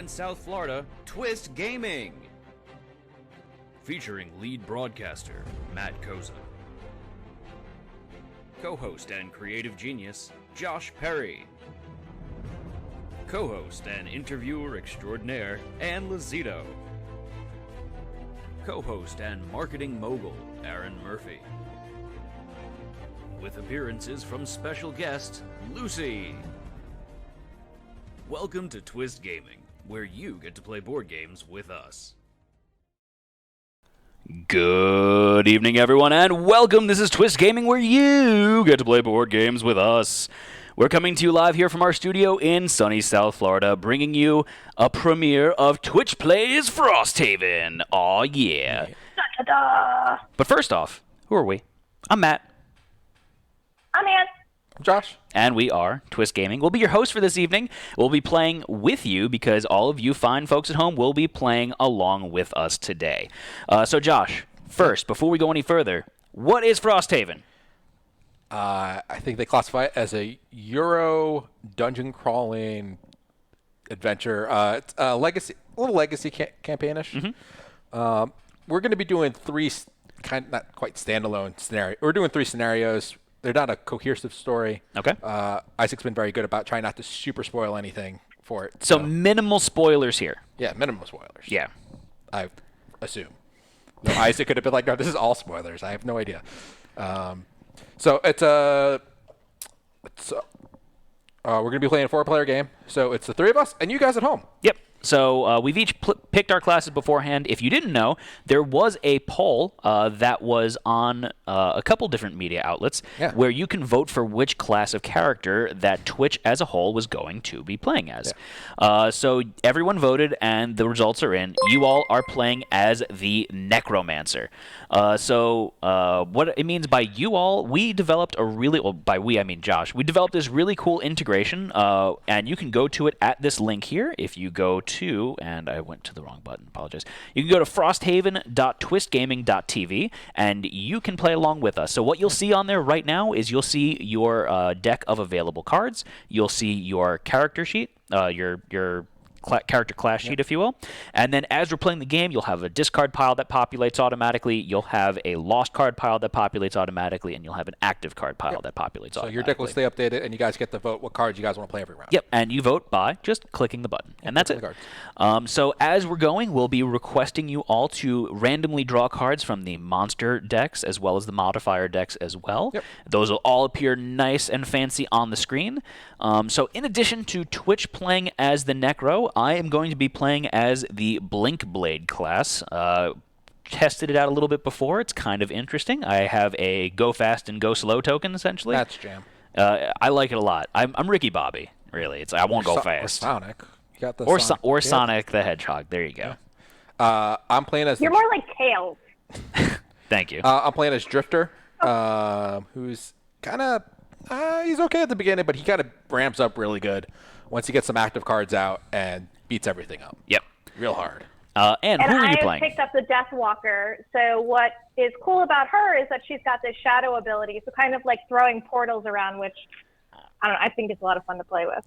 In South Florida, Twist Gaming. Featuring lead broadcaster Matt Koza. Co-host and creative genius Josh Perry. Co-host and interviewer extraordinaire Ann Lazito. Co-host and marketing mogul Aaron Murphy. With appearances from special guest Lucy. Welcome to Twist Gaming, where you get to play board games with us. Good evening, everyone, and welcome. This is Twist Gaming, where you get to play board games with us. We're coming to you live here from our studio in sunny South Florida, bringing you a premiere of Twitch Plays Frosthaven. Aw, yeah. Da-da-da. But first off, who are we? I'm Matt. I'm Ann. Josh. And we are Twist Gaming. We'll be your host for this evening. We'll be playing with you because all of you fine folks at home will be playing along with us today. So, Josh, first, before we go any further, what is Frosthaven? I think they classify it as a Euro dungeon crawling adventure. It's a little legacy campaign-ish. Mm-hmm. We're going to be doing not quite standalone scenarios. We're doing 3 scenarios. They're not a cohesive story. Okay. Isaac's been very good about trying not to super spoil anything for it. So minimal spoilers here. Yeah, minimal spoilers. Yeah. I assume. No, Isaac could have been like, no, this is all spoilers. I have no idea. So we're going to be playing a 4-player game. So it's the 3 of us and you guys at home. Yep. So we've each picked our classes beforehand. If you didn't know, there was a poll that was on a couple different media outlets where you can vote for which class of character that Twitch as a whole was going to be playing as. Yeah. So everyone voted, and the results are in. You all are playing as the Necromancer. So what it means by you all, we developed a really, well, by we I mean Josh, we developed this really cool integration, and you can go to it at this link here. If you go to, and I went to the wrong button, apologize. You can go to frosthaven.twistgaming.tv, and you can play along with us. So what you'll see on there right now is you'll see your deck of available cards. You'll see your character sheet, your character class sheet, if you will. And then as we're playing the game, you'll have a discard pile that populates automatically. You'll have a lost card pile that populates automatically, and you'll have an active card pile that populates automatically. So your deck will stay updated, and you guys get to vote what cards you guys want to play every round. Yep, and you vote by just clicking the button, and that's it. So as we're going, we'll be requesting you all to randomly draw cards from the monster decks as well as the modifier decks as well. Yep. Those will all appear nice and fancy on the screen. So in addition to Twitch playing as the Necro, I am going to be playing as the Blink Blade class. Tested it out a little bit before. It's kind of interesting. I have a go fast and go slow token, essentially. That's jam. I like it a lot. I'm Ricky Bobby, really. I won't go fast. Or Sonic. You got the Sonic the Hedgehog. There you go. Yeah. I'm playing as... You're more like Tails. Thank you. I'm playing as Drifter, who's kind of... he's okay at the beginning, but he kind of ramps up really good once he gets some active cards out and beats everything up. Yep. Real hard. And who are you playing? I picked up the Death Walker. So what is cool about her is that she's got this shadow ability. So kind of like throwing portals around, which I think it's a lot of fun to play with.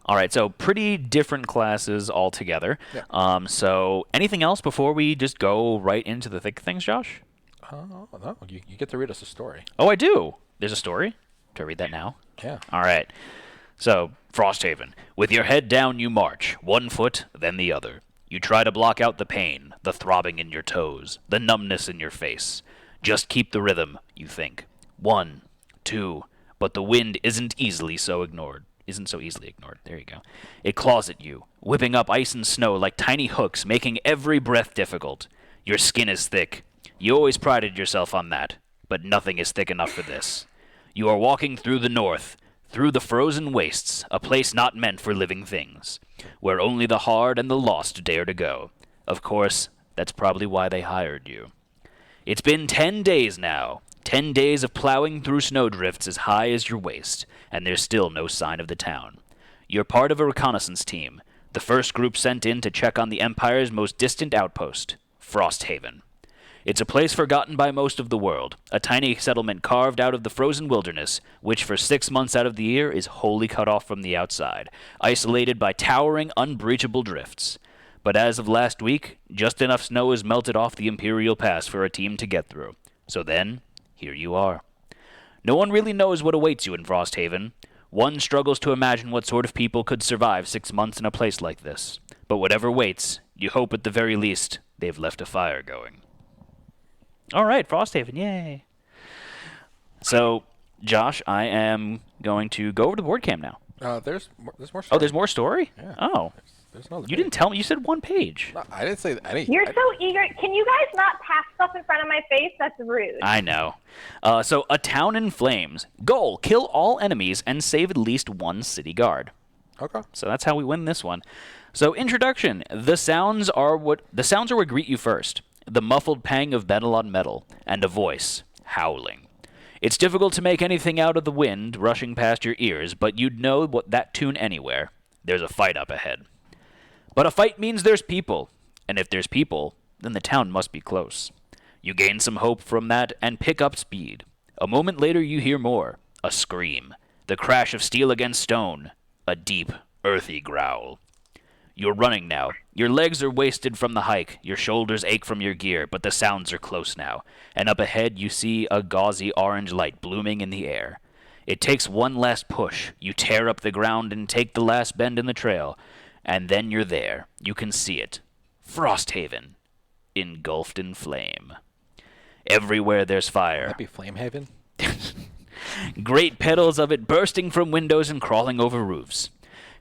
All right, so pretty different classes altogether. Yeah. So anything else before we just go right into the thick of things, Josh? No, you get to read us a story. Oh, I do. There's a story? Do I read that now? Yeah. All right. So, Frosthaven. With your head down you march, one foot, then the other. You try to block out the pain, the throbbing in your toes, the numbness in your face. Just keep the rhythm, you think. 1, 2, but the wind isn't so easily ignored. There you go. It claws at you, whipping up ice and snow like tiny hooks, making every breath difficult. Your skin is thick. You always prided yourself on that, but nothing is thick enough for this. You are walking through the north, through the frozen wastes, a place not meant for living things, where only the hard and the lost dare to go. Of course, that's probably why they hired you. It's been 10 days now, 10 days of plowing through snowdrifts as high as your waist, and there's still no sign of the town. You're part of a reconnaissance team, the first group sent in to check on the Empire's most distant outpost, Frosthaven. It's a place forgotten by most of the world, a tiny settlement carved out of the frozen wilderness, which for 6 months out of the year is wholly cut off from the outside, isolated by towering, unbreachable drifts. But as of last week, just enough snow has melted off the Imperial Pass for a team to get through. So then, here you are. No one really knows what awaits you in Frosthaven. One struggles to imagine what sort of people could survive 6 months in a place like this. But whatever waits, you hope at the very least they've left a fire going. All right, Frosthaven, yay. So, Josh, I am going to go over to the board cam now. There's more story. Oh, there's more story? Yeah. Oh. There's another You page. didn't tell me. You said one page. No, I didn't say any. You're so eager. Can you guys not pass stuff in front of my face? That's rude. I know. So, a town in flames. Goal, kill all enemies and save at least one city guard. Okay. So that's how we win this one. So, introduction. The sounds are what greet you first. The muffled pang of metal on metal, and a voice, howling. It's difficult to make anything out of the wind rushing past your ears, but you'd know that tune anywhere. There's a fight up ahead. But a fight means there's people, and if there's people, then the town must be close. You gain some hope from that and pick up speed. A moment later you hear more. A scream. The crash of steel against stone. A deep, earthy growl. You're running now. Your legs are wasted from the hike, your shoulders ache from your gear, but the sounds are close now, and up ahead you see a gauzy orange light blooming in the air. It takes one last push. You tear up the ground and take the last bend in the trail, and then you're there. You can see it. Frosthaven, engulfed in flame. Everywhere there's fire. Would that be Flamehaven? Great petals of it bursting from windows and crawling over roofs.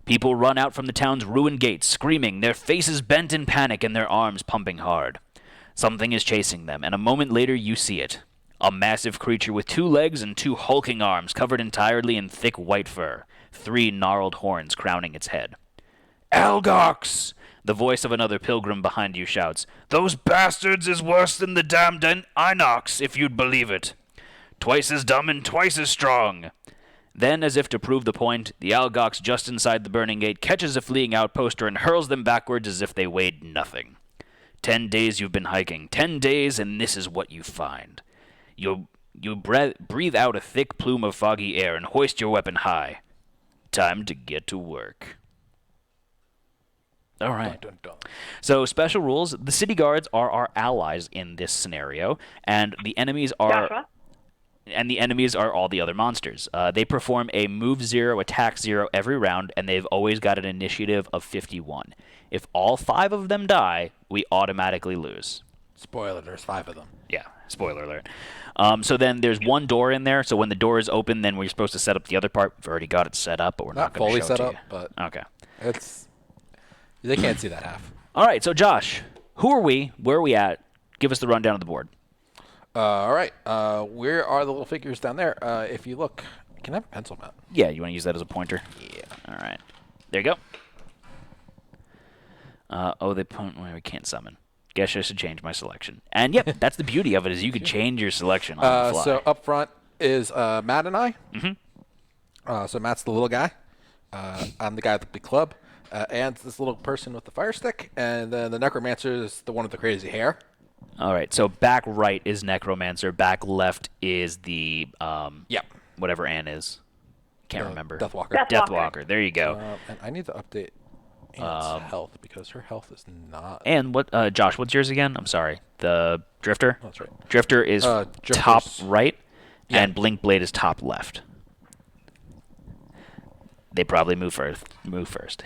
People run out from the town's ruined gates, screaming, their faces bent in panic and their arms pumping hard. Something is chasing them, and a moment later you see it. A massive creature with 2 legs and 2 hulking arms covered entirely in thick white fur, 3 gnarled horns crowning its head. Algox! The voice of another pilgrim behind you shouts, Those bastards is worse than the damned Inox, if you'd believe it. Twice as dumb and twice as strong. Then, as if to prove the point, the Algox just inside the burning gate catches a fleeing outposter and hurls them backwards as if they weighed nothing. 10 days you've been hiking, 10 days, and this is what you find. You breathe out a thick plume of foggy air and hoist your weapon high. Time to get to work. All right. Dun, dun, dun. So, special rules. The city guards are our allies in this scenario, and the enemies are... Joshua? And the enemies are all the other monsters. They perform a move 0, attack 0 every round, and they've always got an initiative of 51. If all 5 of them die, we automatically lose. Spoiler, there's 5 of them. Yeah, spoiler alert. So then there's one door in there, so when the door is open, then we're supposed to set up the other part. We've already got it set up, but we're not going to fully show set it to up, you. but Okay. they can't see that half. All right, so Josh, who are we? Where are we at? Give us the rundown of the board. All right. Where are the little figures down there? If you look, can I have a pencil, Matt? Yeah, you want to use that as a pointer? Yeah. All right. There you go. We can't summon. Guess I should change my selection. And yep, that's the beauty of it is you can change your selection on the fly. So up front is Matt and I. Mm-hmm. So Matt's the little guy. I'm the guy with the big club. And this little person with the fire stick. And then the necromancer is the one with the crazy hair. All right, so back right is Necromancer. Back left is the whatever Ann is. Can't remember. Deathwalker. Deathwalker. There you go. And I need to update Ann's health because her health is not. And what, Josh? What's yours again? I'm sorry. The Drifter. That's right. Drifter is Drifter's- top right, Yeah. and Blink Blade is top left. They probably move first.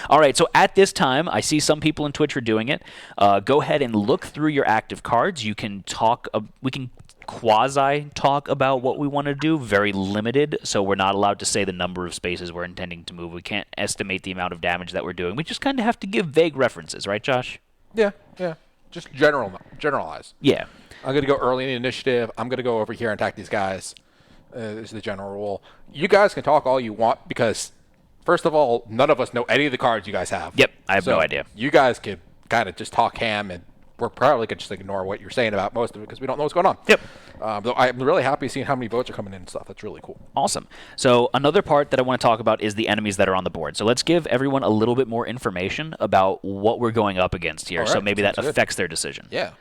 All right, so at this time, I see some people in Twitch are doing it. Go ahead and look through your active cards. You can talk. We can quasi-talk about what we want to do. Very limited, so we're not allowed to say the number of spaces we're intending to move. We can't estimate the amount of damage that we're doing. We just kind of have to give vague references, right, Josh? Yeah. Just generalize. Yeah. I'm going to go early in the initiative. I'm going to go over here and attack these guys. This is the general rule. You guys can talk all you want because, first of all, none of us know any of the cards you guys have. Yep, I have So no idea. You guys could kind of just talk ham, and we're probably going to just ignore what you're saying about most of it because we don't know what's going on. Yep. Though I'm really happy seeing how many votes are coming in and stuff. That's really cool. Awesome. So another part that I want to talk about is the enemies that are on the board. So let's give everyone a little bit more information about what we're going up against here. All So right, maybe that sounds good. affects their decision. Yeah.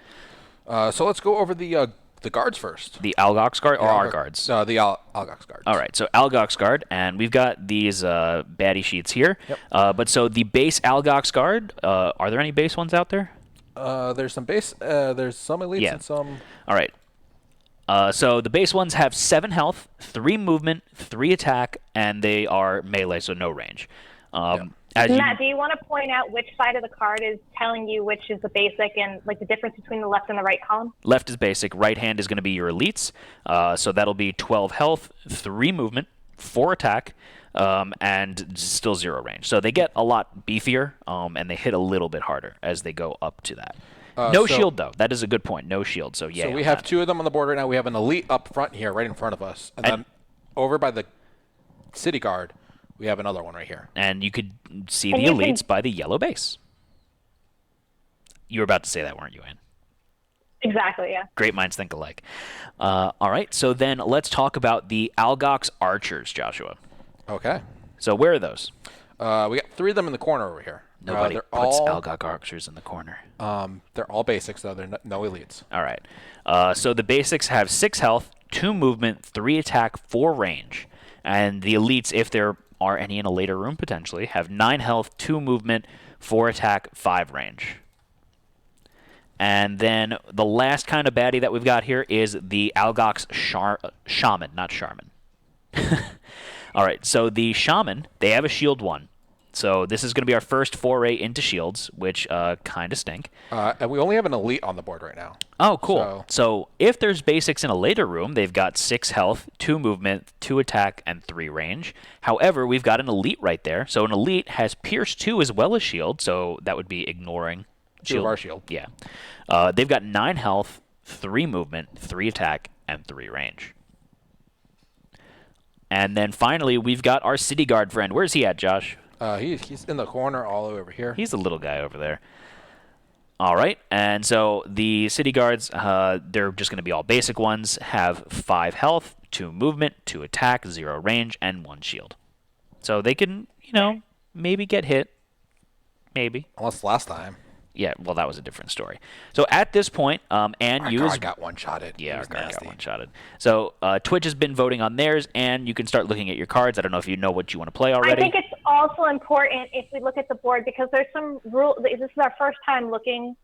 So let's go over the guards first. The Algox guard or our Algox- guards? The Algox guards. All right, so Algox guard, and we've got these baddie sheets here. Yep. But so the base Algox guard, are there any base ones out there? There's some base. There's some elites Yeah. and some. All right. So the base ones have 7 health, 3 movement, 3 attack, and they are melee, so no range. As Matt, do you want to point out which side of the card is telling you which is the basic and like the difference between the left and the right column? Left is basic. Right hand is going to be your elites. So that'll be 12 health, 3 movement, 4 attack, and still 0 range. So they get a lot beefier, and they hit a little bit harder as they go up to that. No shield, though. That is a good point. No shield. So, yeah. So we have 2 of them on the board right now. We have an elite up front here, right in front of us. And then over by the city guard, we have another one right here. And you could see the elites by the yellow base. You were about to say that, weren't you, Ann? Exactly, yeah. Great minds think alike. All right, so then let's talk about the Algox archers, Joshua. Okay. So where are those? We got 3 of them in the corner over here. Nobody they're puts all, Algox archers in the corner. They're all basics, though. They're no elites. All right. So the basics have 6 health, 2 movement, 3 attack, 4 range. And the elites, if there are any in a later room potentially, have 9 health, 2 movement, 4 attack, 5 range. And then the last kind of baddie that we've got here is the Algox Shaman, not Charmin. All right, so the Shaman, they have a shield 1. So this is going to be our first foray into shields, which kind of stink. And we only have an elite on the board right now. Oh, cool. So if there's basics in a later room, they've got 6 health, 2 movement, 2 attack, and 3 range. However, we've got an elite right there. So an elite has Pierce 2 as well as shield, so that would be ignoring Shield of our shield. Yeah. They've got 9 health, 3 movement, 3 attack, and 3 range. And then finally, we've got our city guard friend. Where's he at, Josh? He's in the corner all over here. He's the little guy over there. All right, and so the city guards, they're just going to be all basic ones, have 5 health, 2 movement, 2 attack, 0 range, and 1 shield. So they can, maybe get hit. Maybe. Unless last time. Yeah, well, that was a different story. So at this point, Our guard got one-shotted. Yeah, our guard nasty. got one-shotted. So Twitch has been voting on theirs, and you can start looking at your cards. I don't know if you know what you want to play already. I think it's also important if we look at the board because there's some rule. This is our first time looking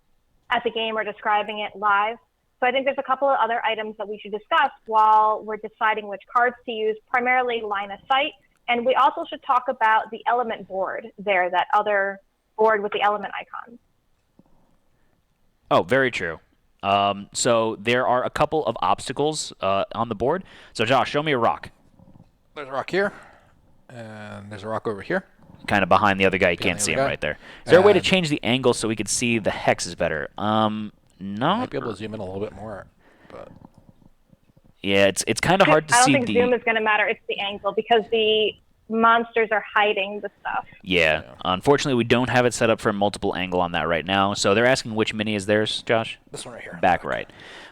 at the game or describing it live. So I think there's a couple of other items that we should discuss while we're deciding which cards to use, primarily line of sight. And we also should talk about the element board there, that other board with the element icons. Oh, very true. So there are a couple of obstacles on the board. So Josh, show me a rock. There's a rock here, and there's a rock over here. Kind of behind the other guy. You can't see him right there. Is there a way to change the angle so we could see the hexes better? No. Might be able to zoom in a little bit more, but yeah, it's kind of hard to see. I don't think zoom is going to matter. It's the angle because the monsters are hiding the stuff. Yeah. Unfortunately, we don't have it set up for a multiple angle on that right now. So they're asking which mini is theirs, Josh? this one right here. Back right.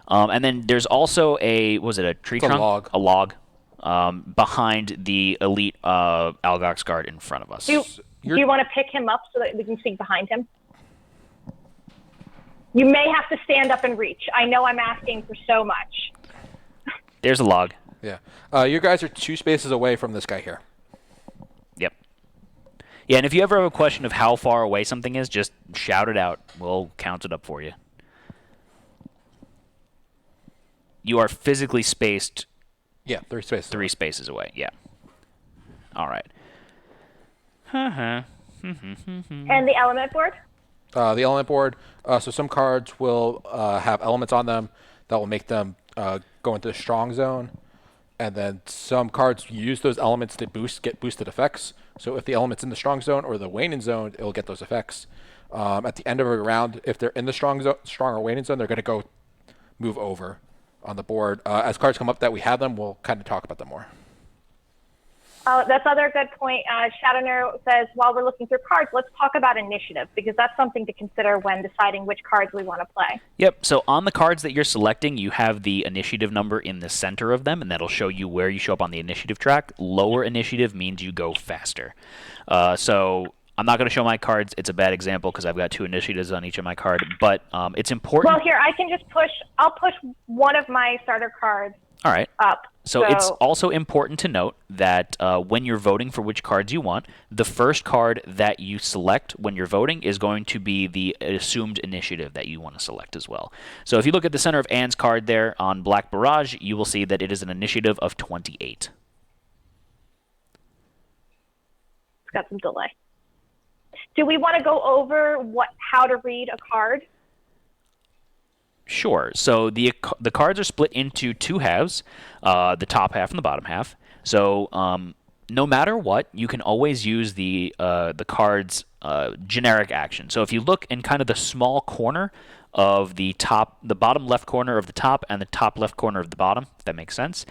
And then there's also a tree trunk? A log. Behind the elite Algox guard in front of us. Do you want to pick him up so that we can see behind him? You may have to stand up and reach. I know I'm asking for so much. There's a log. Yeah. You guys are 2 spaces away from this guy here. Yep. Yeah, and if you ever have a question of how far away something is, just shout it out. We'll count it up for you. You are physically spaced. Yeah, 3 spaces. 3 spaces away. Yeah. All right. And the element board? The element board. So some cards will have elements on them that will make them go into the strong zone. And then some cards use those elements to get boosted effects. So if the element's in the strong zone or the waning zone, it'll get those effects. At the end of a round, if they're in the strong or waning zone, they're going to go move over on the board. As cards come up that we have them, we'll kind of talk about them more. That's another good point. Shadowner says, while we're looking through cards, let's talk about initiative, because that's something to consider when deciding which cards we want to play. Yep, so on the cards that you're selecting, you have the initiative number in the center of them, and that'll show you where you show up on the initiative track. Lower initiative means you go faster. So I'm not going to show my cards. It's a bad example because I've got 2 initiatives on each of my card, but it's important. Well, here, I can just push, I'll push one of my starter cards All right. up. So it's also important to note that when you're voting for which cards you want, the first card that you select when you're voting is going to be the assumed initiative that you want to select as well. So if you look at the center of Anne's card there on Black Barrage, you will see that it is an initiative of 28. It's got some delay. Do we want to go over how to read a card? Sure. So the cards are split into 2 halves, the top half and the bottom half. So no matter what, you can always use the card's generic action. So if you look in kind of the small corner of the bottom left corner of the top and the top left corner of the bottom, if that makes sense,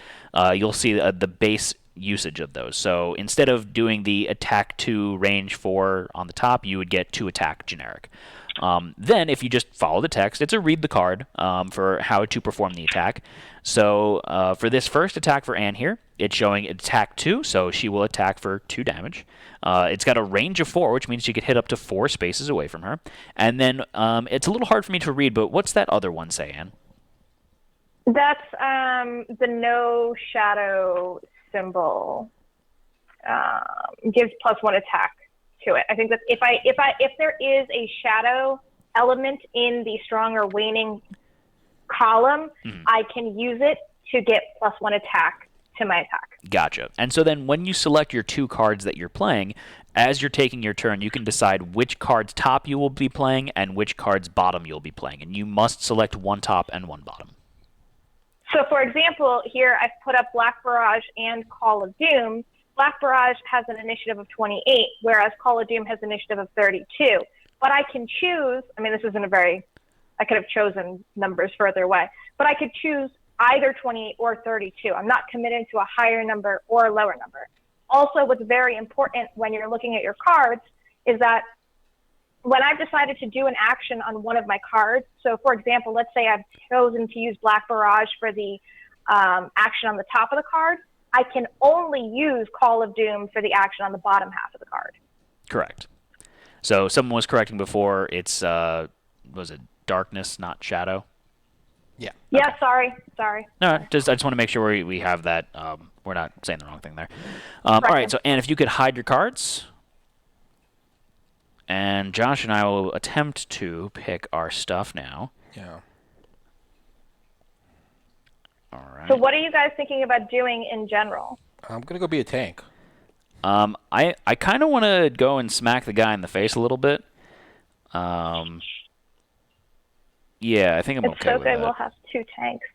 you'll see the base usage of those. So instead of doing the attack 2, range 4 on the top, you would get 2 attack generic. Then if you just follow the text, it's a read the card for how to perform the attack. So for this first attack for Anne here, it's showing attack 2, so she will attack for 2 damage. It's got a range of 4, which means she could hit up to 4 spaces away from her. And then it's a little hard for me to read, but what's that other one say, Anne? That's the no shadow symbol. Gives +1 attack to it. I think that if there is a shadow element in the strong or waning column, I can use it to get +1 attack to my attack. Gotcha. And so then when you select your 2 cards that you're playing, as you're taking your turn, you can decide which card's top you will be playing and which card's bottom you'll be playing. And you must select 1 top and 1 bottom. So, for example, here I've put up Black Barrage and Call of Doom. Black Barrage has an initiative of 28, whereas Call of Doom has an initiative of 32. But I can choose, I mean, this isn't I could have chosen numbers further away, but I could choose either 28 or 32. I'm not committed to a higher number or a lower number. Also, what's very important when you're looking at your cards is that when I've decided to do an action on one of my cards, so for example, let's say I've chosen to use Black Barrage for the action on the top of the card, I can only use Call of Doom for the action on the bottom half of the card. Correct. So someone was correcting before, it's, was it darkness, not shadow? Yeah. Yeah, okay. Sorry. No, I just want to make sure we have that, we're not saying the wrong thing there. All right, so Anne, if you could hide your cards. And Josh and I will attempt to pick our stuff now. Yeah. All right. So what are you guys thinking about doing in general? I'm going to go be a tank. I kind of want to go and smack the guy in the face a little bit. Yeah, I think I'm It's okay so with good that. we'll have 2 tanks.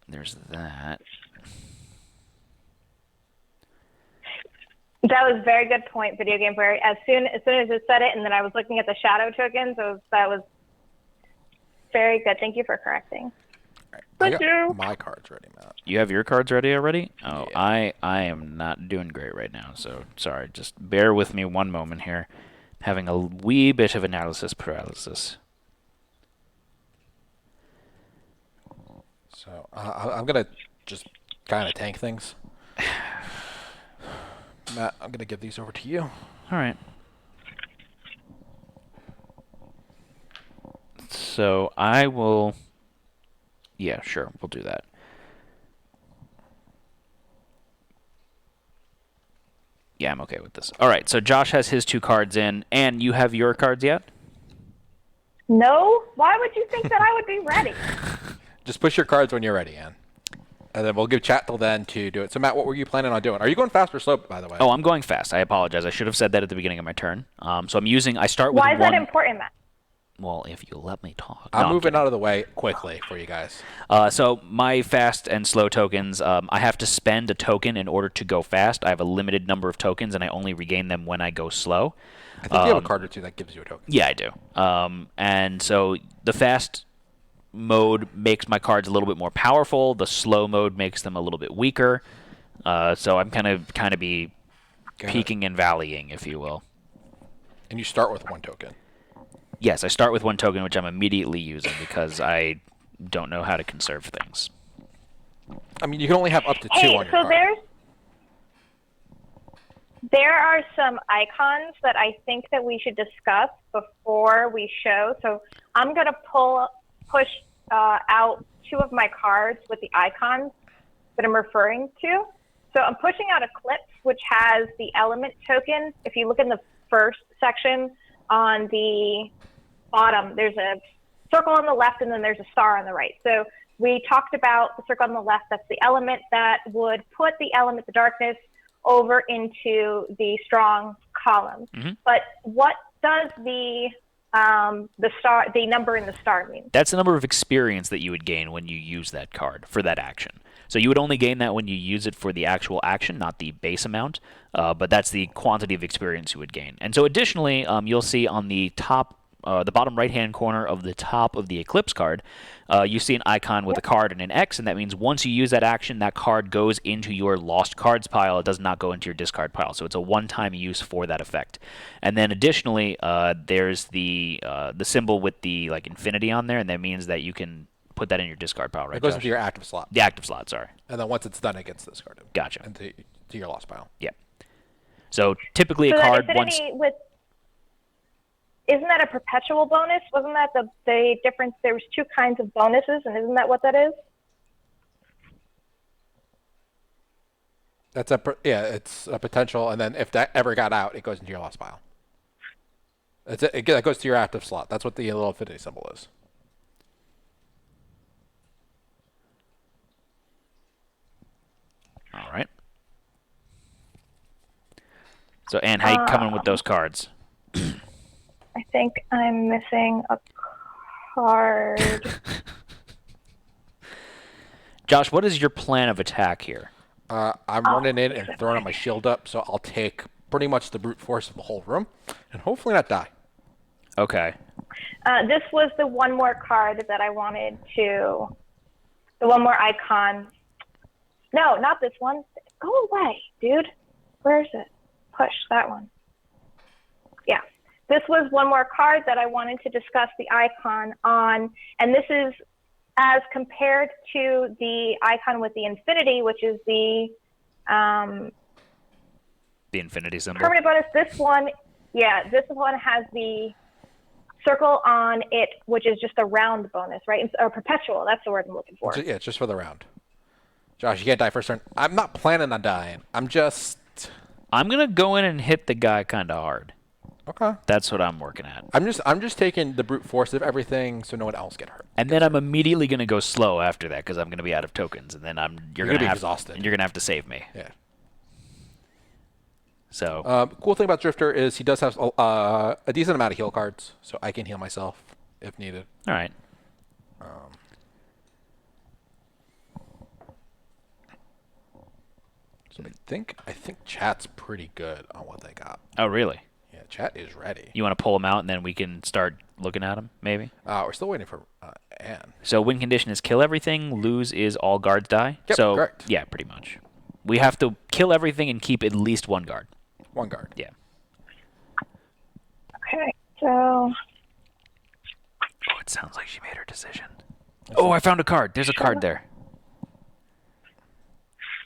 There's that. That was a very good point, Video Game Player. As soon as it said it, and then I was looking at the shadow tokens, that was very good. Thank you for correcting. Right. Thank you. My cards ready, Matt. You have your cards ready already? Oh, Yeah. I am not doing great right now, so sorry. Just bear with me one moment here. Having a wee bit of analysis paralysis. So I'm going to just kind of tank things. Matt, I'm going to give these over to you. All right. So I will... Yeah, sure. We'll do that. Yeah, I'm okay with this. All right, so Josh has his 2 cards in. Anne, you have your cards yet? No? Why would you think that I would be ready? Just push your cards when you're ready, Ann. And then we'll give chat till then to do it. So, Matt, what were you planning on doing? Are you going fast or slow, by the way? Oh, I'm going fast. I apologize. I should have said that at the beginning of my turn. So I'm using... I start with Why is one... that important, Matt? Well, if you let me talk. I'm No, moving kidding. out of the way quickly for you guys. So my fast and slow tokens, I have to spend a token in order to go fast. I have a limited number of tokens, and I only regain them when I go slow. I think you have a card or two that gives you a token. Yeah, I do. And so the fast mode makes my cards a little bit more powerful. The slow mode makes them a little bit weaker. So I'm kind of be peaking and valleying, if you will. And you start with 1 token. Yes, I start with 1 token, which I'm immediately using because I don't know how to conserve things. I mean, you can only have up to 2 Hey, on your so card. There are some icons that I think that we should discuss before we show. So I'm going to push out 2 of my cards with the icons that I'm referring to. So I'm pushing out Eclipse, which has the element token. If you look in the first section on the bottom, there's a circle on the left and then there's a star on the right. So we talked about the circle on the left, that's the element that would put the element, the darkness, over into the strong column. Mm-hmm. But what does the number in the star mean? That's the number of experience that you would gain when you use that card for that action. So you would only gain that when you use it for the actual action, not the base amount. But that's the quantity of experience you would gain. And so additionally, you'll see on the top, the bottom right-hand corner of the top of the Eclipse card, you see an icon with a card and an X, and that means once you use that action, that card goes into your lost cards pile. It does not go into your discard pile. So it's a one-time use for that effect. And then additionally, there's the symbol with the infinity on there, and that means that you can put that in your discard pile, right? It goes Josh? into your active slot. The active slot, sorry. And then once it's done, it gets discarded. Gotcha. Into your lost pile. Yeah. So typically a card once. Isn't that a perpetual bonus? Wasn't that the difference? There was 2 kinds of bonuses, and isn't that what that is? That's it's a potential, and then if that ever got out, it goes into your lost pile. It goes to your active slot. That's what the little infinity symbol is. All right. So, Anne, how you coming with those cards? I think I'm missing a card. Josh, what is your plan of attack here? I'm running in and throwing my shield up, so I'll take pretty much the brute force of the whole room, and hopefully not die. Okay. This was the one more card that I wanted to. The one more icon. No, not this one. Go away, dude. Where is it? Push that one. Yeah. This was one more card that I wanted to discuss the icon on, and this is as compared to the icon with the infinity, which is the infinity symbol. Permanent bonus. This one has the circle on it, which is just a round bonus, right? Or perpetual. That's the word I'm looking for. Yeah, it's just for the round. Josh, you can't die first turn. I'm not planning on dying. I'm gonna go in and hit the guy kind of hard. Okay. That's what I'm working at. I'm just taking the brute force of everything, so no one else get hurt. And then I'm immediately gonna go slow after that because I'm gonna be out of tokens, and then you're gonna be have exhausted. You're gonna have to save me. Yeah. So. Cool thing about Drifter is he does have a decent amount of heal cards, so I can heal myself if needed. All right. So I think chat's pretty good on what they got. Oh, really? Yeah, chat is ready. You want to pull them out and then we can start looking at them, maybe? We're still waiting for Anne. So win condition is kill everything, lose is all guards die? Yep, so, correct. Yeah, pretty much. We have to kill everything and keep at least one guard. One guard. Yeah. Okay, so... Oh, it sounds like she made her decision. Oh, I found a card. There's a card there.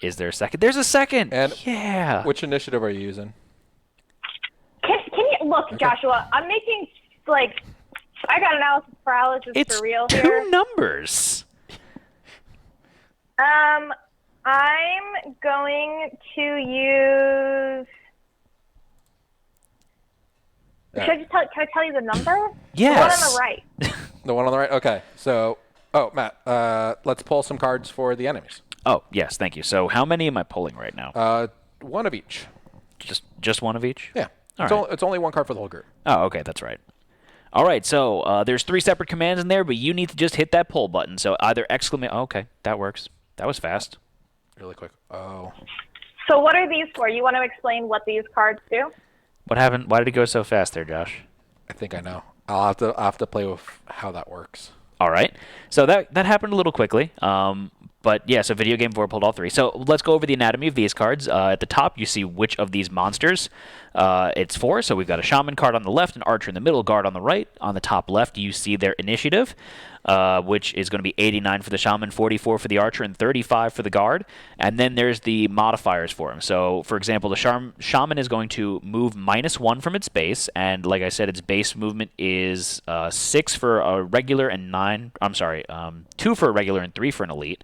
Is there a second? There's a second! And yeah! Which initiative are you using? Can you... Look, okay. Joshua, I'm making, I got analysis paralysis for real here. It's 2 numbers! I'm going to use... Can I tell you the number? Yes. The one on the right. The one on the right? Okay. So, Matt, let's pull some cards for the enemies. Oh, yes, thank you. So how many am I pulling right now? One of each. Just one of each? Yeah. It's only one card for the whole group. Oh, okay, that's right. All right, so there's 3 separate commands in there, but you need to just hit that pull button. So either exclamation... Oh, okay, that works. That was fast. Really quick. Oh. So what are these for? You want to explain what these cards do? What happened? Why did it go so fast there, Josh? I think I know. I'll have to play with how that works. All right. So that happened a little quickly. But yeah, so Video Game 4 pulled all 3. So let's go over the anatomy of these cards. At the top, you see which of these monsters it's for. So we've got a Shaman card on the left, an Archer in the middle, Guard on the right. On the top left, you see their initiative. which is going to be 89 for the Shaman, 44 for the Archer, and 35 for the Guard. And then there's the modifiers for him. So, for example, the Shaman is going to move -1 from its base, and like I said, its base movement is 6 for a regular and 2 for a regular and 3 for an elite.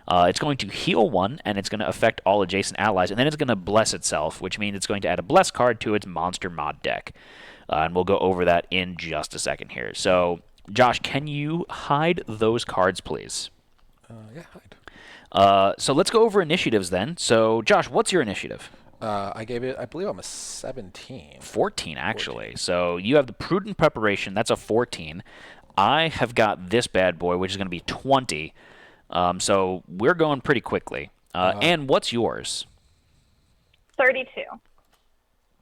It's going to heal 1, and it's going to affect all adjacent allies, and then it's going to bless itself, which means it's going to add a bless card to its monster mod deck. And we'll go over that in just a second here. So, Josh, can you hide those cards, please? Yeah, hide. So let's go over initiatives then. So, Josh, what's your initiative? I gave it, I believe I'm a 17. 14, actually. So you have the Prudent Preparation. That's a 14. I have got this bad boy, which is going to be 20. So we're going pretty quickly. And what's yours? 32.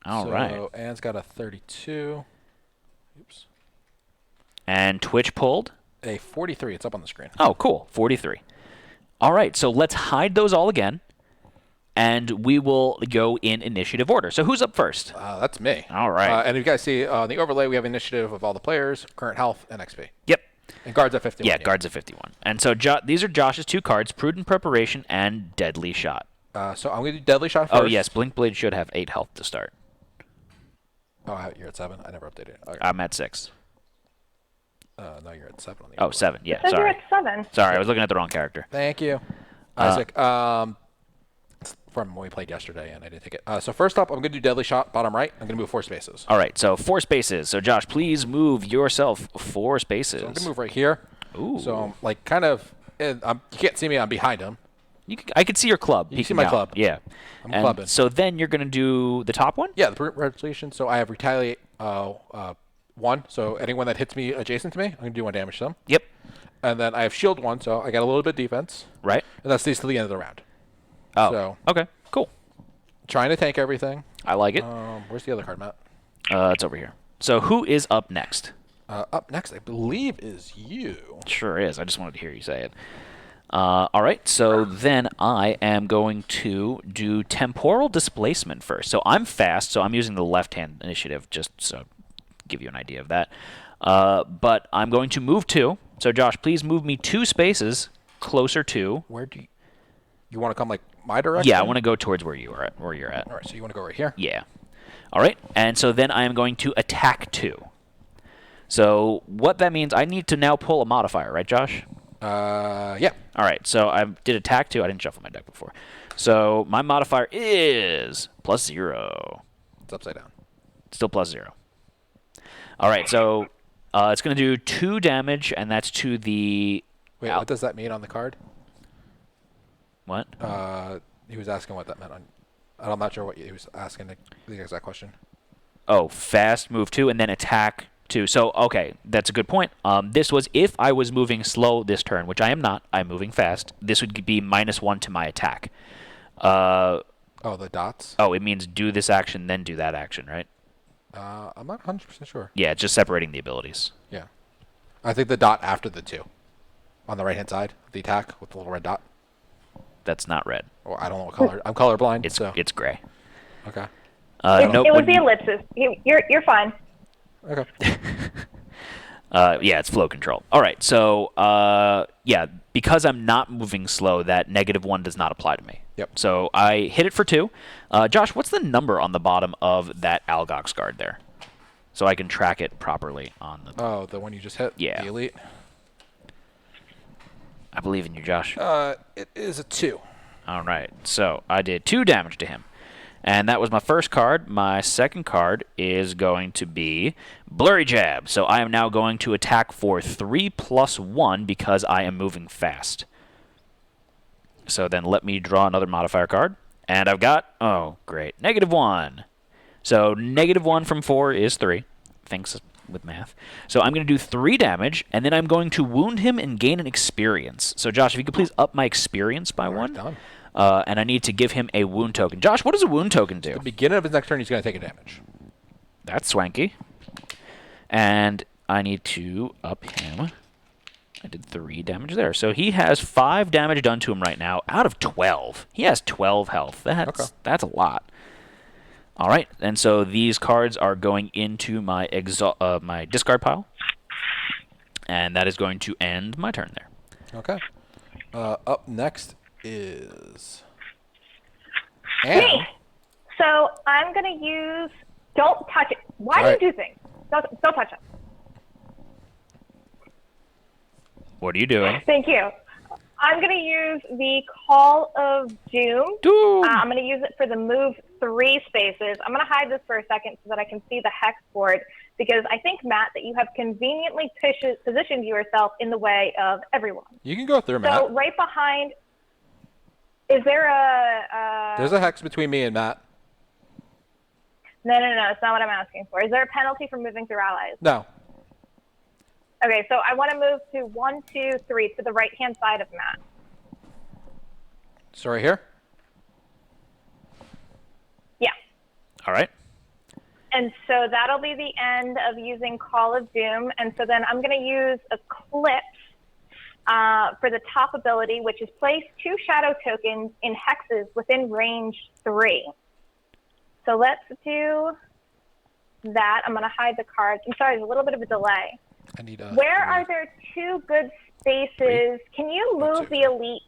All right. So Anne's got a 32. Oops. And Twitch pulled? A 43. It's up on the screen. Oh, cool. 43. All right. So let's hide those all again. And we will go in initiative order. So who's up first? That's me. All right. And you guys see on the overlay, we have initiative of all the players, current health, and XP. Yep. And guards at 51. Yeah, guards at 51. And so these are Josh's 2 cards, Prudent Preparation and Deadly Shot. So I'm going to do Deadly Shot first. Oh, yes. Blink Blade should have 8 health to start. Oh, you're at 7? I never updated it. Okay. I'm at 6. No, you're at 7 on the Oh, overlay. 7. Yeah, So you're sorry. at 7. Sorry, I was looking at the wrong character. Thank you. Isaac. It's from when we played yesterday, and I didn't take it. So first up, I'm going to do Deadly Shot, bottom right. I'm going to move 4 spaces. All right, so 4 spaces. So, Josh, please move yourself 4 spaces. So I'm going to move right here. Ooh. So I'm like kind of, you can't see me, I'm behind him. I can see your club. You can see my club. Yeah. I'm and clubbing. So then you're going to do the top one? Yeah, the Retaliation. So I have Retaliate 1. So anyone that hits me adjacent to me, I'm going to do 1 damage to them. Yep. And then I have Shield 1, so I got a little bit of defense. Right. And that stays to the end of the round. Oh, So okay. Cool. trying to tank everything. I like it. Where's the other card, Matt? It's over here. So who is up next? Up next, I believe, is you. Sure is. I just wanted to hear you say it. All right, so then I am going to do Temporal Displacement first. So I'm fast, so I'm using the left-hand initiative just so give you an idea of that. But I'm going to move 2. So Josh, please move me 2 spaces closer to. Where do you want to come, like, my direction? Yeah, I want to go towards where you're at. All right, so you want to go right here? Yeah. All right, and so then I am going to attack 2. So what that means, I need to now pull a modifier, right, Josh? Yeah. All right, so I did attack 2. I didn't shuffle my deck before. So my modifier is +0. It's upside down. Still +0. All right, so it's going to do 2 damage, and that's to the... Wait, what does that mean on the card? What? He was asking what that meant. I'm not sure what he was asking the exact question. Oh, fast, move 2, and then attack 2. So, okay, that's a good point. This was if I was moving slow this turn, which I am not. I'm moving fast. This would be -1 to my attack. Oh, the dots? Oh, it means do this action, then do that action, right? I'm not 100% sure. Yeah, it's just separating the abilities. Yeah. I think the dot after the 2. On the right-hand side, the attack with the little red dot. That's not red. Or I don't know what color. I'm colorblind, It's gray. Okay. It was the ellipsis. You're fine. Okay. Yeah, it's flow control. All right, so yeah, because I'm not moving slow, that -1 does not apply to me. Yep. So I hit it for 2. Josh, what's the number on the bottom of that Algox guard there? So I can track it properly on the... Oh, the one you just hit? Yeah. The elite? I believe in you, Josh. It is a 2. All right, so I did 2 damage to him. And that was my first card. My second card is going to be Blurry Jab. So I am now going to attack for 3 + 1 because I am moving fast. So then let me draw another modifier card. And I've got, oh, great, -1. So -1 from 4 is 3. Thanks with math. So I'm going to do 3 damage, and then I'm going to wound him and gain an experience. So Josh, if you could please up my experience by 1. Done. And I need to give him a wound token. Josh, what does a wound token do? At the beginning of his next turn, he's going to take a damage. That's swanky. And I need to up him. I did 3 damage there. So he has 5 damage done to him right now out of 12. He has 12 health. That's a lot. All right, and so these cards are going into my my discard pile. And that is going to end my turn there. Okay. Up next is Anne. Me. So I'm going to use. Don't touch it. Why Sorry. do you do things? Don't touch it. What are you doing? Thank you. I'm going to use the Call of Doom. Doom! I'm going to use it for the move 3 spaces. I'm going to hide this for a second so that I can see the hex board, because I think, Matt, that you have conveniently positioned yourself in the way of everyone. You can go through, Matt. So right behind, is there a... There's a hex between me and Matt. No, it's not what I'm asking for. Is there a penalty for moving through allies? No. Okay, so I want to move to 1, 2, 3 to the right-hand side of Matt. So right here? Yeah. All right. And so that'll be the end of using Call of Doom. And so then I'm going to use Eclipse for the top ability, which is place 2 shadow tokens in hexes within range 3. So let's do that. I'm going to hide the cards. I'm sorry, there's a little bit of a delay. I need Where are there 2 good spaces? Can you move the elite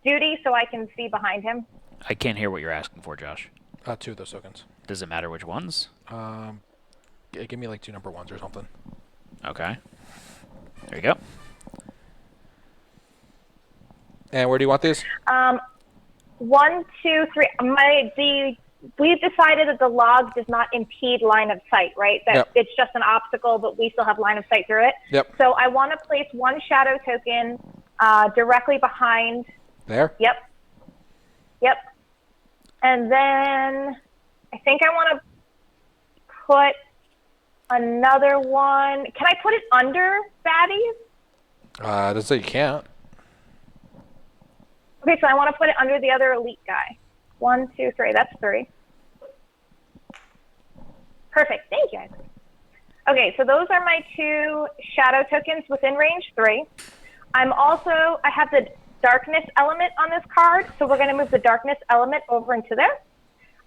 duty so I can see behind him? I can't hear what you're asking for, Josh. 2 of those tokens. Does it matter which ones? Give me like 2 number 1s or something. Okay. There you go. And where do you want these? 1, 2, 3. We've decided that the log does not impede line of sight, right? That Yep. It's just an obstacle, but we still have line of sight through it. Yep. So I want to place 1 shadow token directly behind. There? Yep. And then I think I want to put another one. Can I put it under baddies? Doesn't say you can't. Okay, so I want to put it under the other elite guy. 1, 2, 3. That's 3. Perfect. Thank you. Okay, so those are my 2 shadow tokens within range 3. I have the darkness element on this card, so we're going to move the darkness element over into there.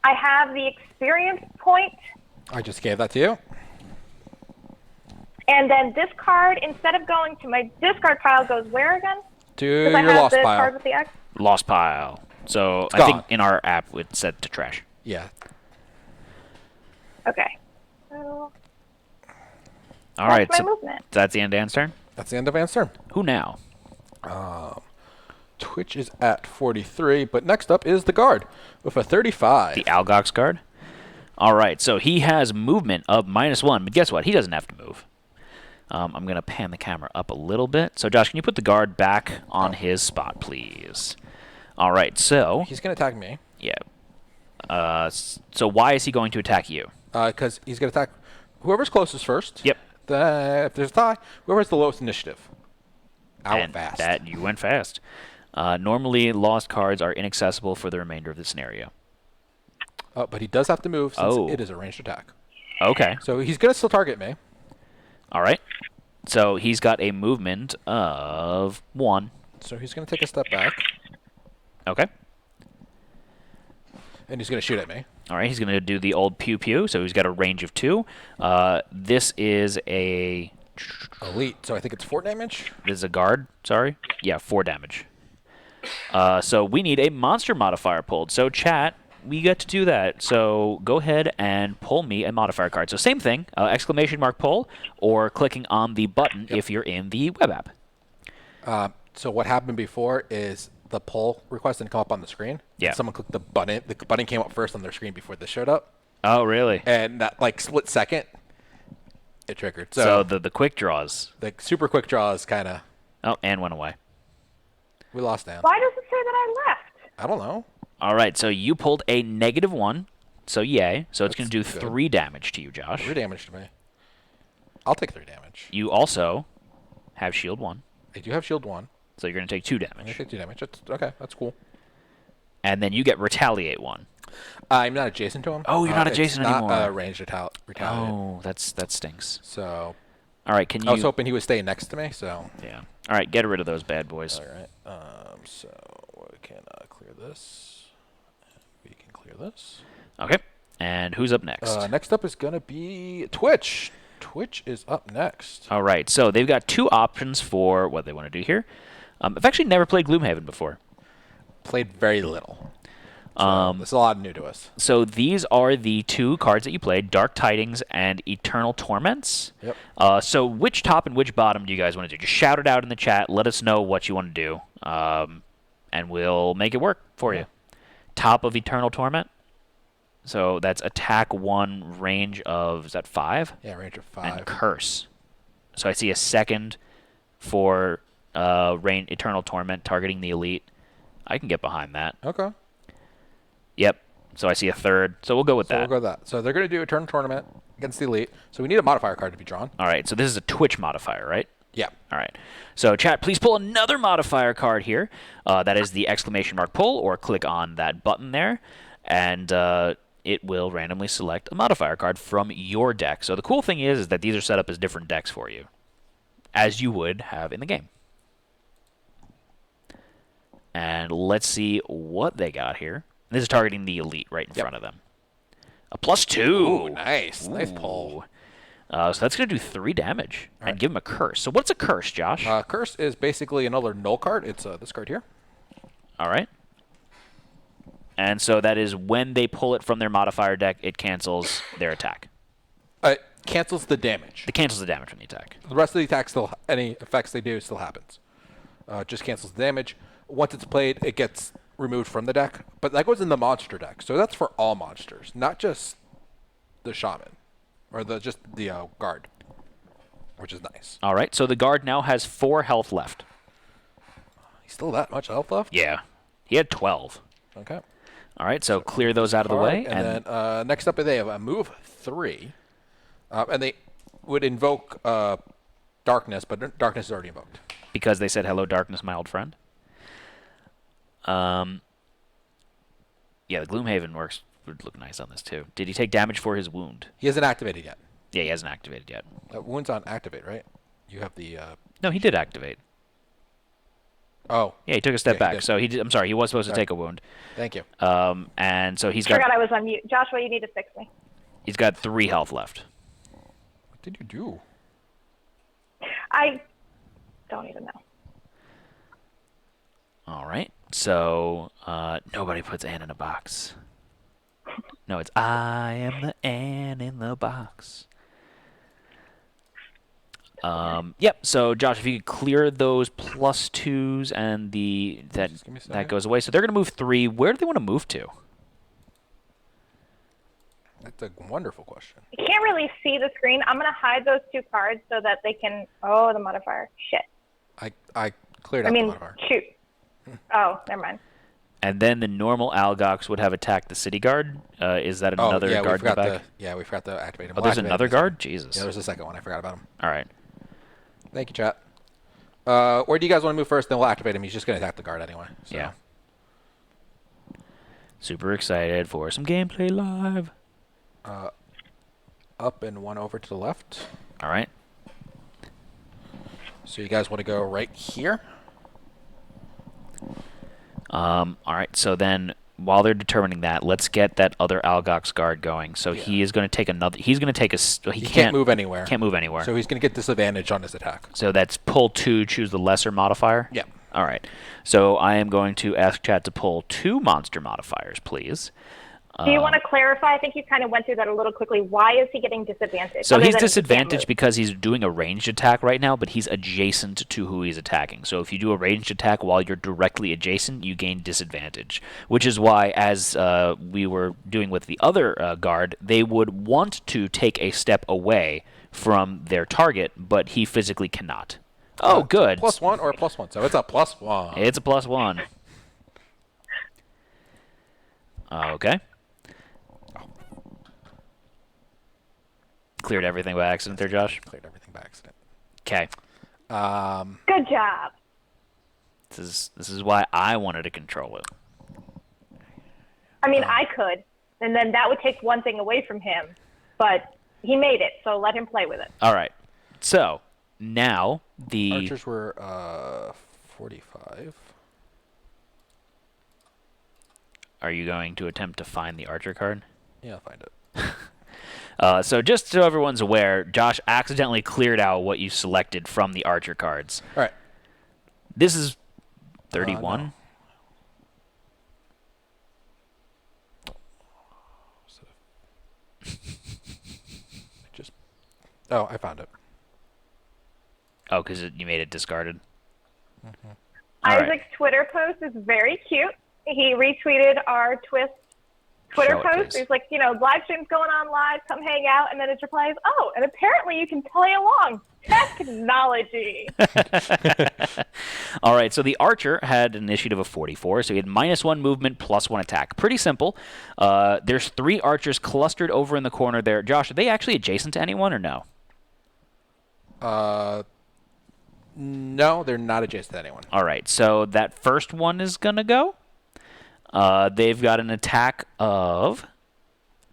I have the experience point. I just gave that to you. And then this card, instead of going to my discard pile, goes where again? To Because I your have lost the pile. card with the X. Lost pile. So It's I think gone. in our app it's set to trash. Yeah. Okay. So All right. that's So my movement. that's the end of Anne's turn. That's the end of Anne's turn. Who now? Twitch is at 43, but next up is the guard with a 35. The Algox guard. All right. So he has movement of -1, but guess what? He doesn't have to move. I'm going to pan the camera up a little bit. So, Josh, can you put the guard back on his spot, please? All right. So, He's going to attack me. yeah. So why is he going to attack you? Because he's going to attack whoever's closest first. Yep. If there's a tie, whoever has the lowest initiative. I went And fast. you went fast. Normally, lost cards are inaccessible for the remainder of the scenario. But he does have to move since Oh. it is a ranged attack. Okay. So he's going to still target me. All right. So he's got a movement of 1. So he's going to take a step back, Okay. and he's going to shoot at me. All right. He's going to do the old pew pew. So he's got a range of 2. This is a Elite. So I think it's 4 damage. This is a guard. Sorry. Yeah, 4 damage. So we need a monster modifier pulled. So chat, we get to do that. So go ahead and pull me a modifier card. So same thing, exclamation mark pull, or clicking on the button if you're in the web app. So what happened before is the pull request didn't come up on the screen. Yeah. Someone clicked the button. The button came up first on their screen before this showed up. Oh, really? And that like split second, it triggered. So So, the quick draws. the super quick draw is kind of, Oh, and went away. we lost Anne. Why does it say that I left? I don't know. All right, so you pulled a -1. So yay. So it's going to do That's good. 3 damage to you, Josh. 3 damage to me. I'll take 3 damage. You also have shield 1. I do have shield 1. So you're going to take 2 I'm going to damage. take 2 damage. That's, okay, that's cool. And then you get retaliate 1. I'm not adjacent to him. Oh, you're not adjacent it's anymore. Not ranged retaliate. Oh, that stinks. So All right, can you? I was hoping he would stay next to me. So Yeah. All right, get rid of those bad boys. all right. So we can clear this. We can clear this. Okay. And who's up next? Next up is gonna be Twitch. Twitch is up next. All right, so they've got two options for what they want to do here. I've actually never played Gloomhaven before. Played very little. So this is a lot new to us. So these are the two cards that you played, Dark Tidings and Eternal Torments. Yep. So which top and which bottom do you guys want to do? Just shout it out in the chat. Let us know what you want to do, and we'll make it work for you. Top of Eternal Torment. So that's attack 1, range of, is that 5? Yeah, range of 5. And curse. So I see a second for Eternal Torment targeting the elite. I can get behind that. Okay. Yep. So I see a third. So we'll go with that. We'll go with that. So they're going to do Eternal Tournament against the elite. So we need a modifier card to be drawn. All right. So this is a Twitch modifier, right? Yeah. All right. So chat, please pull another modifier card here. That is the exclamation mark pull, or click on that button there, and it will randomly select a modifier card from your deck. So the cool thing is that these are set up as different decks for you, as you would have in the game. And let's see what they got here. This is targeting the elite right in front of them. A +2. Ooh, nice. Ooh. Nice pull. So that's going to do 3 damage and give him a curse. So what's a curse, Josh? Curse is basically another null card. It's this card here. All right. And so that is when they pull it from their modifier deck, it cancels their attack. It cancels the damage. It cancels the damage from the attack. The rest of the attack still, any effects they do still happens. Just cancels the damage. Once it's played, it gets removed from the deck. But that goes in the monster deck. So that's for all monsters, not just the shaman. Or just the guard, which is nice. All right, so the guard now has 4 health left. He's still that much health left? Yeah. He had 12. Okay. All right, so clear those out of the way. And then next up, they have a move 3. And they would invoke Darkness, but Darkness is already invoked. Because they said, hello, darkness, my old friend. Yeah, the Gloomhaven would look nice on this, too. Did he take damage for his wound? He hasn't activated yet. Yeah, he hasn't activated yet. Wound's on activate, right? You have the... No, he did activate. Oh. Yeah, he took a step he back. did. So I'm sorry, he was supposed to take a wound. Thank you. And so he's I forgot got I was on mute. Joshua, you need to fix me. he's got 3 health left. What did you do? I don't even know. All right. So nobody puts Ann in a box. No, it's I am the Ann in the box. Yep. So Josh, if you could clear those +2s and that goes away. So they're going to move 3. Where do they want to move to? That's a wonderful question. You can't really see the screen. I'm going to hide those 2 cards so that they can... Oh, the modifier. Shit. I cleared out the modifier. Shoot. Oh, never mind. And then the normal Algox would have attacked the city guard. Is that another guard in the back? We forgot to activate him. Oh, there's another guard? Jesus. Yeah, there's a second one. I forgot about him. All right. Thank you, chat. Where do you guys want to move first? Then we'll activate him. He's just going to attack the guard anyway. So. Yeah. Super excited for some gameplay live. Up and 1 over to the left. All right. So you guys want to go right here? All right. So then, while they're determining that, let's get that other Algox guard going. So he is going to take another. He's going to take a. He can't move anywhere. Can't move anywhere. So he's going to get disadvantage on his attack. So that's pull 2, choose the lesser modifier. Yeah. All right. So I am going to ask chat to pull 2 monster modifiers, please. Do you want to clarify? I think you kind of went through that a little quickly. Why is he getting disadvantaged? So he's disadvantaged because he's doing a ranged attack right now, but he's adjacent to who he's attacking. So if you do a ranged attack while you're directly adjacent, you gain disadvantage, which is why, as we were doing with the other guard, they would want to take a step away from their target, but he physically cannot. Oh, good. +1 or a +1? So it's a +1. It's a +1. Okay. Cleared everything by accident there, Josh? Cleared everything by accident. Okay. Good job. This is why I wanted to control it. I mean, I could, and then that would take one thing away from him, but he made it, so let him play with it. All right. So now the archers were 45. Are you going to attempt to find the archer card? Yeah, I'll find it. So just so everyone's aware, Josh accidentally cleared out what you selected from the archer cards. All right. This is 31. No. Oh, I found it. Oh, because you made it discarded? Mm-hmm. Isaac's Twitter post is very cute. He retweeted our Twist Twitter Show it, post. please. He's like, live stream's going on live. Come hang out. And then his reply is, oh, and apparently you can play along. Technology. All right, so the archer had an initiative of 44, so he had -1 movement, +1 attack. Pretty simple. There's 3 archers clustered over in the corner there. Josh, are they actually adjacent to anyone or no? No, they're not adjacent to anyone. All right, so that first one is going to go. They've got an attack of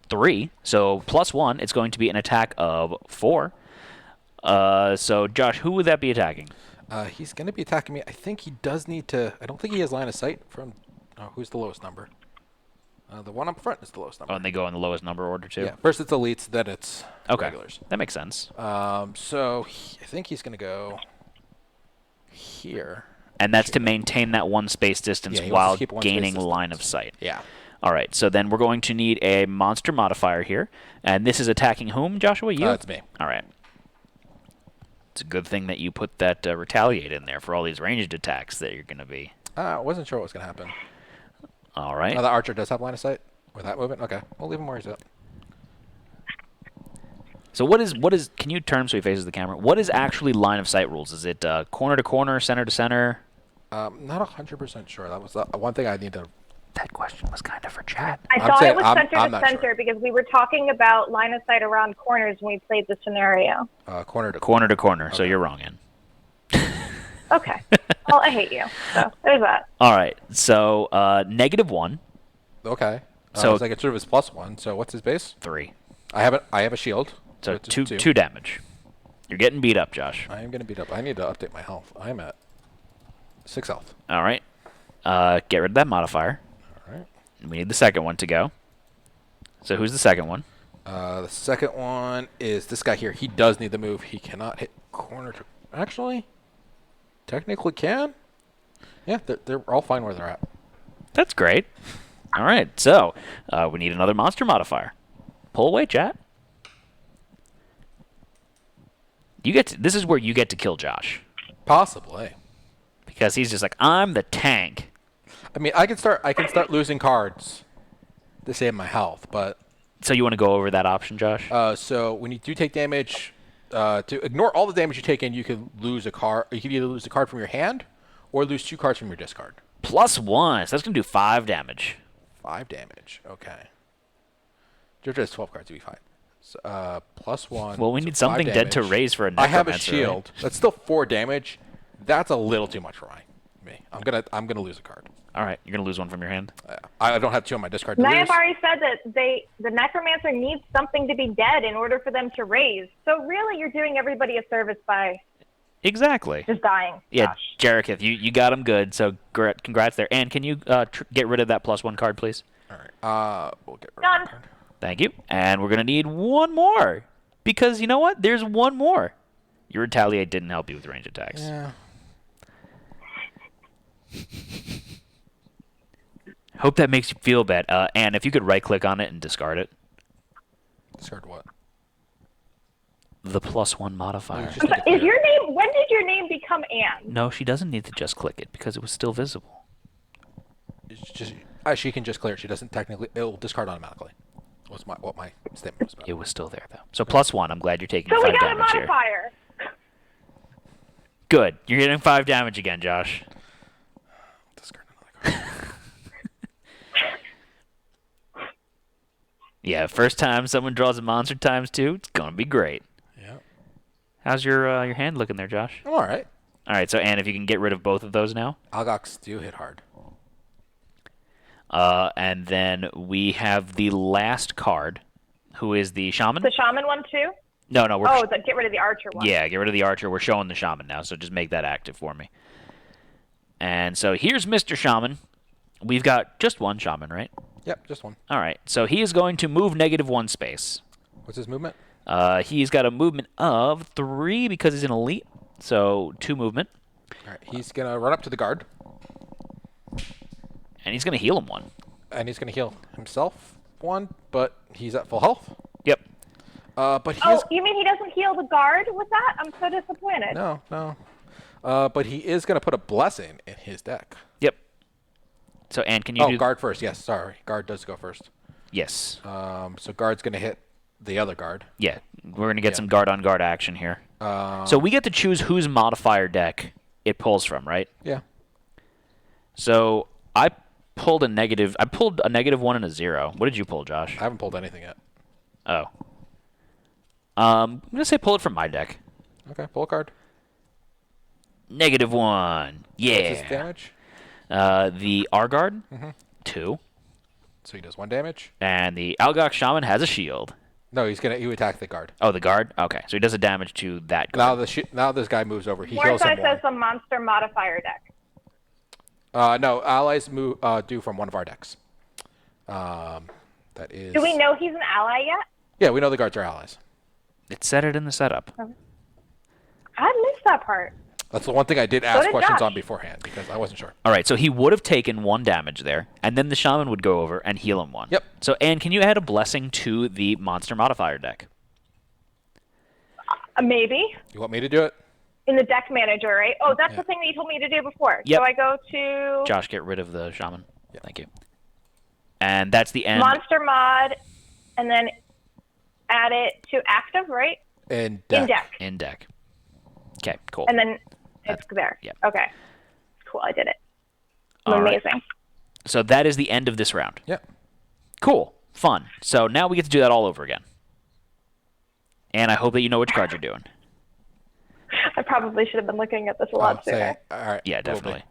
3, so +1, it's going to be an attack of 4. So, Josh, who would that be attacking? He's going to be attacking me. I think he does need to... I don't think he has line of sight from... who's the lowest number? The one up front is the lowest number. Oh, and they go in the lowest number order, too? Yeah, first it's elites, then it's regulars. That makes sense. So I think he's going to go here. And that's to maintain that 1 space distance Yeah, he wants while to keep 1 gaining space line distance. of sight. Yeah. All right, so then we're going to need a monster modifier here. And this is attacking whom, Joshua? You? It's me. All right. It's a good thing that you put that retaliate in there for all these ranged attacks that you're going to be. I wasn't sure what was going to happen. All right. Oh, the archer does have line of sight with that movement? Okay. We'll leave him where he's at. So what is? Can you turn so he faces the camera? What is actually line of sight rules? Is it corner to corner, center to center? Not 100% sure. That was the one thing I need to... That question was kind of for chat. I I'm thought saying it was I'm center to not center sure. because we were talking about line of sight around corners when we played the scenario. Corner to Corner to corner. So Okay. you're wrong, Ann. Okay. Well, I hate you. So there's that. All right. So -1, Okay. So- So I get sort of his +1. So what's his base? 3. I have a shield. So it's two damage. You're getting beat up, Josh. I am going to beat up. I need to update my health. I'm at 6 health. All right. Get rid of that modifier. All right. We need the second one to go. So who's the second one? The second one is this guy here. He does need the move. He cannot hit corner to... Actually, technically can. Yeah, they're all fine where they're at. That's great. All right. So we need another monster modifier. Pull away, chat. This is where you get to kill Josh. Possibly. Because he's just like, I'm the tank. I mean, I can start losing cards to save my health, but So you want to go over that option, Josh? so when you do take damage, to ignore all the damage you take in, you can lose a card. You can either lose a card from your hand or lose 2 cards from your discard. +1. So that's going to do 5 damage. 5 damage. Okay. Jojo has 12 cards. You'll be fine. So, +1. Well, we so need 5 something dead to damage. raise for a I have a necromancer, shield. That's still 4 damage. That's a little too much for me. I'm gonna lose a card. All right. You're going to lose 1 from your hand? I don't have 2 on my discard to lose. Nayab already said that the necromancer needs something to be dead in order for them to raise. So really, you're doing everybody a service by Exactly. just dying. Yeah, Gosh. Jarekith, you got him good, so congrats there. And can you get rid of that +1 card, please? All right. We'll get rid of Done. that card. Thank you. And we're going to need 1 more. Because you know what? There's 1 more. Your retaliate didn't help you with range attacks. Yeah. Hope that makes you feel bad. And if you could right-click on it and discard it. Discard what? The +1 modifier. Just make it Is clear. your name? When did your name become Anne? No, she doesn't need to just click it because it was still visible. It's just she can just clear it. She doesn't technically. It'll discard automatically. Was what my statement was about. It was still there, though. So +1. I'm glad you're taking So 5 we got a damage here. modifier. Good. You're getting 5 damage again, Josh. Discard another card. Yeah, first time someone draws a monster ×2, it's going to be great. Yeah. How's your hand looking there, Josh? I'm all right. All right, so Anne, if you can get rid of both of those now. Algox do hit hard. And then we have the last card, who is the shaman. The shaman one too. No, we're Oh, get rid of the archer one. yeah, get rid of the archer. We're showing the shaman now, so just make that active for me. And so here's Mr. Shaman. We've got just 1 shaman, right? Yep, just 1. All right, so he is going to move -1 space. What's his movement? He's got a movement of 3 because he's an elite, so 2 movement. All right, he's gonna run up to the guard, And he's going to heal him 1. and he's gonna heal himself 1, but he's at full health. Yep. But he Oh, is you mean he doesn't heal the guard with that? I'm so disappointed. no. But he is gonna put a blessing in his deck. Yep. So, Ann, can you do... Guard first. Yes, sorry. Guard does go first. Yes. So guard's gonna hit the other guard. Yeah, we're going to get some guard-on-guard action here. So we get to choose whose modifier deck it pulls from, right? Yeah. So I pulled a negative... I pulled a -1 and a 0. What did you pull, Josh? I haven't pulled anything yet. Oh. I'm going to say pull it from my deck. Okay, pull a card. -1. Yeah. What's his damage? The Argard, 2. So he does 1 damage. And the Algok Shaman has a shield. No, he would attack the guard. Oh, the guard? Okay, so he does a damage to that guard. Now this guy moves over. He heals him Warside 1. says the monster modifier deck. No, allies move do from one of our decks. That is. Do we know he's an ally yet? Yeah, we know the guards are allies. It said it in the setup. I missed that part. That's the one thing I did ask did questions Josh. on beforehand because I wasn't sure. All right, so he would have taken 1 damage there, and then the Shaman would go over and heal him 1. Yep. So, Ann, can you add a blessing to the monster modifier deck? Maybe. You want me to do it? In the deck manager, right? Oh, that's the thing that you told me to do before. Yep. So I go to Josh, get rid of the Shaman. Thank you. And that's the end. monster mod, and then add it to active, right? In In deck. In deck. Okay, cool. And then it's there. Yep. Okay. Cool, I did it. All right. Amazing. So that is the end of this round. Yeah. Cool. Fun. So now we get to do that all over again. And I hope that you know which card you're doing. I probably should have been looking at this a lot sooner. All right. Yeah, will be. definitely.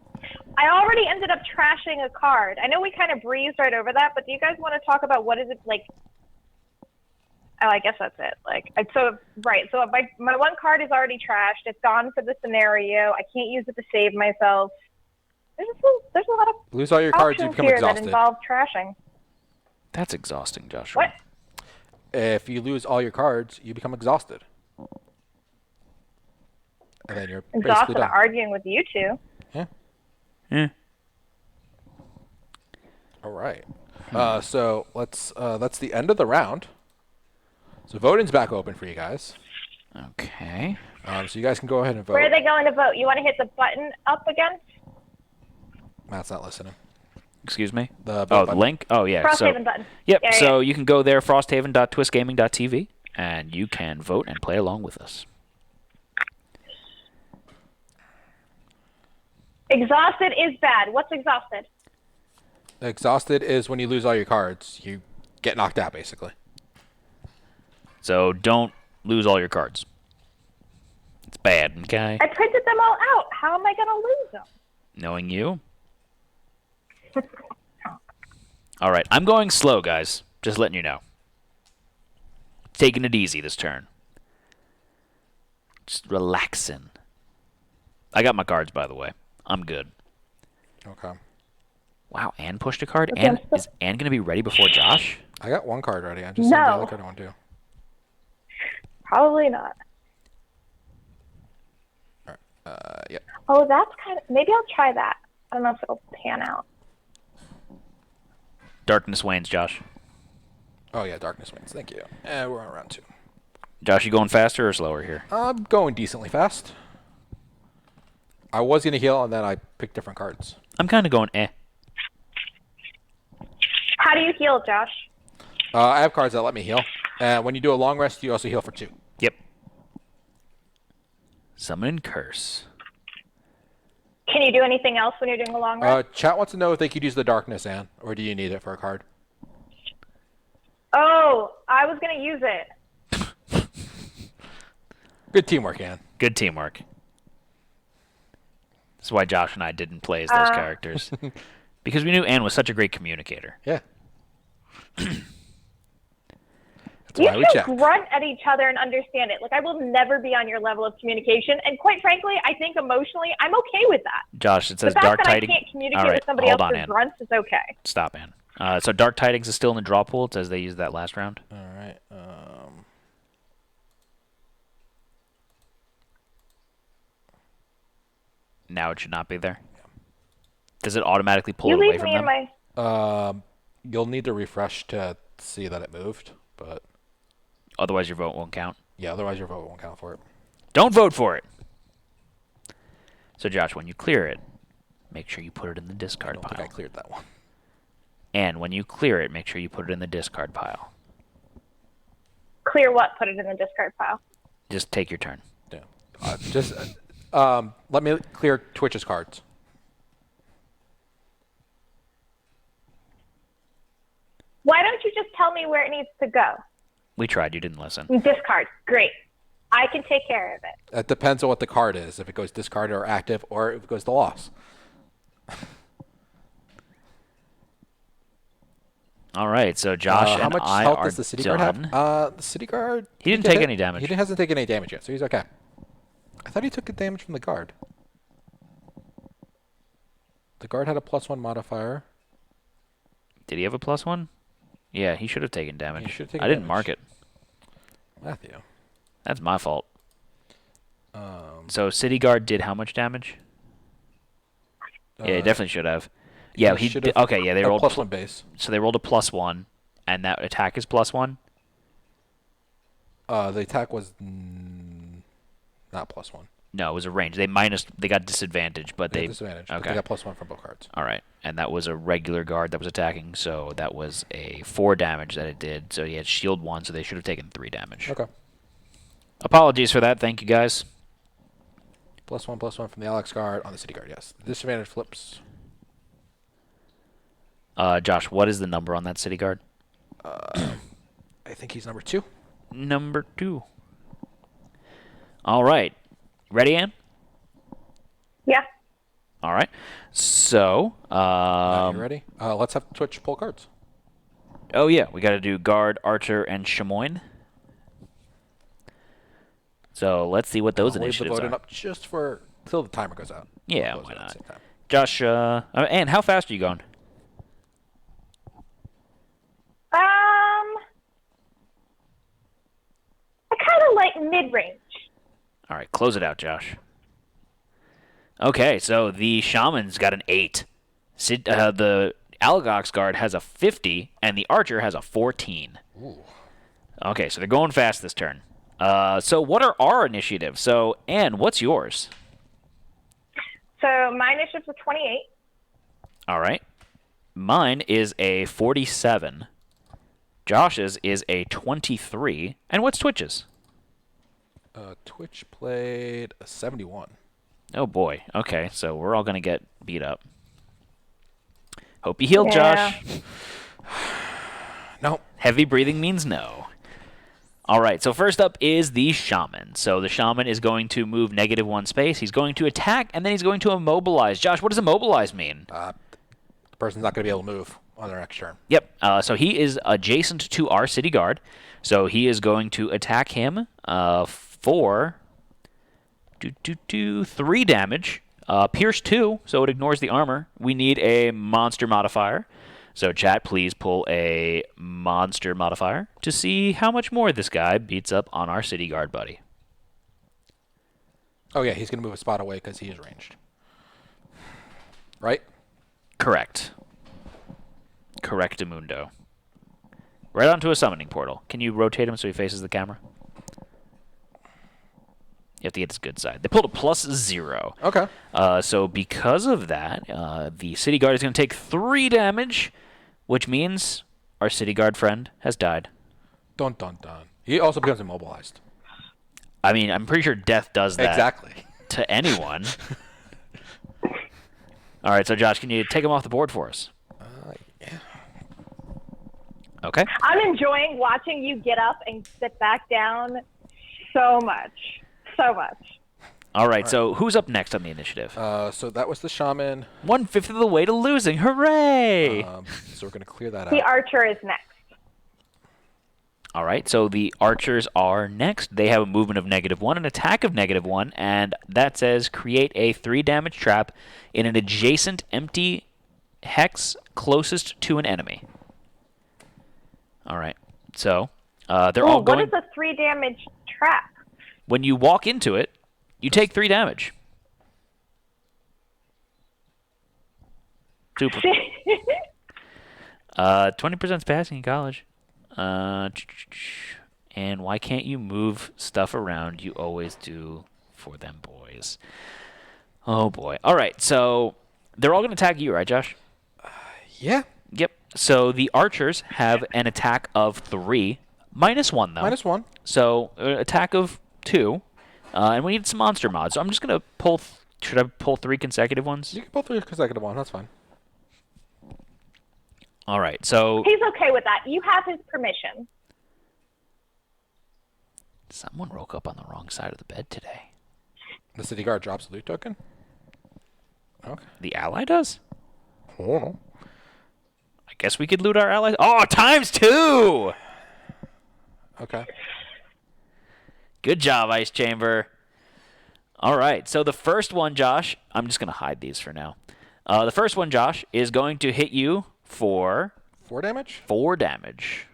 I already ended up trashing a card. I know we kind of breezed right over that, but do you guys want to talk about what is it like? Oh, I guess that's it. Like, right. So my 1 card is already trashed. It's gone for the scenario. I can't use it to save myself. There's a lot of Lose all your cards, you options become here exhausted. that involve trashing. That's exhausting, Joshua. What? If you lose all your cards, you become exhausted. And then you're basically Exhausted done. arguing with you two. Yeah. Yeah. All right. So that's the end of the round. So voting's back open for you guys. Okay. So you guys can go ahead and vote. Where are they going to vote? You want to hit the button up again? Matt's not listening. Excuse me? The the button. link? Oh, yeah. Frosthaven button. Yep. Yeah, so you can go there, frosthaven.twistgaming.tv, and you can vote and play along with us. Exhausted is bad. What's exhausted? Exhausted is when you lose all your cards. You get knocked out, basically. So don't lose all your cards. It's bad, okay? I printed them all out. How am I going to lose them? Knowing you. All right. I'm going slow, guys. Just letting you know. Taking it easy this turn. Just relaxing. I got my cards, by the way. I'm good. Okay. Wow, Ann pushed a card. Okay, Is Ann going to be ready before Josh? I got 1 card ready. I just No. need the other card I want to do. Probably not. Yep. Oh, that's kind of... Maybe I'll try that. I don't know if it'll pan out. Darkness wanes, Josh. Oh, yeah, Darkness wins. Thank you. We're on round 2. Josh, you going faster or slower here? I'm going decently fast. I was going to heal, and then I picked different cards. I'm kind of going eh. How do you heal, Josh? I have cards that let me heal. And when you do a long rest, you also heal for 2. Yep. Summon and curse. Can you do anything else when you're doing a long rest? Chat wants to know if they could use the Darkness, Ann, or do you need it for a card? Oh, I was going to use it. Good teamwork, Ann. Good teamwork. That's why Josh and I didn't play as those characters. Because we knew Ann was such a great communicator. Yeah. That's You why we should check. grunt at each other and understand it. Like, I will never be on your level of communication. And quite frankly, I think emotionally, I'm okay with that. Josh, it The says fact Dark that I Tidings. can't communicate All right, with somebody hold else on, through Ann. grunts is okay. Stop, Ann. So Dark Tidings is still in the draw pool. It says they used that last round. All right. Now it should not be there. Does it automatically pull You it away leave from me them? in my. You'll need to refresh to see that it moved, but Otherwise, your vote won't count. yeah, otherwise your vote won't count for it. Don't vote for it. So, Josh, when you clear it, make sure you put it in the I discard don't pile. think I cleared that one. And when you clear it, make sure you put it in the discard pile. Clear what? Put it in the discard pile. Just take your turn. Yeah. Let me clear Twitch's cards. Why don't you just tell me where it needs to go? We tried. You didn't listen. Discard. Great. I can take care of it. It depends on what the card is. If it goes discarded or active, or if it goes to loss. All right. So Josh How and much I health are does the city done. guard have? The city guard. He didn't get take hit. any damage. He hasn't taken any damage yet, so he's okay. I thought he took damage from the guard. The guard had a +1 modifier. Did he have a +1? Yeah, he should have taken damage. He should have taken I didn't damage. mark it. Matthew. That's my fault. So City Guard did how much damage? Yeah, he definitely should have. Yeah, he should did. have Okay, yeah, they a rolled +1 base. So they rolled a +1, and that attack is +1. The attack was not +1. No, it was a range. They got disadvantage, but They they had disadvantage. But Okay. they got +1 from both cards. All right, and that was a regular guard that was attacking, so that was a 4 damage that it did. So he had shield 1, so they should have taken 3 damage. Okay. Apologies for that. Thank you, guys. +1/+1 from the Alex guard on the city guard. Yes. Disadvantage flips. Josh, what is the number on that City Guard? I think he's number 2. Number 2. All right. Ready, Ann? Yeah. All right. So, You ready? Let's have Twitch pull cards. oh yeah, we got to do Guard, Archer, and Chamoine. So let's see what those I'll leave the initiatives voting are. up just for till the timer goes out. Yeah, We'll close why it at not? the same time. Josh, Ann, how fast are you going? I kind of like mid-range. All right, close it out, Josh. Okay, so the Shaman's got an 8. The Algox Guard has a 50, and the Archer has a 14. Ooh. Okay, so they're going fast this turn. So what are our initiatives? So, Ann, what's yours? So my initiative's a 28. All right. Mine is a 47. Josh's is a 23. And what's Twitch's? Twitch played a 71. Oh, boy. Okay, so we're all going to get beat up. Hope you healed, Yeah. Josh. No. Heavy breathing means no. All right, so first up is the Shaman. So the Shaman is going to move -1 space. He's going to attack, and then he's going to immobilize. Josh, what does immobilize mean? The person's not going to be able to move on their next turn. Yep, so he is adjacent to our City Guard. So he is going to attack him for 3 damage. Pierce 2, so it ignores the armor. We need a monster modifier. So chat, please pull a monster modifier to see how much more this guy beats up on our City Guard buddy. Oh, yeah, he's going to move a spot away because he is ranged. Right? Correct. Correctamundo. Right onto a summoning portal. Can you rotate him so he faces the camera? You have to get his good side. They pulled a +0. Okay. So because of that, the City Guard is going to take 3 damage, which means our City Guard friend has died. Dun, dun, dun. He also becomes immobilized. I mean, I'm pretty sure death does that Exactly. to anyone. All right, so Josh, can you take him off the board for us? Yeah. Okay. I'm enjoying watching you get up and sit back down so much. So much. All right, so who's up next on the initiative? So that was the Shaman. 1/5 of the way to losing. Hooray! So we're going to clear that The out. archer is next. All right, so the archers are next. They have a movement of -1, an attack of -1, and that says create a 3 damage trap in an adjacent empty hex closest to an enemy. All right, so they're all going. What is a 3 damage trap? When you walk into it, you take 3 damage. Super. 20% passing in college. And why can't you move stuff around? You always do for them boys. Oh boy. All right. So they're all going to attack you, right, Josh? Yeah. Yep. So the archers have an attack of 3, -1 though. -1. So attack of 2, and we need some monster mods. So I'm just gonna pull. Should I pull 3 consecutive ones? You can pull 3 consecutive ones. That's fine. All right. So He's okay with that. You have his permission. someone woke up on the wrong side of the bed today. The city guard drops the loot token. Okay. The ally does. Oh. I guess we could loot our allies. Oh, ×2. Okay. Good job, Ice Chamber. All right. So the first one, Josh. I'm just gonna hide these for now. The first one, Josh, is going to hit you for 4 damage. 4 damage.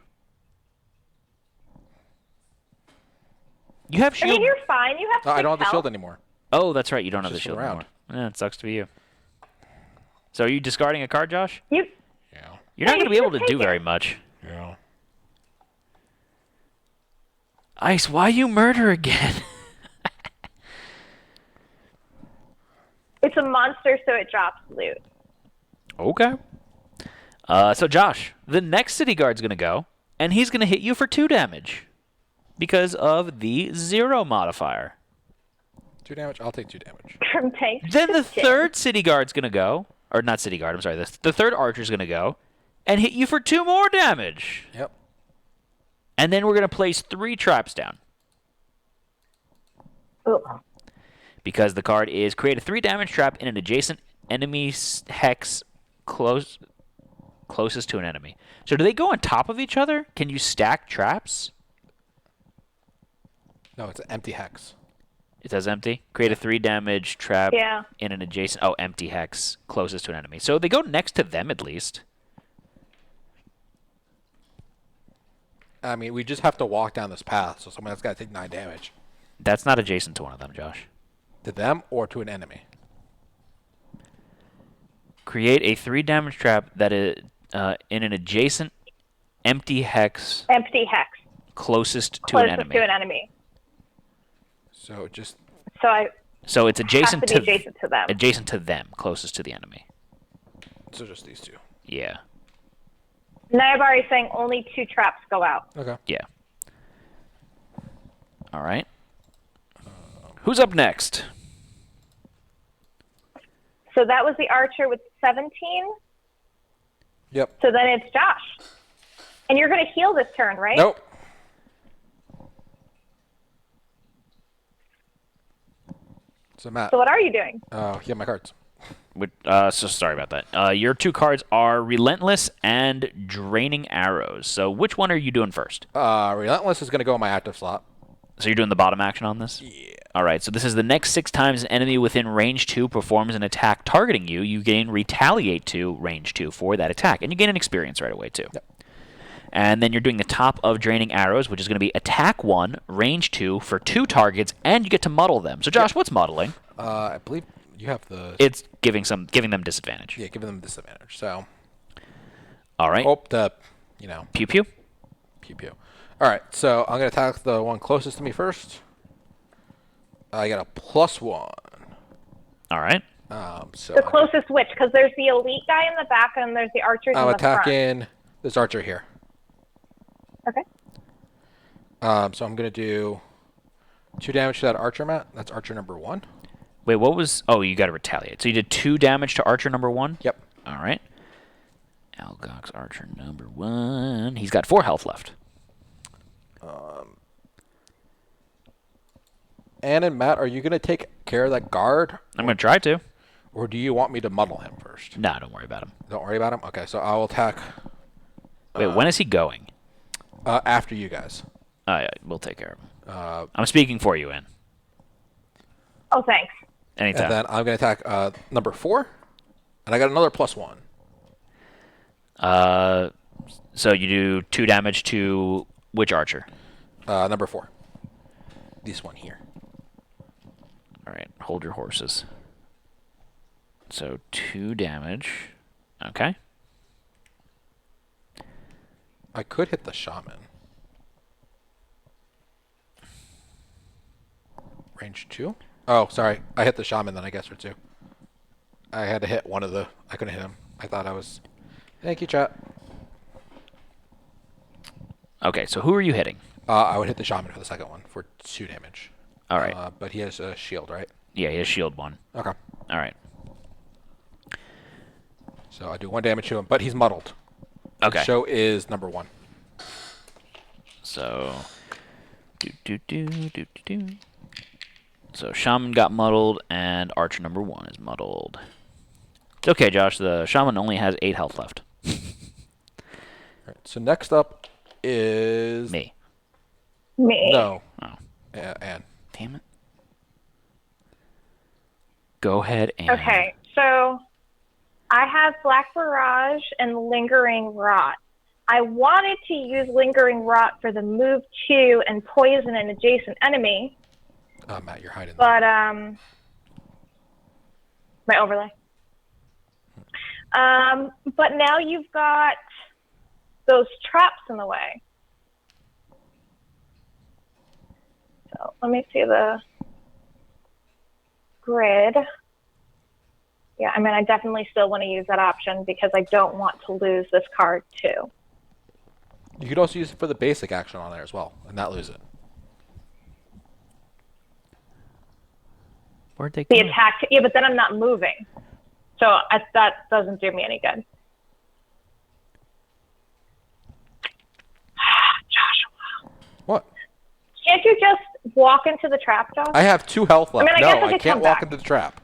You have I shield. mean, you're fine. You have. No, I don't have the health. shield anymore. Oh, that's right. You don't have the Just shield around. anymore. It sucks to be you. So are you discarding a card, Josh? You. Yeah. You're not Yeah, going to be you able to should do take very it. much. Yeah. Ice, why you murder again? It's a monster, so it drops loot. Okay. So Josh, the next city guard's going to go, and he's going to hit you for 2 damage because of the 0 modifier. 2 damage. I'll take 2 damage. From tank. Then to the tin. third city guard's going to go, or not city guard, I'm sorry, the third archer's going to go and hit you for 2 more damage. Yep. And then we're going to place 3 traps down. Ooh. Because the card is create a 3 damage trap in an adjacent enemy hex closest to an enemy. So do they go on top of each other? Can you stack traps? No, it's an empty hex. It says empty. Create a 3 damage trap Yeah. in an adjacent empty hex closest to an enemy. So they go next to them at least. I mean, we just have to walk down this path, so someone else got to take 9 damage. That's not adjacent to one of them, Josh. To them or to an enemy. Create a 3 damage trap that is in an adjacent empty hex Empty hex. closest to Closest an enemy. to an enemy. So just So I So it's have adjacent to be adjacent to them. adjacent to them, closest to the enemy. just these 2. Yeah. Nayabar is saying only 2 traps go out. Okay. Yeah. All right. Who's up next? So that was the archer with 17. Yep. So then it's Josh. And you're going to heal this turn, right? Nope. So Matt. So what are you doing? Yeah, my cards. So sorry about that. Your 2 cards are Relentless and Draining Arrows. So which one are you doing first? Relentless is going to go in my active slot. So you're doing the bottom action on this? Yeah. All right. So this is the next 6 times an enemy within range 2 performs an attack targeting you. You gain Retaliate to range 2 for that attack, and you gain an experience right away too. Yep. And then you're doing the top of Draining Arrows, which is going to be attack 1, range 2 for 2 targets, and you get to muddle them. So Josh, what's muddling? I believe you have the. It's giving them disadvantage. Yeah, giving them disadvantage. So. All right. Oh, Pew pew. pew pew. All right, so I'm gonna attack the one closest to me first. I got a +1. All right. So The closest which? Because there's the elite guy in the back and there's the archers I'm in the front. attacking this archer here. Okay. So I'm gonna do 2 damage to that archer, Matt. That's archer number 1. Wait, what was... Oh, you got to retaliate. So you did 2 damage to Archer number 1? Yep. All right. Algox Archer number 1. He's got 4 health left. Ann and Matt, are you gonna take care of that guard, I'm going to try to. or do you want me to muddle him first? No, don't worry about him. Don't worry about him. Okay, so I will attack Wait, when is he going? after you guys. Yeah, we'll take care of him. I'm speaking for you, Ann. Oh, thanks. Anytime. And then I'm gonna attack number 4, and I got another +1. So you do 2 damage to which Archer? Number 4. This one here. All right, hold your horses. So 2 damage. Okay. I could hit the shaman. Range 2? Oh, sorry. I hit the shaman then, I guess, for 2. I had to hit one of the... I couldn't hit him. I thought I was... Thank you, chat. Okay, so who are you hitting? I would hit the shaman for the second one for 2 damage. All right. But he has a shield, right? Yeah, he has shield 1. Okay. All right. So I do 1 damage to him, but he's muddled. Okay. Show is number 1. So... So Shaman got muddled, and Archer number 1 is muddled. It's okay, Josh. The Shaman only has 8 health left. All right, so next up is... Me. Me. No. Oh. Anne. Damn it. Go ahead and... Okay, so I have Black Barrage and Lingering Rot. I wanted to use Lingering Rot for the move 2 and poison an adjacent enemy, Matt, you're hiding there. but my overlay. But now you've got those traps in the way. So let me see the grid. Yeah, I mean, I definitely still want to use that option because I don't want to lose this card too. You could also use it for the basic action on there as well, and not lose it. Where'd they The go? attack, yeah, but then I'm not moving. So that doesn't do me any good. Joshua. What? Can't you just walk into the trap, Josh? I have 2 health left. I guess No, I I could can't come walk back. into the trap.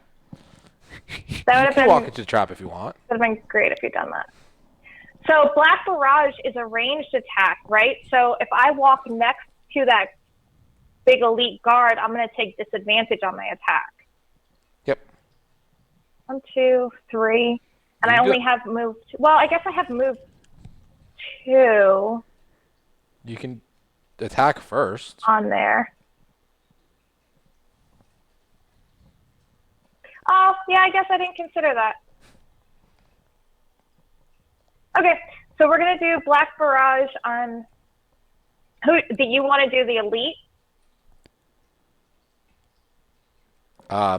That would You have can walk been, into the trap if you want. would have been great if you'd done that. So Black Barrage is a ranged attack, right? So if I walk next to that big elite guard, I'm going to take disadvantage on my attack. Yep. 1, 2, 3. And I You do only it. have moved. Well, I guess I have moved 2 You can attack first. on there. Oh, yeah, I guess I didn't consider that. Okay, so we're going to do Black Barrage on... Who do you want to do the elite?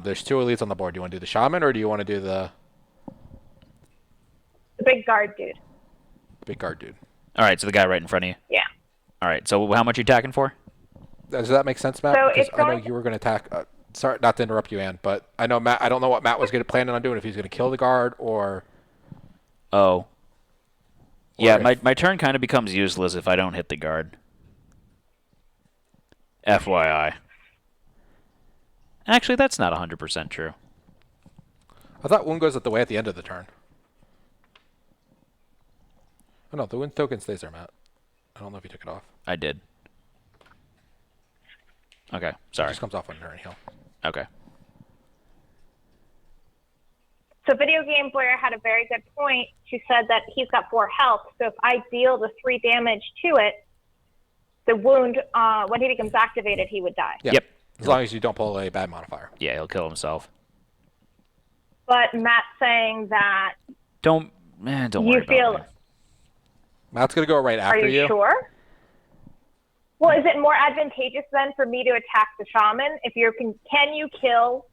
There's 2 elites on the board. Do you want to do the shaman, or do you want to do the The big guard dude. big guard dude? All right, so the guy right in front of you. Yeah. All right, so how much you attacking for? Does that make sense, Matt? So Because it's I know going- you were going to attack. Sorry, not to interrupt you, Ann, but I know Matt. I don't know what Matt was planning on doing. If he's going to kill the guard or... Oh. Yeah, if- my turn kind of becomes useless if I don't hit the guard. FYI. Actually, that's not 100% true. I thought wound goes at the end of the turn. Oh no, the wound token stays there, Matt. I don't know if you took it off. I did. Okay, It sorry. just comes off when you're in heal. Okay. So Video Game Boyer had a very good point. She said that he's got 4 health, so if I deal the 3 damage to it, the wound, when he becomes activated, he would die. Yeah. Yep. As long as you don't pull a bad modifier. Yeah, he'll kill himself. But Matt's saying that Don't worry you about feel... me. Matt's going to go right Are after you sure? Well, is it more advantageous then for me to attack the shaman? If you're, can you kill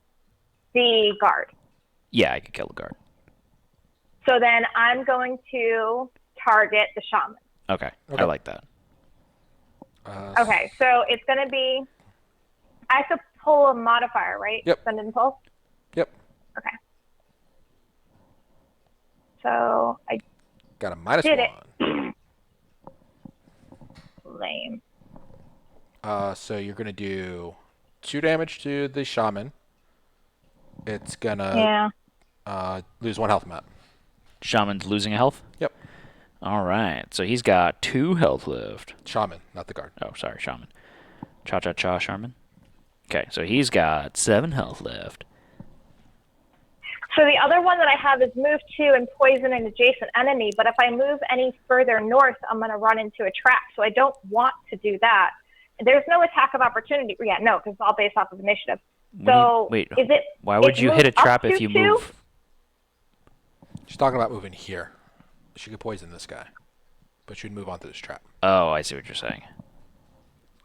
the guard? Yeah, I could kill the guard. So then I'm going to target the shaman. Okay, Okay. I like that. Okay, so it's going to be, I have to pull a modifier, right? Yep. Send and pull? Yep. Okay. So I Got a -1. did it. Lame. So you're going to do 2 damage to the shaman. It's going to Yeah. lose 1 health, Matt. Shaman's losing a health? Yep. All right, so he's got 2 health left. Shaman, not the guard. Oh, sorry, Shaman. Cha-cha-cha, Shaman. Okay, so he's got 7 health left. So the other one that I have is move 2 and poison an adjacent enemy, but if I move any further north, I'm going to run into a trap, so I don't want to do that. There's no attack of opportunity. Yeah, no, because it's all based off of initiative. So Wait, is it? why would it you moves hit a trap up if to you 2? move? She's talking about moving here. She could poison this guy, but she'd move on to this trap. Oh, I see what you're saying.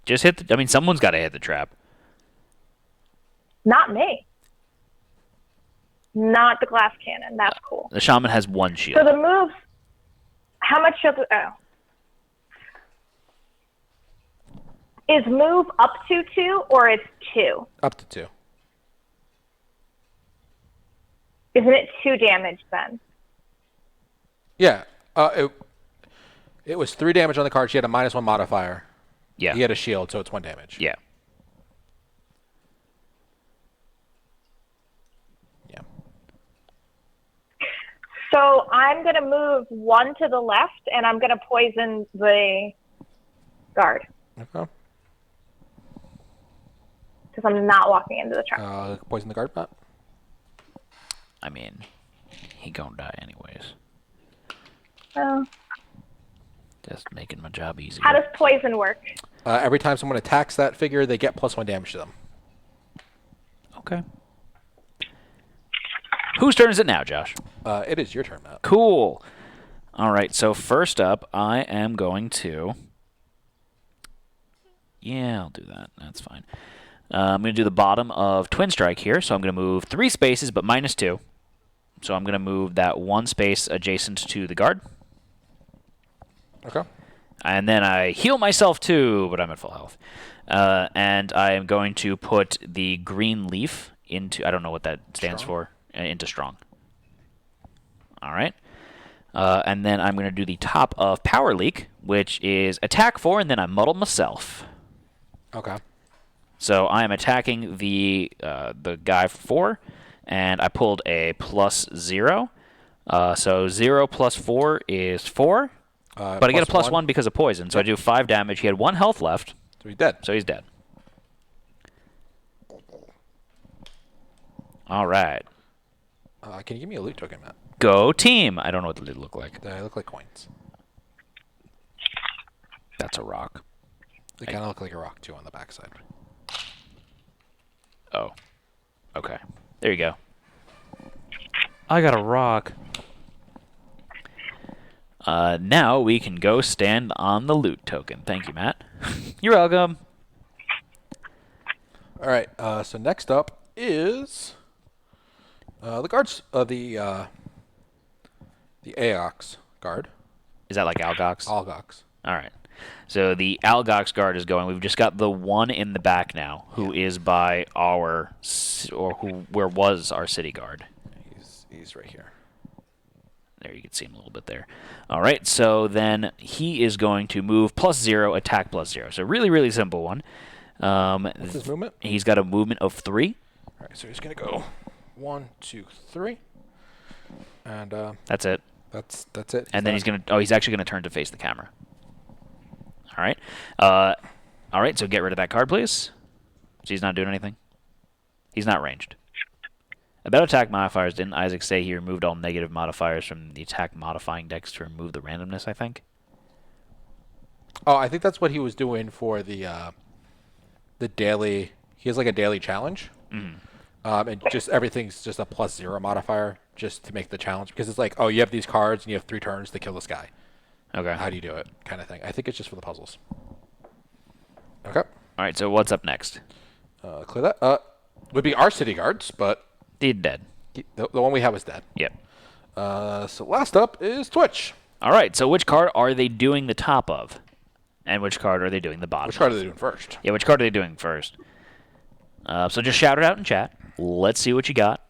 Just hit the... I mean, someone's got to hit the trap. Not me. Not the glass cannon. That's cool. The shaman has 1 shield. So the moves... How much shield... Oh. Is move up to 2 or it's 2? Up to 2. Isn't it 2 damage then? Yeah. It was 3 damage on the card. She had a -1 modifier. Yeah. He had a shield, so it's 1 damage. Yeah. Yeah. So I'm going to move 1 to the left, and I'm going to poison the guard. Okay. Because I'm not walking into the trap. Poison the guard, Matt? I mean, he gonna die anyways. Oh. Just making my job easier. How does poison work? Every time someone attacks that figure, they get +1 damage to them. Okay. Whose turn is it now, Josh? It is your turn, Matt. Cool. All right, so first up, I am going to... Yeah, I'll do that. That's fine. I'm going to do the bottom of Twin Strike here, so I'm going to move 3 spaces, but -2. So I'm going to move that 1 space adjacent to the guard. Okay. And then I heal myself too, but I'm at full health. And I am going to put the green leaf into... I don't know what that stands for. Into strong. All right. And then I'm going to do the top of Power Leak, which is attack 4, and then I muddle myself. Okay. So I am attacking the guy for 4, and I pulled a +0. So 0 plus 4 is 4, but I get a +1 because of poison. So I do 5 damage. He had 1 health left. So he's dead. So he's dead. All right. Can you give me a loot token, Matt? Go team. I don't know what the loot look like. They look like coins. That's a rock. They kind of look like a rock, too, on the backside. Oh. Okay. There you go. I got a rock. Now we can go stand on the loot token. Thank you, Matt. You're welcome. All right. So next up is the guards. The Aox guard. Is that like Algox? Algox. All right. So the Algox guard is going. We've just got the one in the back now, who is by our, or where was our city guard. He's right here. There, you can see him a little bit there. All right, so then he is going to move +0, attack +0. So really, really simple one. What's his movement? He's got a movement of 3. All right, so he's going to go 1, 2, 3. And that's it. That's it. And then he's actually going to turn to face the camera. All right. All right, so get rid of that card, please. So he's not doing anything. He's not ranged. About attack modifiers, didn't Isaac say he removed all negative modifiers from the attack modifying decks to remove the randomness, I think? Oh, I think that's what he was doing for the daily... He has like a daily challenge. Mm-hmm. And just everything's just a +0 modifier just to make the challenge. Because it's like, oh, you have these cards and you have 3 turns to kill this guy. Okay. How do you do it? Kind of thing. I think it's just for the puzzles. Okay. All right, so what's up next? Clear that. Would be our city guards, but... He's dead. The one we have is dead. Yep. So last up is Twitch. All right, so which card are they doing the top of? And which card are they doing the bottom Which card of? are they doing first? Yeah, which card are they doing first? So just shout it out in chat. Let's see what you got.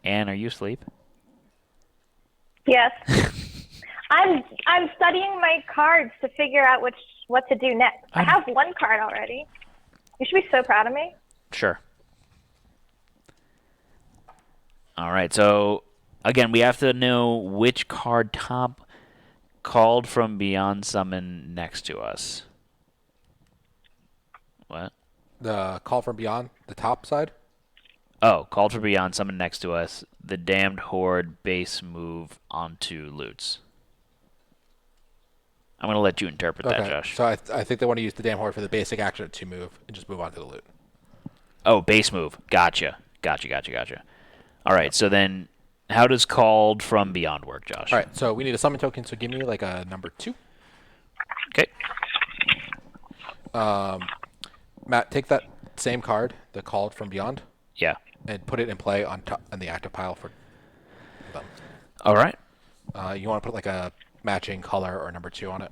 Anne, are you asleep? Yes. I'm studying my cards to figure out what to do next. I have 1 card already. You should be so proud of me. Sure. All right, so again, we have to know which card top called from beyond summon next to us. What? The Call from Beyond, the top side? Oh, called from beyond summon next to us. The Damned Horde base move onto loots. I'm going to let you interpret that, Josh. So I think they want to use the Damn Horde for the basic action to move and just move on to the loot. Oh, base move. Gotcha. All right, so then How does Called from Beyond work, Josh? All right, so we need a summon token, so give me like a number 2. Okay. Matt, take that same card, the Called from Beyond, Yeah. and put it in play on top on the active pile for them. All right. You want to put like a matching color or number 2 on it.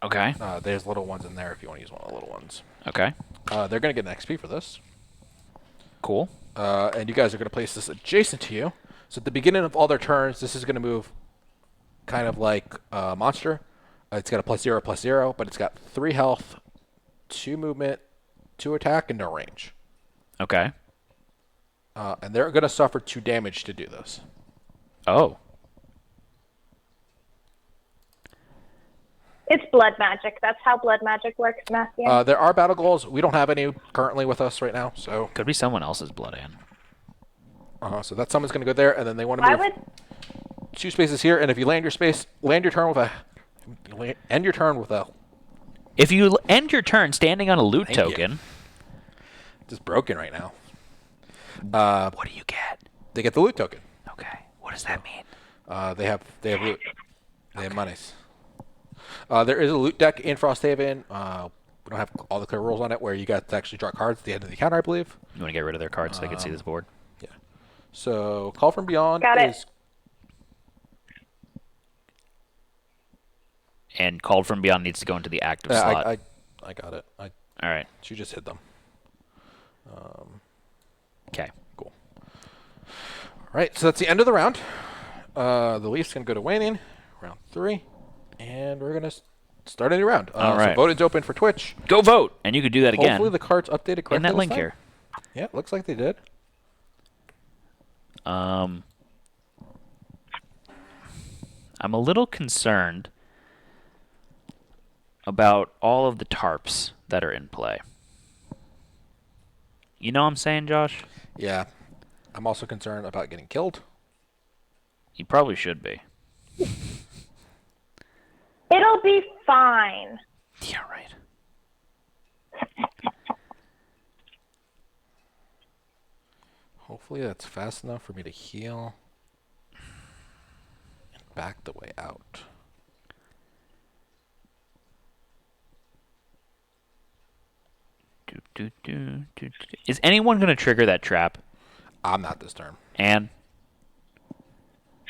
Okay. There's little ones in there if you want to use one of the little ones. Okay. They're going to get an XP for this. Cool. And you guys are going to place this adjacent to you. So at the beginning of all their turns, this is going to move kind of like a monster. It's got a +0/+0, but it's got 3 health, 2 movement, 2 attack, and no range. Okay. And they're going to suffer 2 damage to do this. Oh. It's blood magic. That's how blood magic works, Matthew. There are battle goals. We don't have any currently with us right now, so Could be someone else's blood in. so that summon's going to go there, and then they want to I move would. 2 spaces here. And if you land your space, end your turn with a. If you end your turn standing on a loot Thank you. token, Just broken right now. what do you get? They get the loot token. Okay. What does that mean? They have loot. They have monies. There is a loot deck in Frosthaven. We don't have all the clear rules on it where you got to actually draw cards at the end of the encounter, I believe. You want to get rid of their cards so they can see this board? Yeah. So Call from Beyond Got it. is And Called from Beyond needs to go into the active slot. I got it. All right. You just hit them. Okay. Cool. All right, so that's the end of the round. The Leafs can go to waning, round 3, and we're gonna start a new round. All So right. voting's open for Twitch. Go vote, and you could do that again Hopefully the cards updated correctly. in that this link time. here. Yeah, looks like they did. I'm a little concerned about all of the tarps that are in play. You know what I'm saying, Josh? Yeah, I'm also concerned about getting killed. You probably should be. It'll be fine. Yeah, right. Hopefully that's fast enough for me to heal and back the way out. Is anyone going to trigger that trap? I'm not this turn. Anne?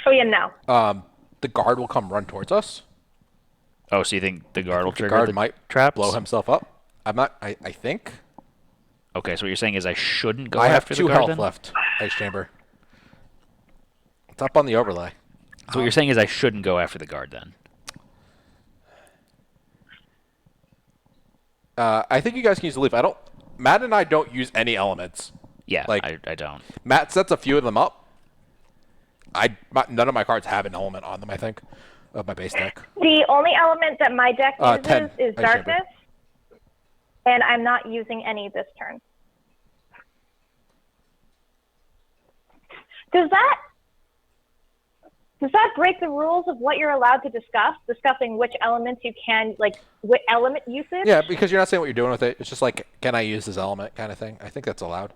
Oh yeah, no. The guard will come run towards us. Oh, so you think the guard will The trigger guard the might traps? blow himself up. I'm not. I think. Okay, so what you're saying is I shouldn't go I have after 2 the guard health then? left. Ice chamber. It's up on the overlay. So what you're saying is I shouldn't go after the guard then? I think you guys can use the leaf. Matt and I don't use any elements. Yeah, Like- I don't. Matt sets a few of them up. None of my cards have an element on them, I think, of my base deck. The only element that my deck 10. uses is Ice chamber. darkness, and I'm not using any this turn. Does that break the rules of what you're allowed to discuss? Discussing which elements you can, like, what element usage? Yeah, because you're not saying what you're doing with it. It's just like, can I use this element kind of thing. I think that's allowed.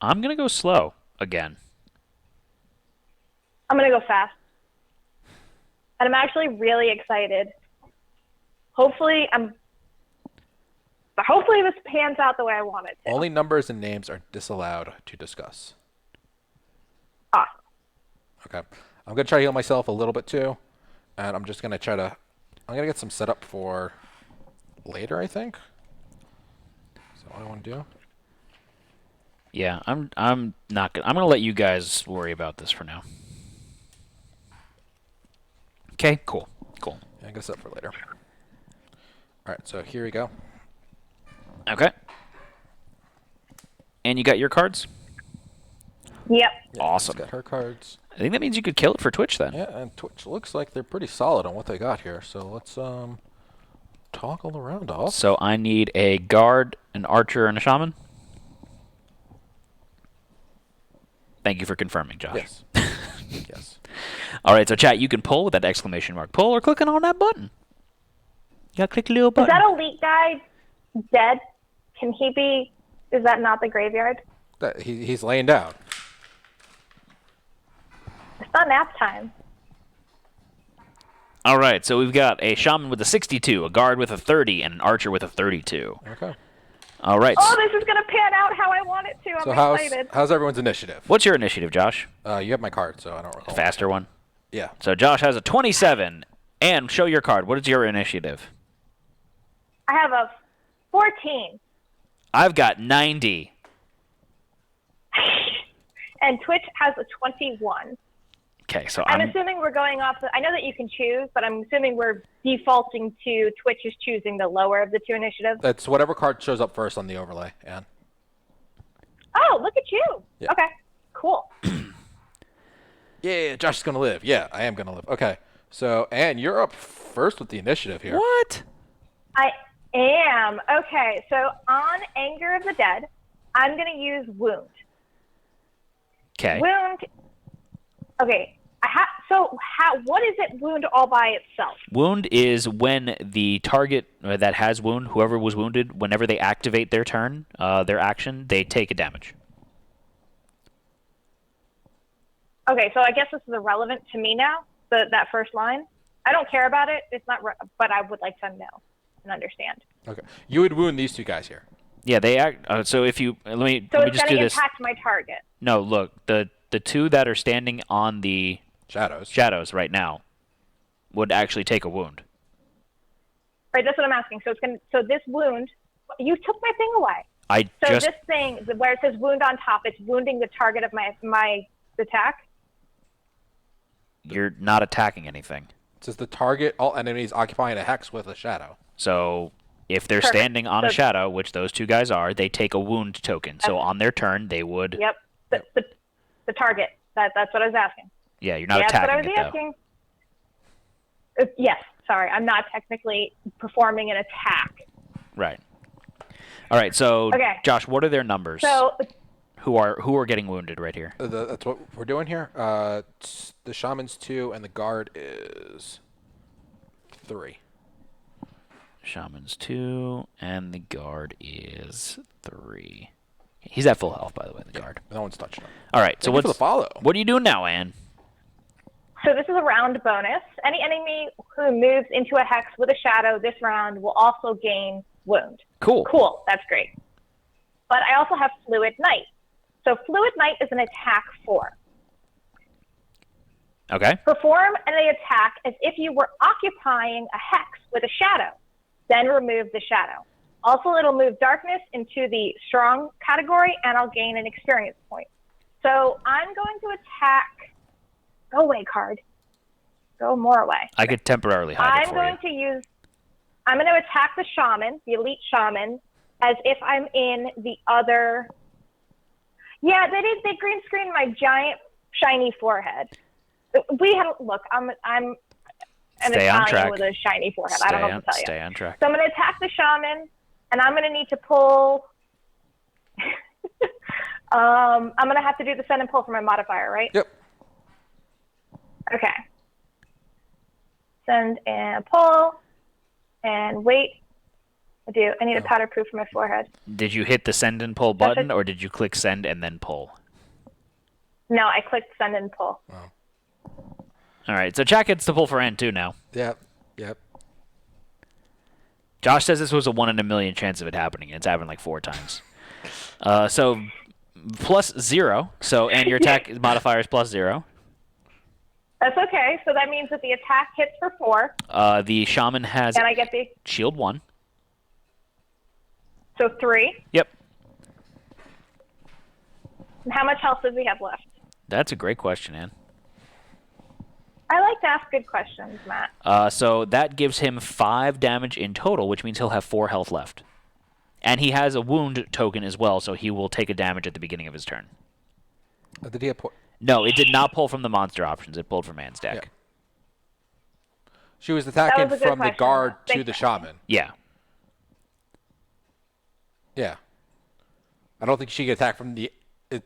I'm going to go slow again. I'm going to go fast. And I'm actually really excited. Hopefully this pans out the way I want it to. Only numbers and names are disallowed to discuss. Awesome. Okay. I'm going to try to heal myself a little bit too. And I'm just going to I'm going to get some setup for later, I think. Is that what I want to do? Yeah, I'm not gonna. I'm gonna let you guys worry about this for now. Okay, cool. Yeah, I'm going to set up for later. All right, so here we go. Okay. And you got your cards? Yep. Yeah, Awesome. Got her cards. I think that means you could kill it for Twitch then. Yeah, and Twitch looks like they're pretty solid on what they got here. So let's toggle around off. So I need a guard, an archer, and a shaman. Thank you for confirming, Josh. Yes. Yes. All right, so chat, you can pull with that ! Pull or clicking on that button. You gotta click the little Is button. that elite guide dead, can he be? Is that not the graveyard? He's laying down. It's not nap time. All right, so we've got a shaman with a 62, a guard with a 30, and an archer with a 32. Okay. All right. Oh, this is gonna pan out how I want it to. I'm So excited. how's everyone's initiative? What's your initiative, Josh? You have my card, so I don't recall. Faster one. Yeah. So Josh has a 27. And show your card. What is your initiative? I have a 14. I've got 90. And Twitch has a 21. Okay, so I'm assuming we're going off I know that you can choose, but I'm assuming we're defaulting to Twitch is choosing the lower of the two initiatives. That's whatever card shows up first on the overlay, Anne. Oh, look at you. Yeah. Okay, cool. Yeah, Josh is going to live. Yeah, I am going to live. Okay. So, Anne, you're up first with the initiative here. What? I am. Okay, so on Anger of the Dead, I'm going to use Wound. Okay. Wound. Okay. What is it wound all by itself? Wound is when the target that has wound, whoever was wounded, whenever they activate their turn, their action, they take a damage. Okay, so I guess this is irrelevant to me now, that first line. I don't care about it. It's not, but I would like to know and understand. Okay. You would wound these two guys here. Yeah, they act. So if you let me So let me it's just going do to this. impact my target. No, look, the two that are standing on the shadows right now would actually take a wound. Right, that's what I'm asking. So this wound, you took my thing away. This thing where it says wound on top, it's wounding the target of my attack. You're not attacking anything. It says the target, all enemies occupying a hex with a shadow. So if they're standing on a shadow, which those two guys are, they take a wound token. So on their turn, they would. Yep. The target. That's what I was asking. Yeah, you're not attacking that's what I was asking. Yes. Sorry, I'm not technically performing an attack. Right. All right. So, Josh, what are their numbers? So, who are getting wounded right here? That's what we're doing here. The shaman's 2 and the guard is 3. Shaman's 2 and the guard is 3. He's at full health, by the way, the guard. No one's touching him. All right. So for the follow. What are you doing now, Anne? So this is a round bonus. Any enemy who moves into a hex with a shadow this round will also gain wound. Cool. That's great. But I also have Fluid Knight. So Fluid Knight is an attack 4. Okay. Perform an attack as if you were occupying a hex with a shadow. Then remove the shadow. Also, it'll move darkness into the strong category, and I'll gain an experience point. So I'm going to attack. Go away, card. Go more away. I could temporarily hide it for you. I'm going to attack the shaman, the elite shaman, as if I'm in the other. Yeah, they green screened my giant shiny forehead. I'm an Italian with a shiny forehead. I don't know what to tell you. Stay on track. So I'm going to attack the shaman, and I'm going to need to pull. I'm going to have to do the send and pull for my modifier, right? Yep. Okay. Send and pull, and wait. I need a powder-proof for my forehead. Did you hit the send and pull button, or did you click send and then pull? No, I clicked send and pull. Oh. All right, so Jack gets to pull for Anne too now. Yep. Josh says this was a 1 in a million chance of it happening, and it's happened like 4 times. So plus 0. So and your attack modifier is plus 0. That's okay. So that means that the attack hits for 4. The shaman has and I get the shield 1. So 3. Yep. And how much health does he have left? That's a great question, Anne. I like to ask good questions, Matt. So that gives him 5 damage in total, which means he'll have 4 health left. And he has a wound token as well, so he will take a damage at the beginning of his turn. Did he have No, it did not pull from the monster options. It pulled from Anne's deck. Yeah. She was attacking from the guard to Thanks, the shaman. Yeah. Yeah. I don't think she could attack from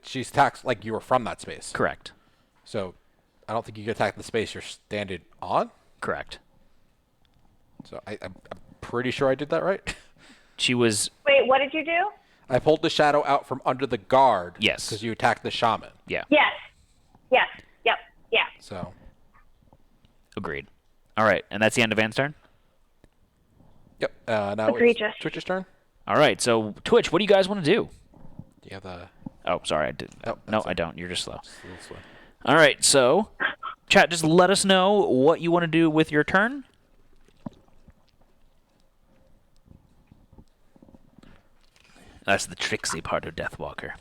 she attacks like you were from that space. Correct. So I don't think you can attack the space you're standing on. Correct. So I'm pretty sure I did that right. She was... Wait, what did you do? I pulled the shadow out from under the guard. Yes. Because you attacked the shaman. Yeah. Yes. Yes. Yep. Yeah. So. Agreed. All right, and that's the end of Anne's turn? Yep. Now Egregious. it's Twitch's turn. All right, so Twitch, what do you guys want to do? Do you have the... Oh, sorry, I did. Oh, no, that's I don't. You're just slow. It's a little slow. All right, so chat, just let us know what you want to do with your turn. That's the tricksy part of Deathwalker.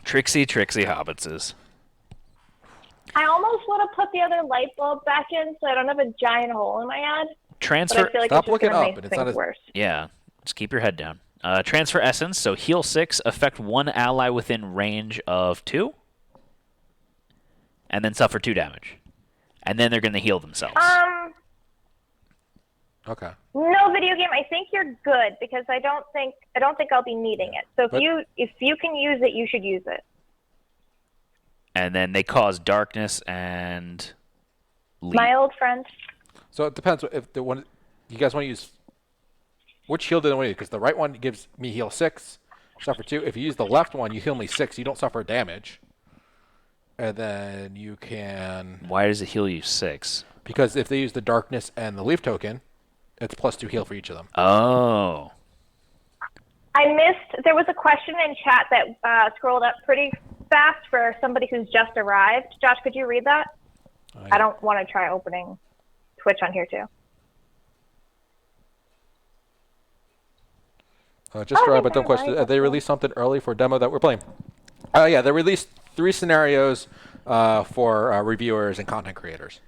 Tricksy hobbitses. I almost want to put the other light bulb back in so I don't have a giant hole in my head. But Transfer. I feel like Stop it's just looking gonna up, make and it's things not as- worse. Yeah, just keep your head down. Transfer essence, so heal 6, affect one ally within range of 2, and then suffer 2 damage. And then they're going to heal themselves. Okay. No video game. I think you're good because I don't think I'll be needing it. So if you can use it, you should use it. And then they cause darkness and My old friend. So it depends if the one you guys want to use. Which heal do they want to use? Because the right one gives me heal 6, suffer 2. If you use the left one, you heal me 6. You don't suffer damage. And then you can... Why does it heal you 6? Because if they use the darkness and the leaf token, it's +2 heal for each of them. Oh. I missed. There was a question in chat that scrolled up pretty fast for somebody who's just arrived. Josh, could you read that? I don't want to try opening Twitch on here too. Just for but don't question. They released something early for a demo that we're playing. Yeah, they released 3 scenarios for reviewers and content creators.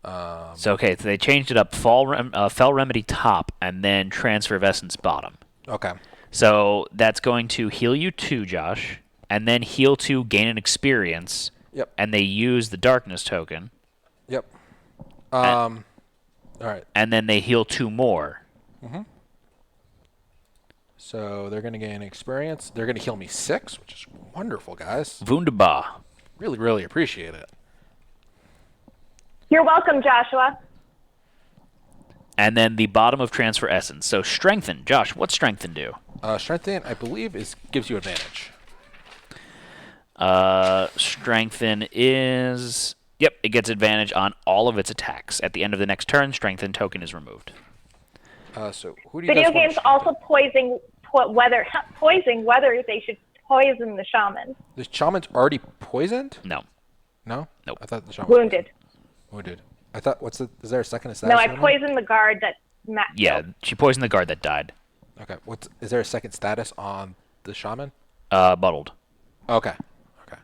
So they changed it up. Fell Remedy top, and then Transfer of Essence bottom. Okay. So that's going to heal you 2, Josh, and then heal 2, gain an experience. Yep. And they use the darkness token. Yep. All right. And then they heal 2 more. Mm-hmm. So they're going to gain experience. They're going to heal me 6, which is wonderful, guys. Wunderbar. Really, really appreciate it. You're welcome, Joshua. And then the bottom of Transfer Essence. So Strengthen. Josh, what's Strengthen do? Strengthen, I believe, gives you advantage. Strengthen is... Yep, it gets advantage on all of its attacks. At the end of the next turn, Strengthen token is removed. So who do you Video guys want games also poison whether they should poison the shaman. The shaman's already poisoned? No. No? Nope. I thought the shaman was Wounded. wounded. I thought, is there a second status? No, I on it? poisoned the guard that Matt Yeah, killed. she poisoned the guard that died. Okay. Is there a second status on the shaman? Muddled. Okay. Okay.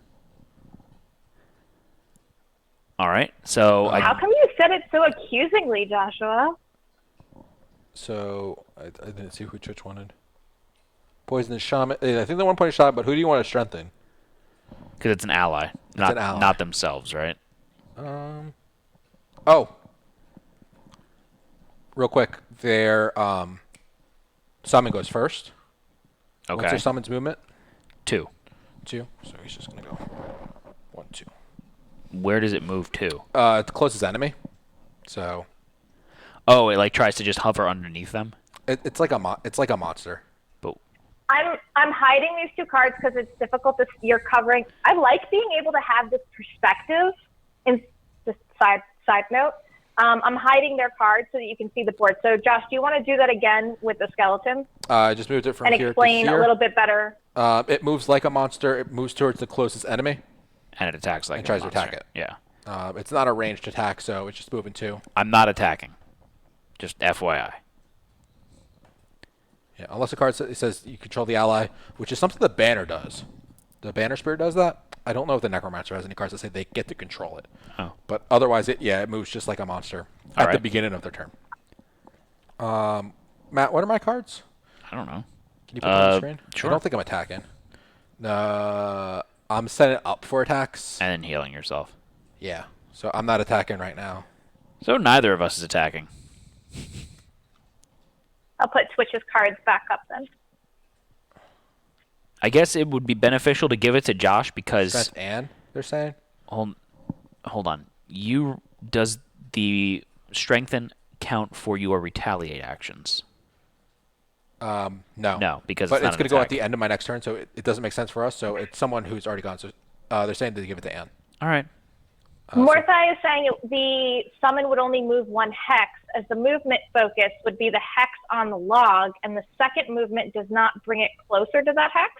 All right, so... How come you said it so accusingly, Joshua? So, I didn't see who Twitch wanted. Poison the shaman. I think they want to poison shaman, but who do you want to strengthen? Because it's an ally. Not, an ally. not themselves, right? Oh. Real quick, their summon goes first. Okay. What's their summon's movement? 2. 2. So he's just gonna go 1, 2. Where does it move to? It's the closest enemy. So Oh, it tries to just hover underneath them? it's like a monster. But I'm hiding these 2 cards because it's difficult to. You're covering. I like being able to have this perspective. In just side note, I'm hiding their cards so that you can see the board. So, Josh, do you want to do that again with the skeleton I just moved it from and here explain to here. a little bit better? It moves like a monster. It moves towards the closest enemy. and it attacks like And a tries to monster. attack it. Yeah. It's not a ranged attack, so it's just moving 2. I'm not attacking. Just FYI. Yeah, unless the card says you control the ally, which is something the banner does. The banner spirit does that. I don't know if the necromancer has any cards that say they get to control it. Oh. But otherwise, it moves just like a monster at the right. beginning of their turn. Matt, what are my cards? I don't know. Can you put them on the screen? Sure. I don't think I'm attacking. I'm setting up for attacks. And then healing yourself. Yeah, so I'm not attacking right now. So neither of us is attacking. I'll put Twitch's cards back up then. I guess it would be beneficial to give it to Josh because... Strength and, they're saying? Hold on. Does the strengthen count for your retaliate actions? No. No, because but it's not it's an going to go at attack. the end of my next turn, so it doesn't make sense for us. So it's someone who's already gone. So they're saying to give it to Anne. All right. Morthai is saying the summon would only move one hex, as the movement focus would be the hex on the log, and the second movement does not bring it closer to that hex.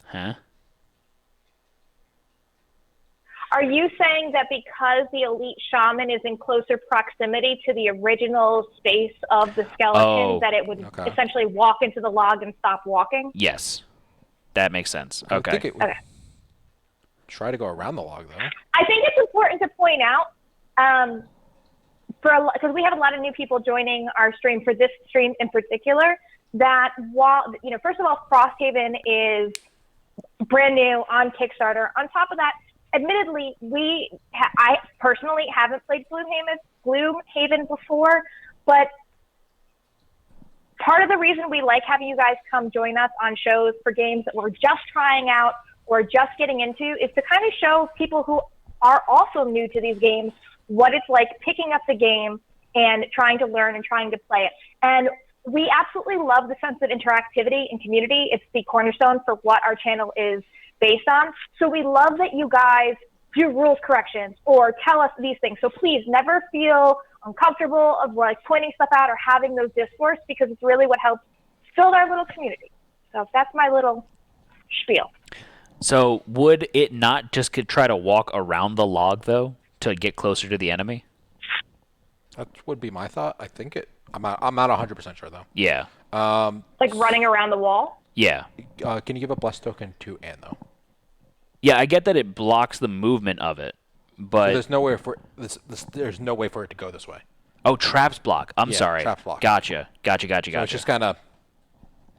Huh? Are you saying that because the elite shaman is in closer proximity to the original space of the skeleton, that it would essentially walk into the log and stop walking? Yes. That makes sense. I think Okay. it would try to go around the log, though. I think it's important to point out, because we have a lot of new people joining our stream for this stream in particular, that while, first of all, Frosthaven is brand new on Kickstarter. On top of that, admittedly, I personally haven't played Gloomhaven before, but part of the reason we like having you guys come join us on shows for games that we're just trying out or just getting into is to kind of show people who are also new to these games what it's like picking up the game and trying to learn and trying to play it. And we absolutely love the sense of interactivity and community. It's the cornerstone for what our channel is based on. So we love that you guys do rules corrections or tell us these things. So please never feel uncomfortable of pointing stuff out or having those discourse, because it's really what helps build our little community. So that's my little spiel. So would it not just try to walk around the log, though, to get closer to the enemy? That would be my thought. I think it. I'm not 100% sure, though. Yeah. Running around the wall? Yeah. Can you give a bless token to Anne, though? Yeah, I get that it blocks the movement of it, but... So there's no way for there's no way for it to go this way. Oh, traps block. I'm sorry. Traps block. Gotcha. So it's just kind of...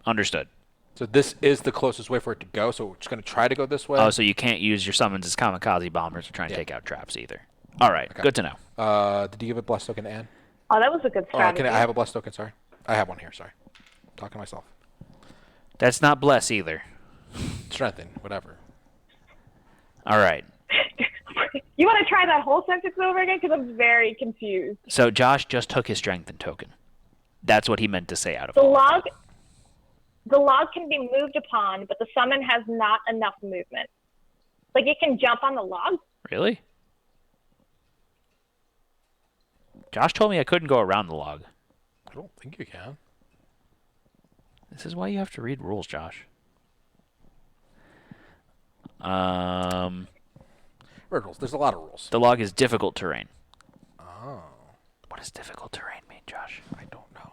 Understood. So this is the closest way for it to go, so we're just going to try to go this way. Oh, so you can't use your summons as kamikaze bombers to try and take out traps either. All right, good to know. Did you give a bless token to Anne? Oh, that was a good strategy. I have a bless token, sorry. I have one here, sorry. Talking to myself. That's not bless either. Strengthen, whatever. All right. You want to try that whole sentence over again? Because I'm very confused. So Josh just took his strengthen token. That's what he meant to say out of The log can be moved upon, but the summon has not enough movement. Like, it can jump on the log? Really? Josh told me I couldn't go around the log. I don't think you can. This is why you have to read rules, Josh. Rules. There's a lot of rules. The log is difficult terrain. Oh. What does difficult terrain mean, Josh? I don't know.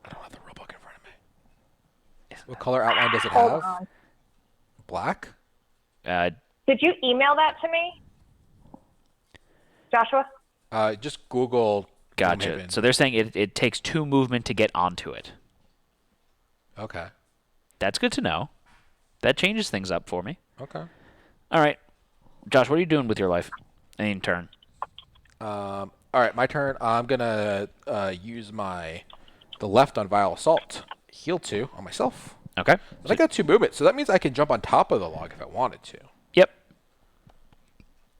I don't have the rulebook in front of me. What color outline does it have? Hold on. Black? Did you email that to me, Joshua? Just Google. Gotcha. Gloomhaven. So they're saying it takes 2 movement to get onto it. Okay. That's good to know. That changes things up for me. Okay. All right. Josh, what are you doing with your life? In turn. All right, my turn. I'm gonna use the left on Vile Assault. Heal 2 on myself. Okay. But I got 2 movement, so that means I can jump on top of the log if I wanted to. Yep.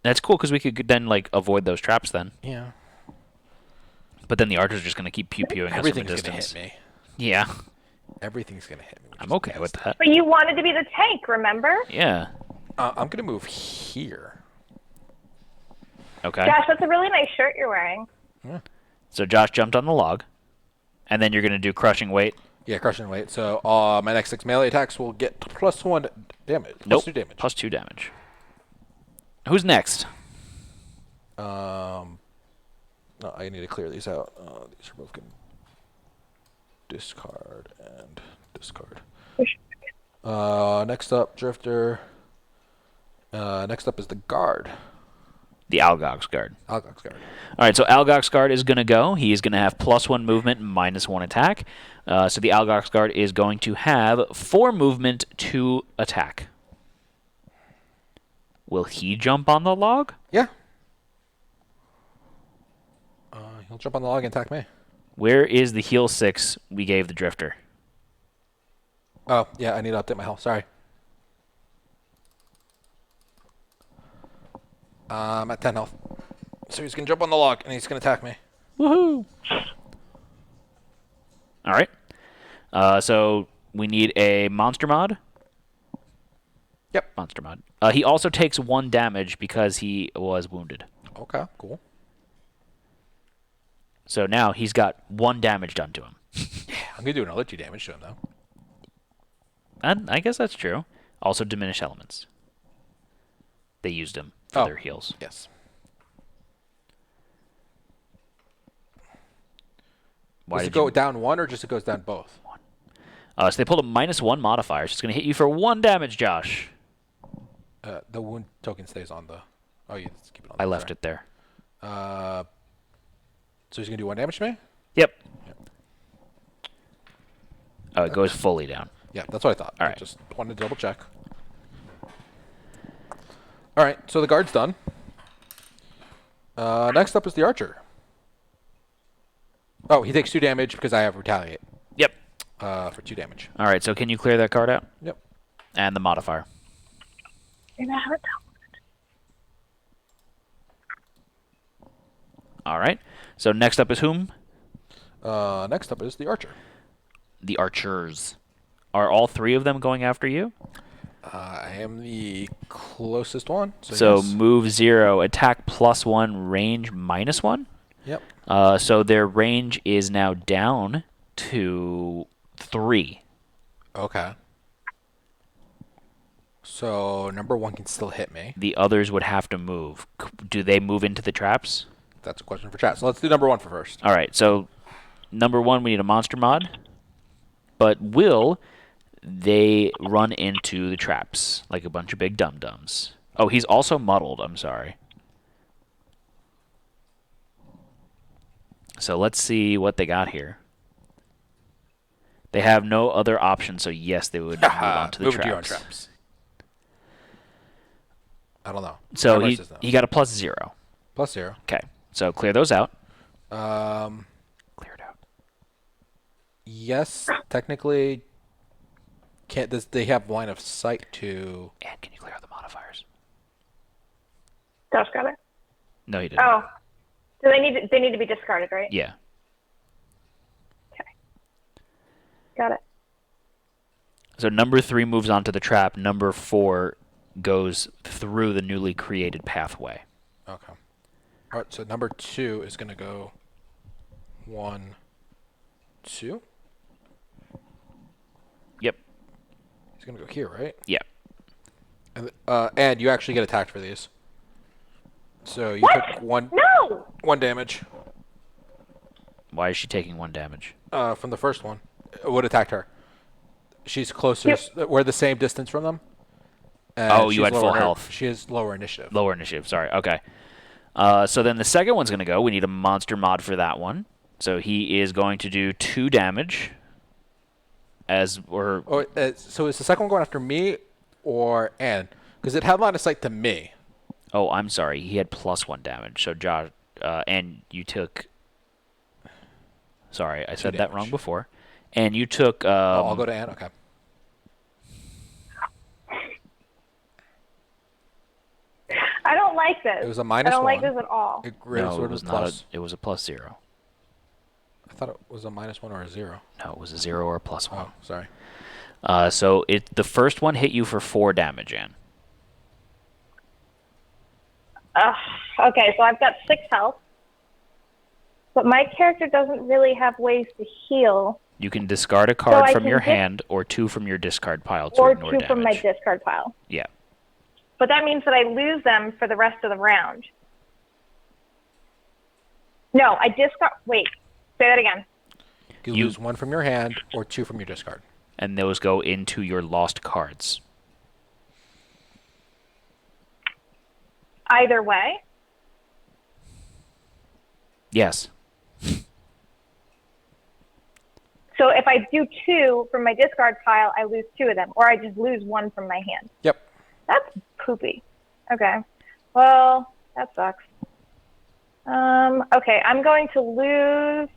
That's cool because we could then avoid those traps then. Yeah. But then the archers are just gonna keep pew-pewing us from a Everything's gonna distance. hit me. Yeah. Everything's gonna hit me. I'm okay with that. But you wanted to be the tank, remember? Yeah. I'm gonna move here. Okay. Josh, that's a really nice shirt you're wearing. Yeah. So Josh jumped on the log, and then you're gonna do crushing weight. Yeah, crushing weight. So my next 6 melee attacks will get +1 damage. Nope. +2 damage. +2 damage. Who's next? No, I need to clear these out. These are both going discard and discard. Next up, Drifter. Next up is the Guard. The Algog's Guard. Algog's Guard. All right, so Algog's Guard is going to go. He is going to have +1 movement and -1 attack. So the Algog's Guard is going to have 4 movement to attack. Will he jump on the log? Yeah. He'll jump on the log and attack me. Where is the heal 6 we gave the Drifter? Oh, yeah, I need to update my health. Sorry. I'm at 10 health. So he's going to jump on the log and he's going to attack me. Woohoo! All right. So we need a monster mod. Yep. Monster mod. He also takes 1 damage because he was wounded. Okay, cool. So now he's got 1 damage done to him. I'm going to do another 2 damage to him, though. And I guess that's true. Also diminish elements. They used him for their heals. Yes. Why Does it did go you... down 1 or just it goes down both? So they pulled a -1 modifier. So it's going to hit you for 1 damage, Josh. The wound token stays on the... Oh, you just keep it on. I left it there. So he's going to do 1 damage to me? Yep. Oh, it goes fully down. Yeah, that's what I thought. All I right. just wanted to double check. All right, so the guard's done. Next up is the archer. Oh, he takes 2 damage because I have retaliate. Yep. For 2 damage. All right, so can you clear that card out? Yep. And the modifier. All right. So next up is whom? Next up is the archer. The archers. Are all 3 of them going after you? I am the closest one. So yes. move 0, attack +1, range -1. Yep. So their range is now down to 3. Okay. So number 1 can still hit me. The others would have to move. Do they move into the traps? That's a question for chat. So let's do number 1 for first. All right. So number 1, we need a monster mod. But will they run into the traps like a bunch of big dum-dums? Oh, he's also muddled. I'm sorry. So let's see what they got here. They have no other option, so yes, they would move on to the Move traps. to your own traps. I don't know. So My he versus no. got a +0. +0. Okay, so clear those out. Cleared out. Yes, technically. Can't they have line of sight to? And can you clear out the modifiers? Josh got it. No, you didn't. Oh, so they need to be discarded, right? Yeah. Okay. Got it. So number 3 moves on to the trap. Number 4 goes through the newly created pathway. Okay. All right. So number 2 is going to go 1, 2. Yep. He's going to go here, right? Yeah. And you actually get attacked for these. So you What? took 1 No! 1 damage Why is she taking 1 damage? from the first one. It would attack her. She's closest. We're the same distance from them. And Oh, you she's had full lower- health. She has lower initiative. Lower initiative, sorry. Okay. So then the second one's going to go. We need a monster mod for that one. So he is going to do 2 damage. So is the second one going after me or Ann? Because it had line of sight to me. Oh, I'm sorry. He had +1 damage. So Josh, and you took... Sorry, I said that wrong before. And you took... I'll go to Ann. Okay. I don't like this. It was a I don't -1. like this at all. It raised No, what it was not. plus. It was a +0. I thought it was a -1 or a 0. No, it was a 0 or a +1. Oh, sorry. So the first one hit you for 4 damage, Ann. Okay, so I've got 6 health. But my character doesn't really have ways to heal. You can discard a card I from can your hit- hand or 2 from your discard pile to Or ignore 2 damage. from my discard pile. Yeah. But that means that I lose them for the rest of the round. No, I discard... Wait, say that again. You You- lose 1 from your hand or 2 from your discard. And those go into your lost cards. Either way. Yes. So if I do 2 from my discard pile, I lose 2 of them. Or I just lose 1 from my hand. Yep. That's poopy. Okay. Well, that sucks. Okay, I'm going to lose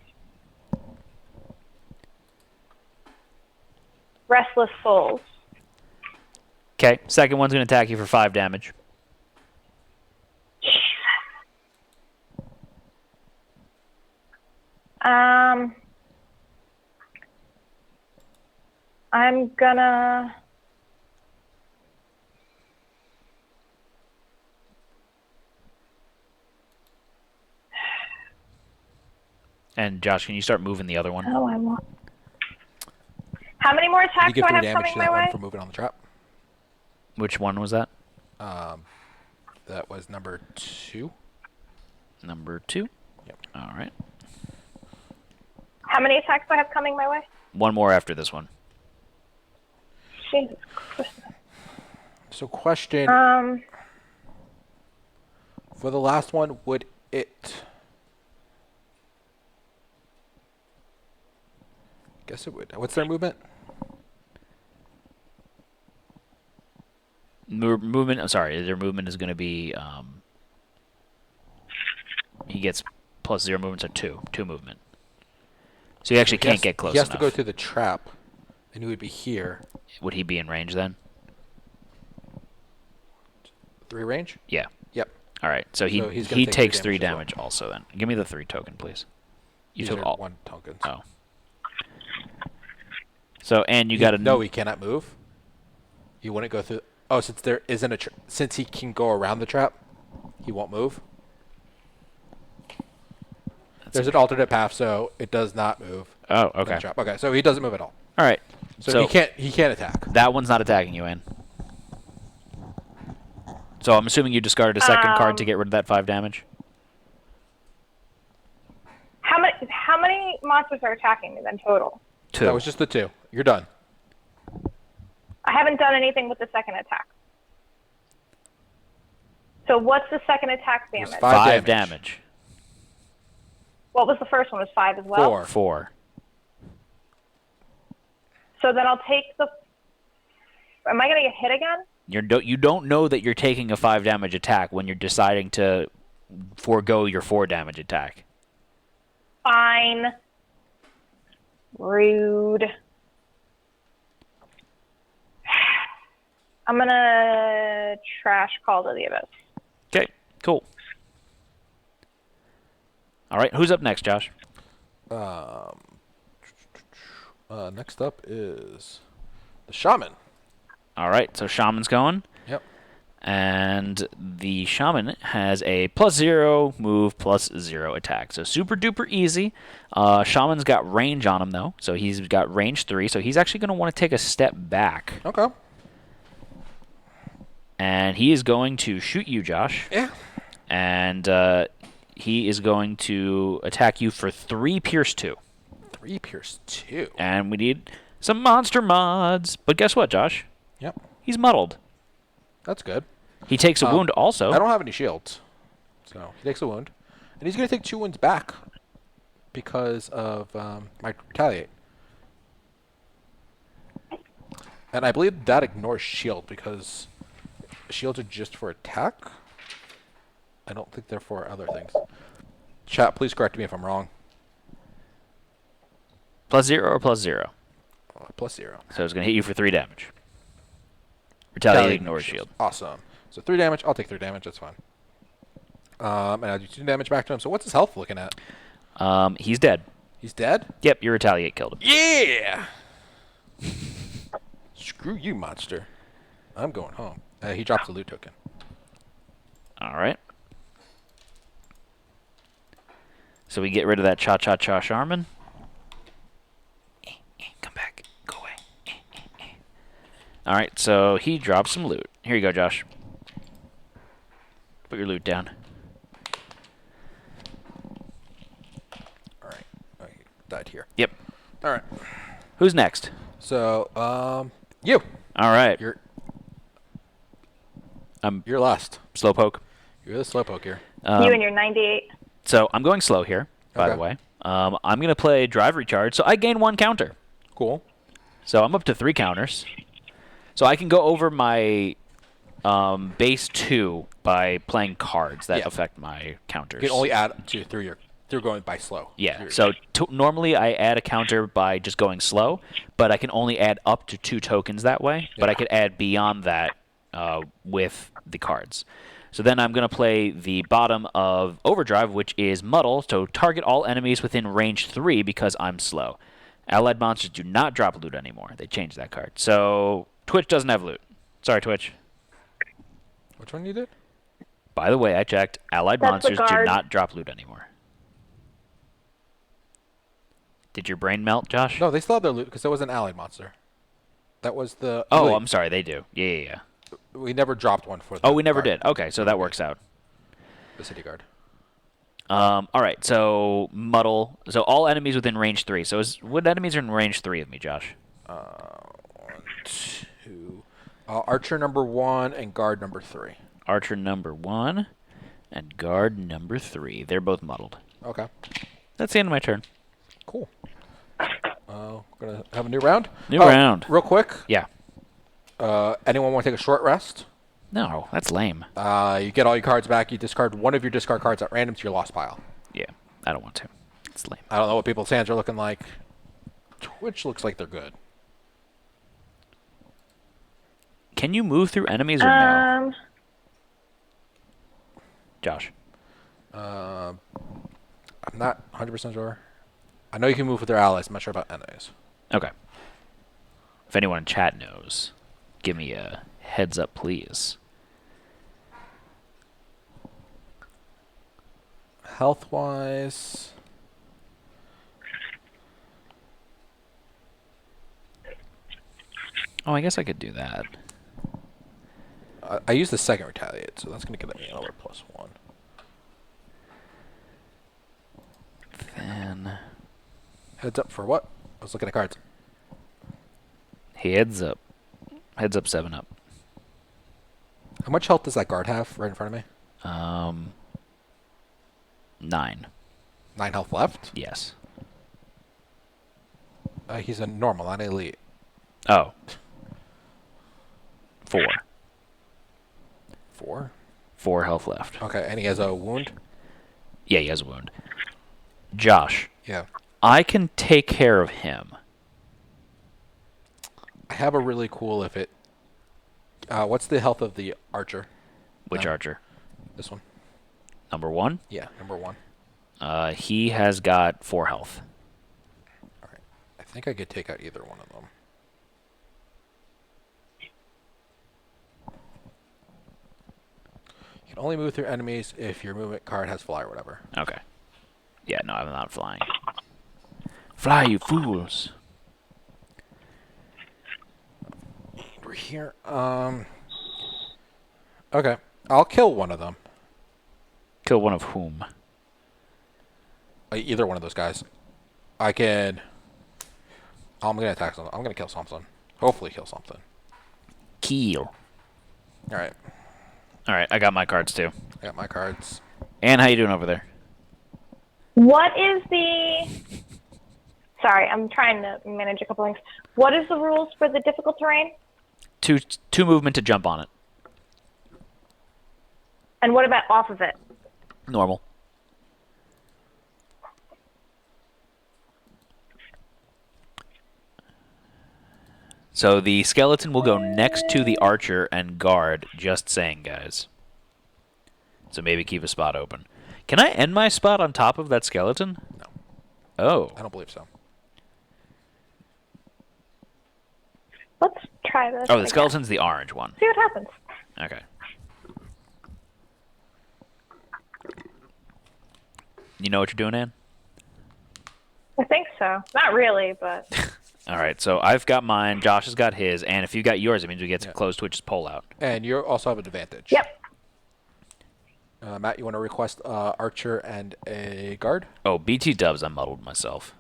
Restless Souls. Okay, second one's going to attack you for 5 damage. I'm gonna. And Josh, can you start moving the other one? Oh, I want. How many more You attacks do give I 3 have damage coming to my that one way? for moving on the trap. Which one was that? That was number 2. Number 2? Yep. All right. How many attacks do I have coming my way? One more after this one. Jesus Christ. So question, Um, for the last one, would it... Guess it would. What's their movement? Movement. I'm sorry. Their movement is going to be. He gets +0 movement, so 2 movement. So he actually can't get close He has enough. to go through the trap, and he would be here. Would he be in range then? 3 range? Yeah. Yep. All right. So So he's gonna he take takes 3 3 damage as damage also then. Give me the 3 token, please. You These took are all. 1 tokens. Oh. So and you got to No, he cannot move. He wouldn't go through. Oh, since there isn't a since he can go around the trap, he won't move. There's an alternate path, so it does not move. Oh, from the okay. trap. Okay, so he doesn't move at all. All right. So he can't attack. That one's not attacking you, Ann. So I'm assuming you discarded a second card to get rid of that 5 damage. how many monsters are attacking me then total? 2. That was just the 2. You're done. I haven't done anything with the second attack. So what's the second attack was damage? 5 5 damage. What was the first one? Was 5 as well? 4. 4. So then I'll take the. Am I gonna get hit again? You don't know that you're taking a 5 damage attack when you're deciding to forego your 4 damage attack. Fine. Rude. I'm gonna trash Call to the Abyss. Okay, cool. All right, who's up next, Josh? Next up is the shaman. All right, so Shaman's going. Yep. And the Shaman has a +0 move, +0 attack. So super duper easy. Shaman's got range on him, though. So he's got range 3. So he's actually going to want to take a step back. Okay. And he is going to shoot you, Josh. Yeah. And he is going to attack you for 3 Pierce 2. 3 Pierce 2. And we need some monster mods. But guess what, Josh? Yep. He's muddled. That's good. He takes a wound also. I don't have any shields. So he takes a wound. And he's going to take 2 wounds back because of my retaliate. And I believe that ignores shield because shields are just for attack. I don't think they're for other things. Chat, please correct me if I'm wrong. +0 or +0? +0. So it's going to hit you for 3 damage. Retaliate ignores shield. Awesome. So 3 damage. I'll take 3 damage. That's fine. And I'll do 2 damage back to him. So what's his health looking at? He's dead. He's dead? Yep, your retaliate killed him. Yeah! Screw you, monster. I'm going home. He drops a loot token. All right. So we get rid of that cha-cha-cha Charmin. Come back. Go away. All right, so he drops some loot. Here you go, Josh. Put your loot down. All right. Oh, he died here. Yep. All right. Who's next? So, you. All right. You're I'm last. Slowpoke. You're the slowpoke here. You and your 98. So I'm going slow here, by the Okay. way. I'm going to play Drive Recharge, so I gain 1 counter. Cool. So I'm up to 3 counters. So I can go over my base 2 by playing cards that Yeah. affect my counters. You can only add to through going by slow. Yeah, so normally I add a counter by just going slow, but I can only add up to 2 tokens that way, but I could add beyond that with the cards. So then I'm going to play the bottom of Overdrive, which is Muddle, so target all enemies within range 3 because I'm slow. Allied monsters do not drop loot anymore. They changed that card. So Twitch doesn't have loot. Sorry, Twitch. Which one you did? By the way, I checked. Allied That's the monsters do guard. not drop loot anymore. Did your brain melt, Josh? No, they still have their loot because that was an allied monster. That was the. Oh, elite. I'm sorry. They do. Yeah. We never dropped one for. The Oh, we never guard. did. Okay, so that works out. The city guard. All right, so muddle. So all enemies within range 3. So what enemies are in range 3 of me, Josh? 1, 2. Archer number 1 and guard number 3. Archer number 1 and guard number 3. They're both muddled. Okay. That's the end of my turn. Cool. We're gonna have a new round. New round. Real quick. Yeah. Anyone want to take a short rest? No, that's lame. You get all your cards back. You discard one of your discard cards at random to your lost pile. Yeah, I don't want to. It's lame. I don't know what people's hands are looking like. Twitch looks like they're good. Can you move through enemies or no? Josh. I'm not 100% sure. I know you can move with their allies. I'm not sure about enemies. Okay. If anyone in chat knows, give me a heads up, please. Health-wise... Oh, I guess I could do that. I used the second retaliate, so that's going to give me another +1. Then... Heads up for what? I was looking at cards. Heads up. Heads up, 7 up. How much health does that guard have right in front of me? 9. 9 health left? Yes. He's a normal, not elite. Oh. 4. 4? 4 health left. Okay, and he has a wound? Yeah, he has a wound. Josh. Yeah. I can take care of him. I have a really cool if it... what's the health of the archer? Which archer? This one. Number 1? Yeah, number 1. He has got 4 health. Alright. I think I could take out either one of them. You can only move through enemies if your movement card has fly or whatever. Okay. Yeah, no, I'm not flying. Fly, you fools. We're here. Okay. I'll kill one of them. Kill one of whom? Either one of those guys. I can... I'm going to attack something. I'm going to kill something. Hopefully kill something. Kill. Alright. Alright, I got my cards too. I got my cards. Ann, how you doing over there? What is the... Sorry, I'm trying to manage a couple things. What is the rules for the difficult terrain? Two movement to jump on it. And what about off of it? Normal. So the skeleton will go next to the archer and guard, just saying, guys. So maybe keep a spot open. Can I end my spot on top of that skeleton? No. Oh. I don't believe so. Let's try this. Oh, the skeleton's the orange one. See what happens. Okay. You know what you're doing, Ann? I think so. Not really, but... All right, so I've got mine. Josh has got his, and if you got yours, it means we get to close Twitch's poll out. And you also have an advantage. Yep. Matt, you want to request archer and a guard? Oh, BT dubs. I muddled myself.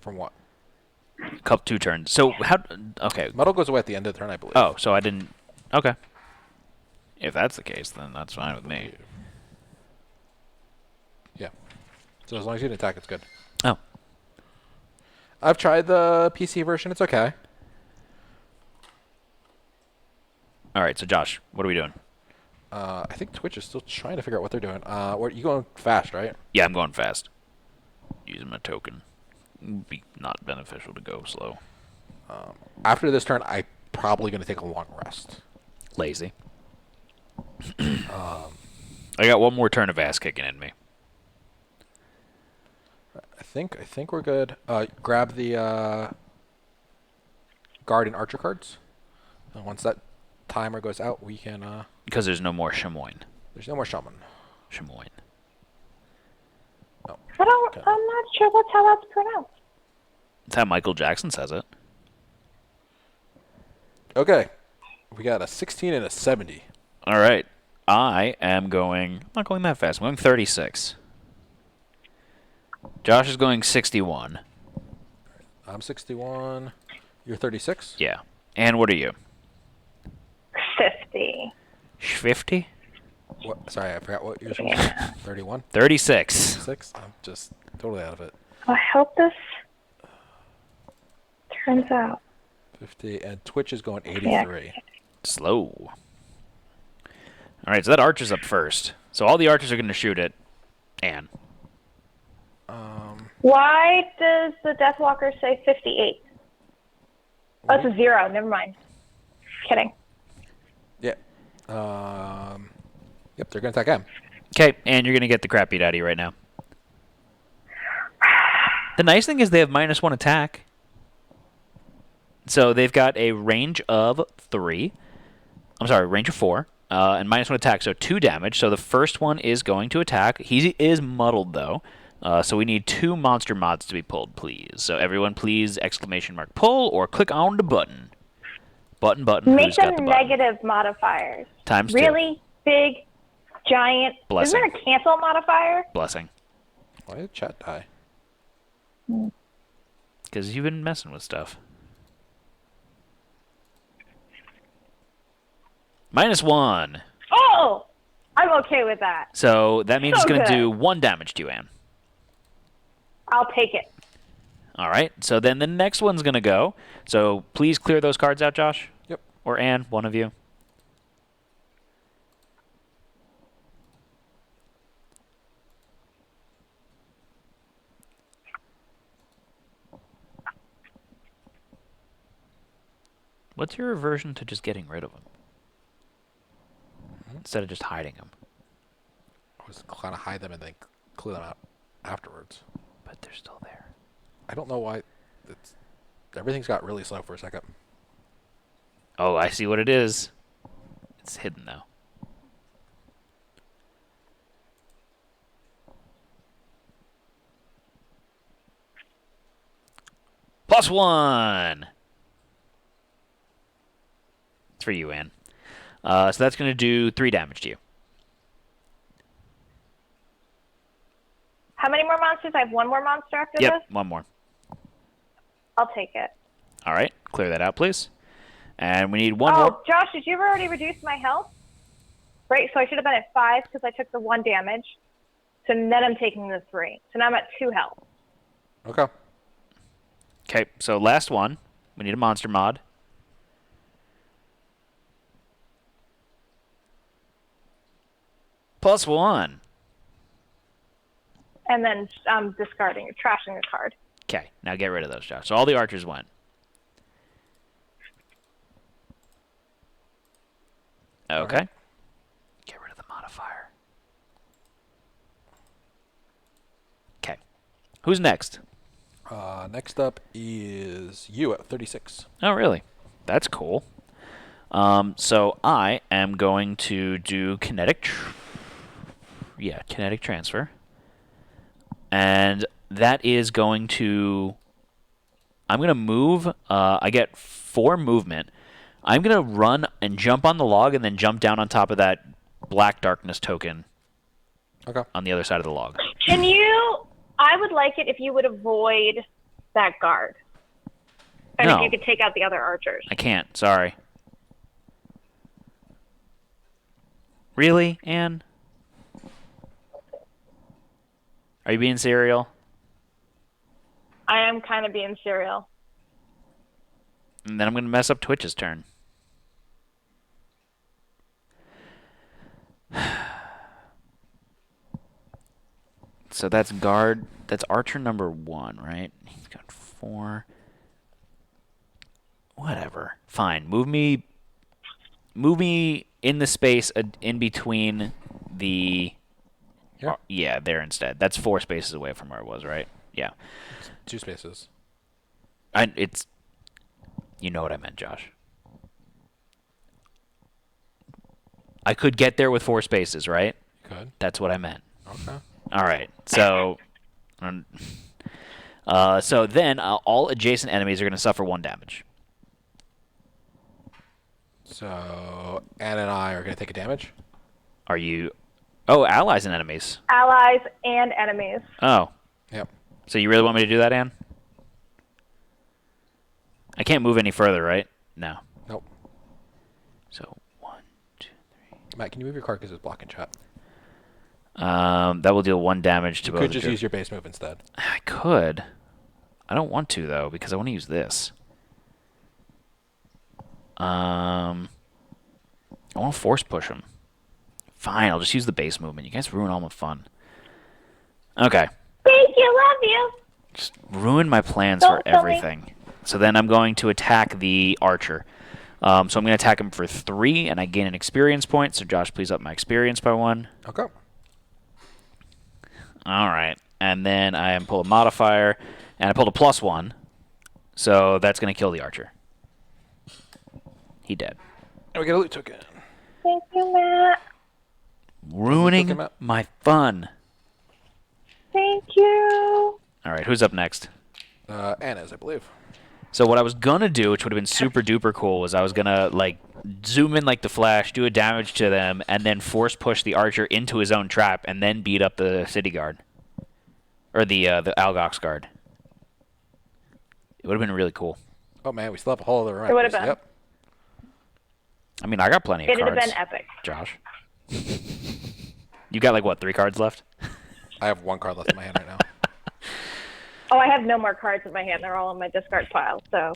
From what? Couple 2 turns. So how? Okay. Muddle goes away at the end of the turn, I believe. Oh, so I didn't. Okay. If that's the case, then that's fine with me. Yeah. So as long as you didn't attack, it's good. Oh. I've tried the PC version. It's okay. All right. So Josh, what are we doing? I think Twitch is still trying to figure out what they're doing. You going fast, right? Yeah, I'm going fast. Using my token. Be not beneficial to go slow. After this turn, I'm probably going to take a long rest. Lazy. I got one more turn of ass kicking in me. I think we're good. Grab the guard and archer cards. And once that timer goes out, we can. Because there's no more Chamois. There's no more shaman. Chamois. Oh. I'm not sure that's how that's pronounced. That's how Michael Jackson says it. Okay. We got a 16 and a 70. All right. I am going... I'm not going that fast. I'm going 36. Josh is going 61. I'm 61. You're 36? Yeah. And what are you? 50. 50? What? Sorry, I forgot what yours was. 31? 36. 6? I'm just totally out of it. I hope this turns out. 50. And Twitch is going 83. Slow. All right, so that archer's up first. So all the archers are going to shoot at Anne. Why does the Deathwalker say 58? Oh, it's a 0. Never mind. Kidding. Yeah. Yep, they're going to attack him. Okay, and you're going to get the crap beat out of you right now. The nice thing is they have -1 attack. So they've got a range of 3. I'm sorry, range of 4. And -1 attack, so 2 damage. So the first one is going to attack. He is muddled, though. So we need 2 monster mods to be pulled, please. So everyone, please, ! Pull or click on the button. Button. Make Who's got them the button? negative modifiers. ×2. Really big, giant. Blessing. Isn't there a cancel modifier? Blessing. Why did chat die? Because you've been messing with stuff. -1. Oh! I'm okay with that. So that means So it's going to good. do 1 damage to you, Anne. I'll take it. All right. So then the next one's going to go. So please clear those cards out, Josh. Yep. Or Anne, one of you. What's your aversion to just getting rid of them? Instead of just hiding them. I was kind of hide them and then clear them out afterwards. But they're still there. I don't know why. Everything's got really slow for a second. Oh, I see what it is. It's hidden, though. +1! It's for you, Anne. So that's going to do 3 damage to you. How many more monsters? I have 1 more monster after Yep, this? 1 more. I'll take it. All right, clear that out, please. And we need 1 Oh, more. Josh, did you already reduce my health? Right, so I should have been at 5 because I took the 1 damage. So then I'm taking the 3. So now I'm at 2 health. Okay. Okay, so last one. We need a monster mod. +1. And then I'm discarding or trashing a card. Okay, now get rid of those, Josh. So all the archers went. Okay. Alright. Get rid of the modifier. Okay. Who's next? Next up is you at 36. Oh, really? That's cool. So I am going to do kinetic transfer. And that is going to... I'm going to move. I get 4 movement. I'm going to run and jump on the log and then jump down on top of that black darkness token Okay. on the other side of the log. Can you... I would like it if you would avoid that guard. And No. if you could take out the other archers. I can't. Sorry. Really, Anne? Are you being serial? I am kind of being serial. And then I'm going to mess up Twitch's turn. So that's guard. That's archer number 1, right? He's got 4. Whatever. Fine. Move me in the space in between the... Yeah. Yeah, there instead. That's 4 spaces away from where it was, right? Yeah. 2 spaces. It's. You know what I meant, Josh. I could get there with 4 spaces, right? Good. That's what I meant. Okay. All right. So. So then all adjacent enemies are going to suffer 1 damage. So Anne and I are going to take a damage. Are you? Oh, allies and enemies. Allies and enemies. Oh. Yep. So you really want me to do that, Anne? I can't move any further, right? No. Nope. So 1, 2, 3. Matt, can you move your card because it's blocking chat? That will deal 1 damage to You both. could just use your base move instead. I could. I don't want to though because I want to use this. I want to force push him. Fine, I'll just use the base movement. You guys ruin all my fun. Okay. Thank you, love you. Just ruin my plans Don't for kill me. everything. So then I'm going to attack the archer. So I'm going to attack him for 3, and I gain an experience point. So Josh, please up my experience by 1. Okay. All right. And then I pull a modifier, and I pulled a +1. So that's going to kill the archer. He dead. And we get a loot token. Thank you, Matt. Ruining Matt. my fun. Thank you. All right, who's up next? Anna's, I believe. So what I was gonna do, which would have been super duper cool, was I was gonna like zoom in like the Flash, do a damage to them, and then force push the archer into his own trap, and then beat up the city guard, or the Algox guard. It would have been really cool. Oh man, we still have a whole other round. It would have been. Yep. I mean, I got plenty of It would cards. have been epic. Josh, you got like what, 3 cards left? I have 1 card left in my hand right now. Oh, I have no more cards in my hand. They're all in my discard pile. So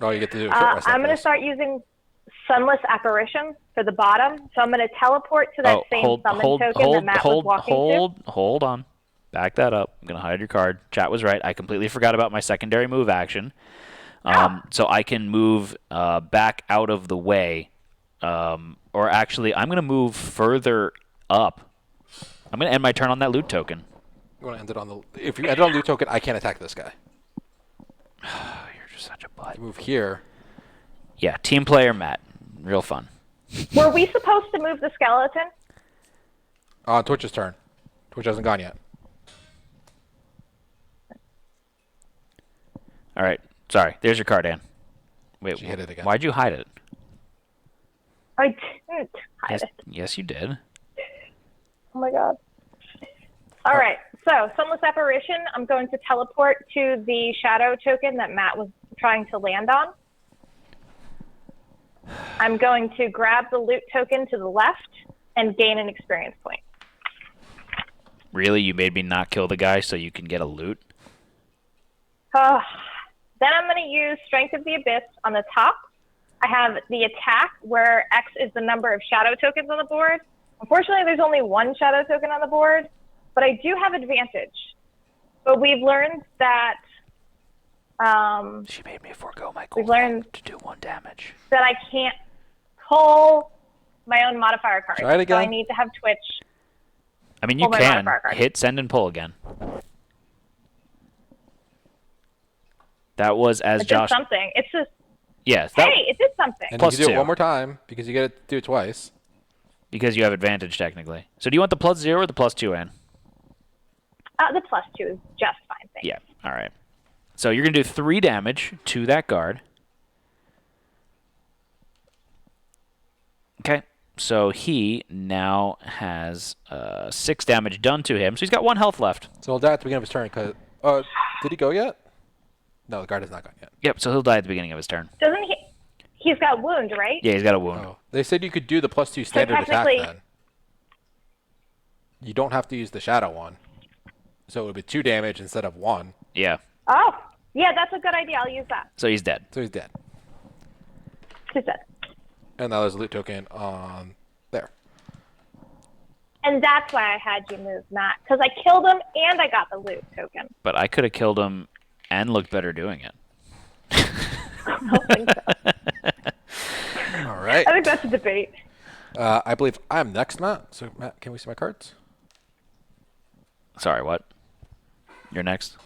Oh, you get to do a short rest. I'm going to after start using Sunless Apparition for the bottom. So I'm going to teleport to that same summon token that Matt was walking to. Hold on. Back that up. I'm going to hide your card. Chat was right. I completely forgot about my secondary move action. So I can move back out of the way. Or actually, I'm going to move further up. I'm going to end my turn on that loot token. You want to end it on the... If you end it on loot token, I can't attack this guy. You're just such a butt. You move here. Yeah, team player Matt. Real fun. Were we supposed to move the skeleton? On Twitch's turn. Twitch hasn't gone yet. All right. Sorry. There's your card, Ann. Wait, She hit it again. Why'd you hide it? I didn't hide it. Yes, you did. Oh my god. All right. So, Sunless Apparition, I'm going to teleport to the shadow token that Matt was trying to land on. I'm going to grab the loot token to the left and gain an experience point. Really? You made me not kill the guy so you can get a loot? Then I'm going to use Strength of the Abyss on the top. I have the attack where X is the number of shadow tokens on the board. Unfortunately, there's only 1 shadow token on the board, but I do have advantage. But we've learned that She made me forego my we've cooldown learned to do 1 damage. that I can't pull my own modifier card. Try it again. So I need to have Twitch. I mean, you Pull my can modifier card. hit send and pull again. That was as It Josh. did something. It's just, Yes, that, hey, it did something. And Plus you can do 2. it one more time because you get to do it twice. because you have advantage technically. So do you want the +0 or the +2, Ann? The +2 is just fine. Thanks. Yeah. All right. So you're gonna do 3 damage to that guard. Okay. So he now has 6 damage done to him. So he's got 1 health left. So he'll die at the beginning of his turn because... did he go yet? No, the guard has not gone yet. Yep. So he'll die at the beginning of his turn. Doesn't he? He's got wound, right? Yeah, he's got a wound. Oh. They said you could do the +2 standard attack technically- then. You don't have to use the shadow one. So it would be 2 damage instead of 1. Yeah. Oh, yeah, that's a good idea. I'll use that. So he's dead. So he's dead. He's dead. And now there's a loot token on there. And that's why I had you move, Matt, because I killed him and I got the loot token. But I could have killed him and looked better doing it. I don't think so. All right. I think that's a debate. I believe I'm next, Matt. So, Matt, can we see my cards? Sorry, what? You're next.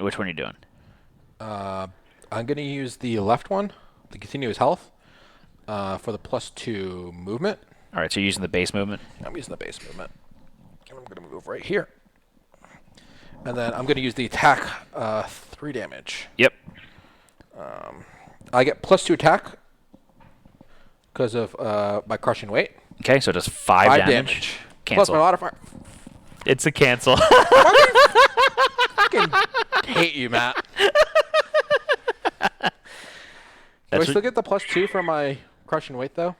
Which one are you doing? I'm going to use the left one, the continuous health, for the +2 movement. All right, so you're using the base movement. I'm using the base movement. And I'm going to move right here. And then I'm going to use the attack, 3 damage. Yep. I get +2 attack because of my crushing weight. Okay, so just 5 damage. Plus Cancel. my modifier. It's a cancel. Fucking hate you, Matt. Do I still get the +2 for my crushing weight, though?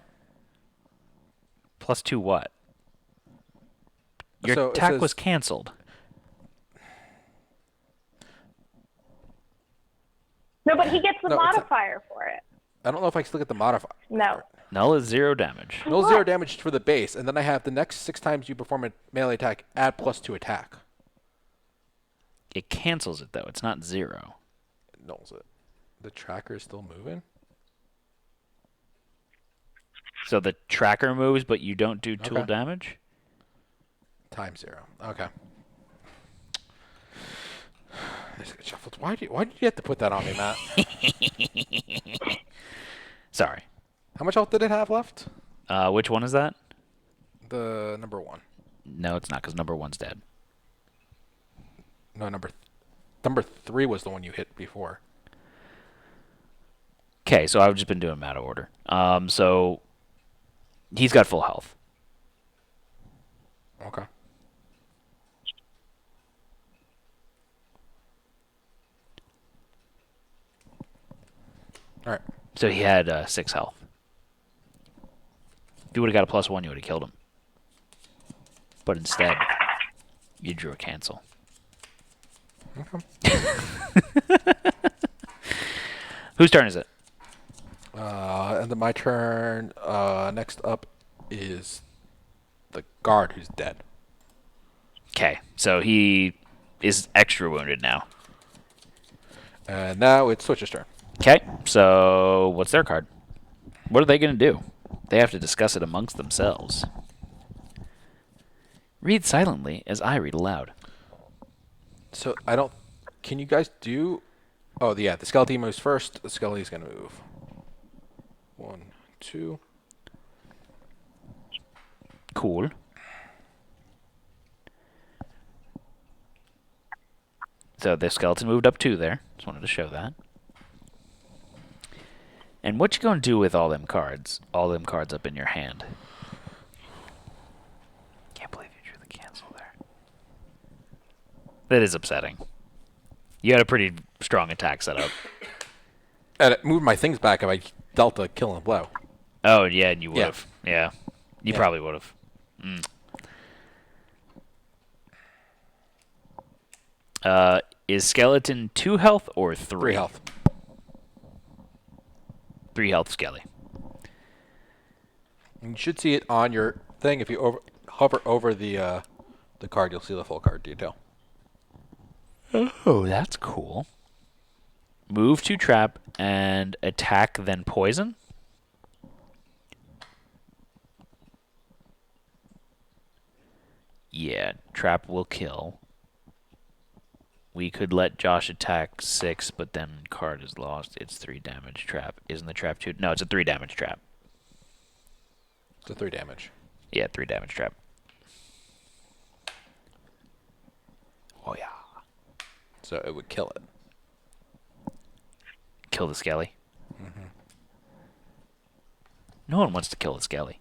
+2 what? Your So it attack says- was canceled. No, but he gets the No, it's a- modifier for it. I don't know if I can still get the modifier. No. Null is 0 damage. No 0 damage for the base, and then I have the next 6 times you perform a melee attack, add +2 attack. It cancels it, though. It's not 0. It nulls it. The tracker is still moving? So the tracker moves, but you don't do tool Okay. damage? Times 0. Okay. This gets shuffled. Why did you have to put that on me, Matt? Sorry. How much health did it have left? Which one is that? The number 1. No, it's not, because number 1's dead. No, number 3 was the one you hit before. Okay, so I've just been doing them out of order. So he's got full health. Okay. All right. So he had 6 health. If you would have got a +1, you would have killed him. But instead, you drew a cancel. Okay. Whose turn is it? And then my turn. Next up is the guard who's dead. Okay, so he is extra wounded now. And now it's Switch's turn. Okay, so what's their card? What are they going to do? They have to discuss it amongst themselves. Read silently as I read aloud. So I don't. Can you guys do? Oh yeah, the skeleton moves first. The skeleton's gonna move. 1, 2. Cool. So the skeleton moved up 2 there. Just wanted to show that. And what you gonna do with all them cards? All them cards up in your hand. Can't believe you drew the cancel there. That is upsetting. You had a pretty strong attack set up. And it moved my things back if I dealt a killing blow. Oh yeah, and you would Yeah. have. Yeah. You Yeah. probably would have. Is skeleton 2 health or 3? 3 health. 3 health skelly. You should see it on your thing. If you hover over the card, you'll see the full card detail. Oh, that's cool. Move to trap and attack, then poison. Yeah, trap will kill. We could let Josh attack 6, but then card is lost. It's 3 damage trap. Isn't the trap 2? No, it's a 3 damage trap. It's a 3 damage. Yeah, 3 damage trap. Oh, yeah. So it would kill it. Kill the skelly. No one wants to kill the skelly.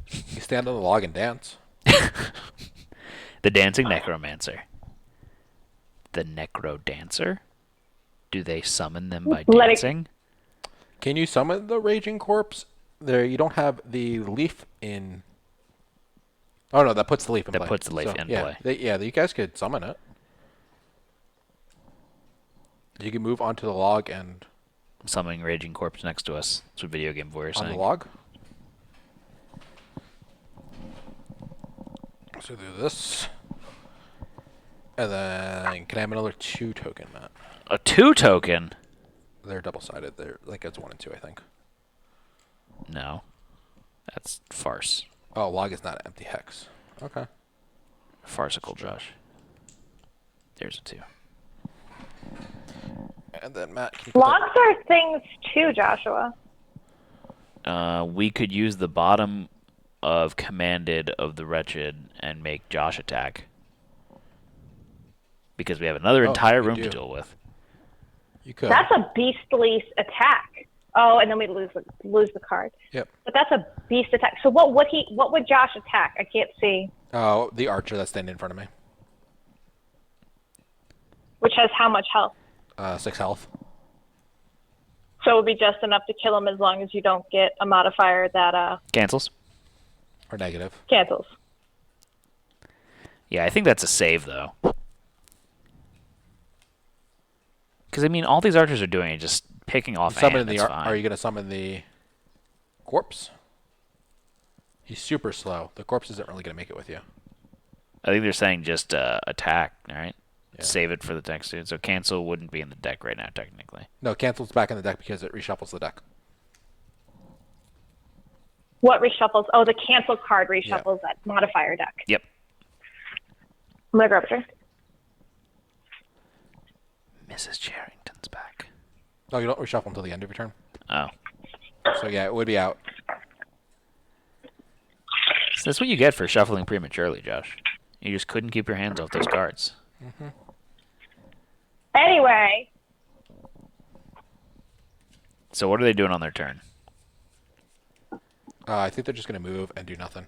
You stand on the log and dance. The dancing necromancer. The necro dancer? Do they summon them by Let it- dancing? Can you summon the raging corpse? There, you don't have the leaf in. Oh no, that puts the leaf in That play. puts the leaf in yeah, play. You guys could summon it. You can move onto the log and Summoning raging corpse next to us. That's what video game voice on saying. the log. So do this, and then can I have another 2 token, Matt? A 2 token? They're double-sided. They're like it's 1 and 2, I think. No. That's farce. Oh, log is not an empty hex. Okay. Farcical, Josh. There's a 2. And then Matt, can you put Blocks are things too, Joshua. We could use the bottom of Commanded of the Wretched and make Josh attack. Because we have another entire room to deal with. You could. That's a beastly attack. Oh, and then we lose the card. Yep. But that's a beast attack. So what would Josh attack? I can't see. Oh, the archer that's standing in front of me. Which has how much health? 6 health. So it would be just enough to kill him as long as you don't get a modifier that Cancels. Or negative. cancels. Yeah, I think that's a save, though. Because, I mean, all these archers are doing is just picking off Summon Anne. Are you going to summon the corpse? He's super slow. The corpse isn't really going to make it with you. I think they're saying just attack, all right? Yeah. Save it for the next dude. So cancel wouldn't be in the deck right now, technically. No, cancel's back in the deck because it reshuffles the deck. What reshuffles? Oh, the cancel card reshuffles that modifier deck. Yep. I'm going to grab a drink. Mrs. Charrington's back. No, you don't reshuffle until the end of your turn. Oh. So, yeah, it would be out. So that's what you get for shuffling prematurely, Josh. You just couldn't keep your hands off those cards. Mm-hmm. Anyway. So what are they doing on their turn? I think they're just going to move and do nothing.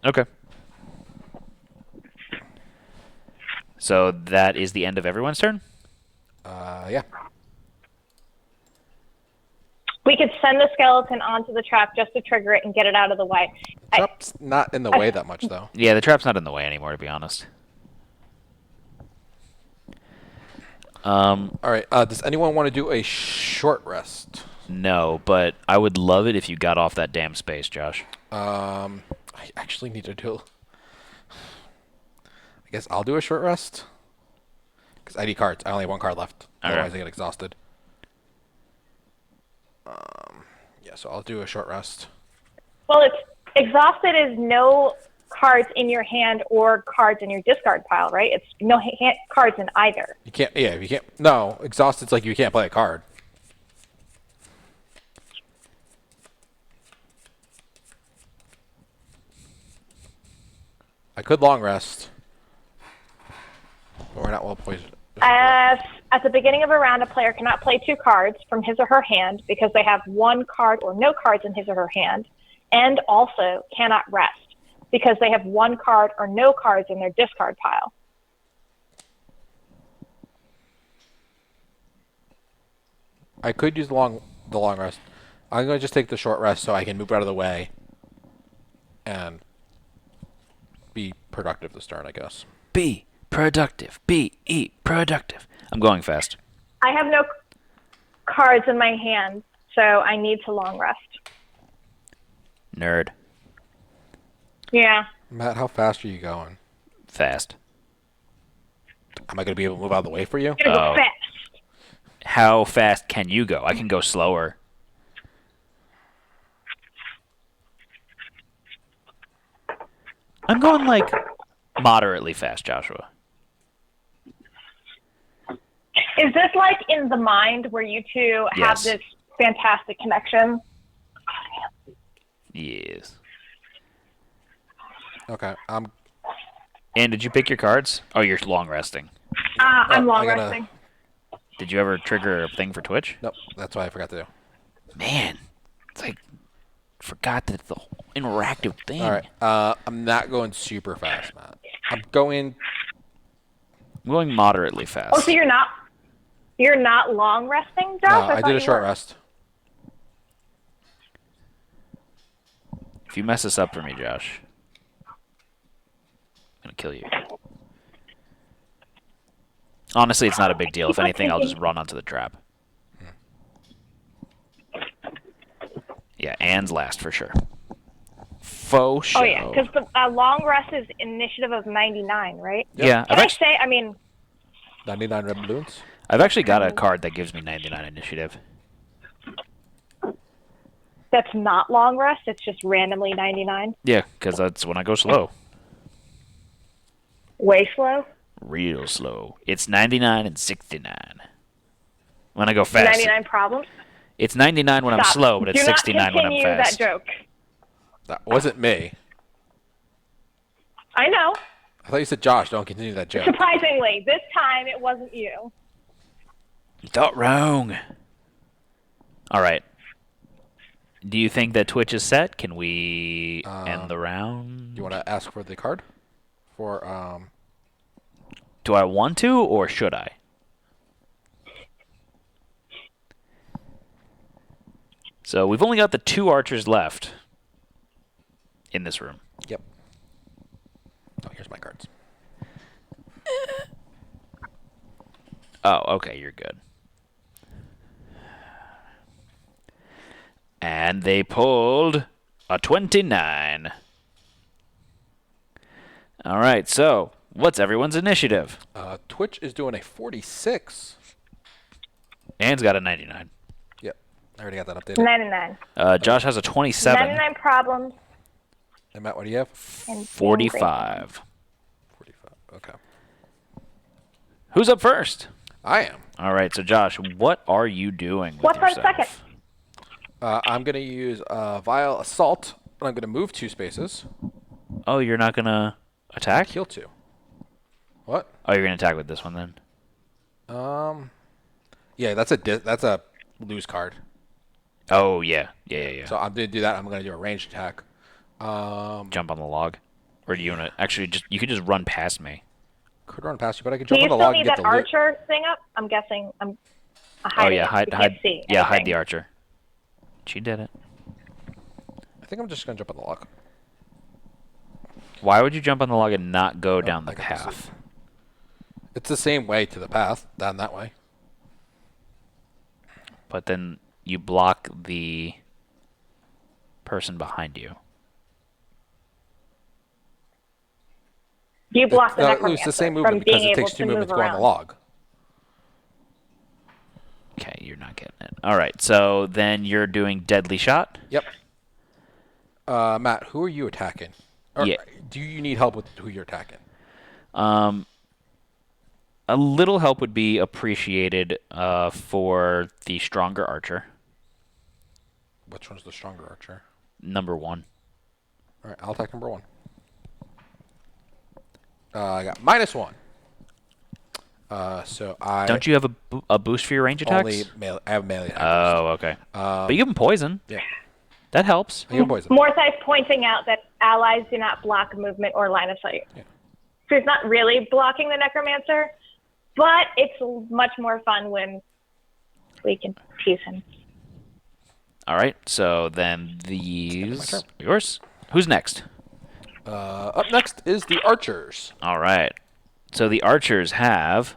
Okay. So that is the end of everyone's turn? Yeah. We could send the skeleton onto the trap just to trigger it and get it out of the way. Trap's not in the way that much, though. Yeah, the trap's not in the way anymore, to be honest. All right. Does anyone want to do a short rest? No, but I would love it if you got off that damn space, Josh. I actually need to do... I guess I'll do a short rest. Because I need cards. I only have 1 card left. Otherwise, I get exhausted. Yeah, so I'll do a short rest. Well, it's exhausted is no cards in your hand or cards in your discard pile, right? It's no cards in either. You can't... Yeah, you can't... No, exhausted's like you can't play a card. I could long rest. But we're not well poisoned. At the beginning of a round, a player cannot play 2 cards from his or her hand because they have 1 card or no cards in his or her hand, and also cannot rest because they have 1 card or no cards in their discard pile. I could use the long rest. I'm going to just take the short rest so I can move out of the way and be productive this turn, I guess. Be productive. Be productive. I'm going fast. I have no cards in my hand, so I need to long rest. Nerd. Yeah. Matt, how fast are you going? Fast. Am I going to be able to move out of the way for you? I'm gonna go fast. How fast can you go? I can go slower. I'm going, like, moderately fast, Joshua. Is this like in the mind where you two have Yes. this fantastic connection? Yes. Okay. And did you pick your cards? Oh, you're long resting. I'm long I gotta- resting. Did you ever trigger a thing for Twitch? Nope, that's what I forgot to do. Man, it's like, forgot that it's the whole interactive thing. All right. I'm not going super fast, Matt. I'm going... I'm going moderately fast. Oh, so you're not long resting, Josh? No, I I thought did a you short were. rest. If you mess this up for me, Josh, I'm going to kill you. Honestly, it's not a big deal. If anything, I'll just run onto the trap. Yeah, Anne's last for sure. Faux show. Oh yeah, because the long rest is initiative of 99, right? Yep. Yeah, Can I say? I mean, 99 red balloons. I've actually got a card that gives me 99 initiative. that's not long rest. It's just randomly 99. Yeah, because that's when I go slow. Way slow. Real slow. It's 99 and 69. When I go fast. 99 problems. It's 99 when I'm Stop. slow, but it's Do not 69 when I'm continue fast. that joke. That wasn't me. I know. I thought you said Josh. Don't continue that joke. Surprisingly, this time it wasn't you. You thought wrong. All right. Do you think that Twitch is set? Can we end the round? Do you want to ask for the card? For Do I want to, or should I? So we've only got the 2 archers left in this room. Yep. Oh, here's my cards. Oh, okay, you're good. And they pulled a 29. All right, so what's everyone's initiative? Twitch is doing a 46. Anne's got a 99. Yep. I already got that updated. 99. Josh has a 27. 99 problems. And Matt, what do you have? And 45. 45. Okay. Who's up first? I am. All right, so Josh, what are you doing with What's our yourself? second? I'm going to use Vile Assault, and I'm going to move 2 spaces. Oh, you're not going to attack? Heal 2. What? Oh, you're going to attack with this one then? Yeah, that's a lose card. Oh, yeah. Yeah. So I'm going to do that. I'm going to do a ranged attack. Jump on the log? Or do you want to... Actually, you could just run past me. Could run past you, but I could Do jump you on the still log need and get that the loot. archer thing up? I'm guessing. I'm Oh, hiding yeah, it. hide You can't see hide anything. the archer. She did it. I think I'm just going to jump on the log. Why would you jump on the log and not go down the I got this. path? It's the same way to the path, down that way. But then you block the person behind you. You block the It's necromancer the same from movement because being it able takes to 2 move movements to go on around. the log. Okay, you're not getting it. All right, so then you're doing deadly shot. Yep. Matt, who are you attacking? Or Yeah. do you need help with who you're attacking? A little help would be appreciated for the stronger archer, Which one's the stronger archer? number 1. All right, I'll attack number 1. I got -1. So I Don't you have a boost for your range attacks? only melee. I have melee attacks. Oh, okay. But you give him poison. Yeah. That helps. I get poison. Morthai's pointing out that allies do not block movement or line of sight. Yeah. So he's not really blocking the necromancer, but it's much more fun when we can tease him. All right, so then my these turn. yours. Who's next? Up next is the archers. All right. So the archers have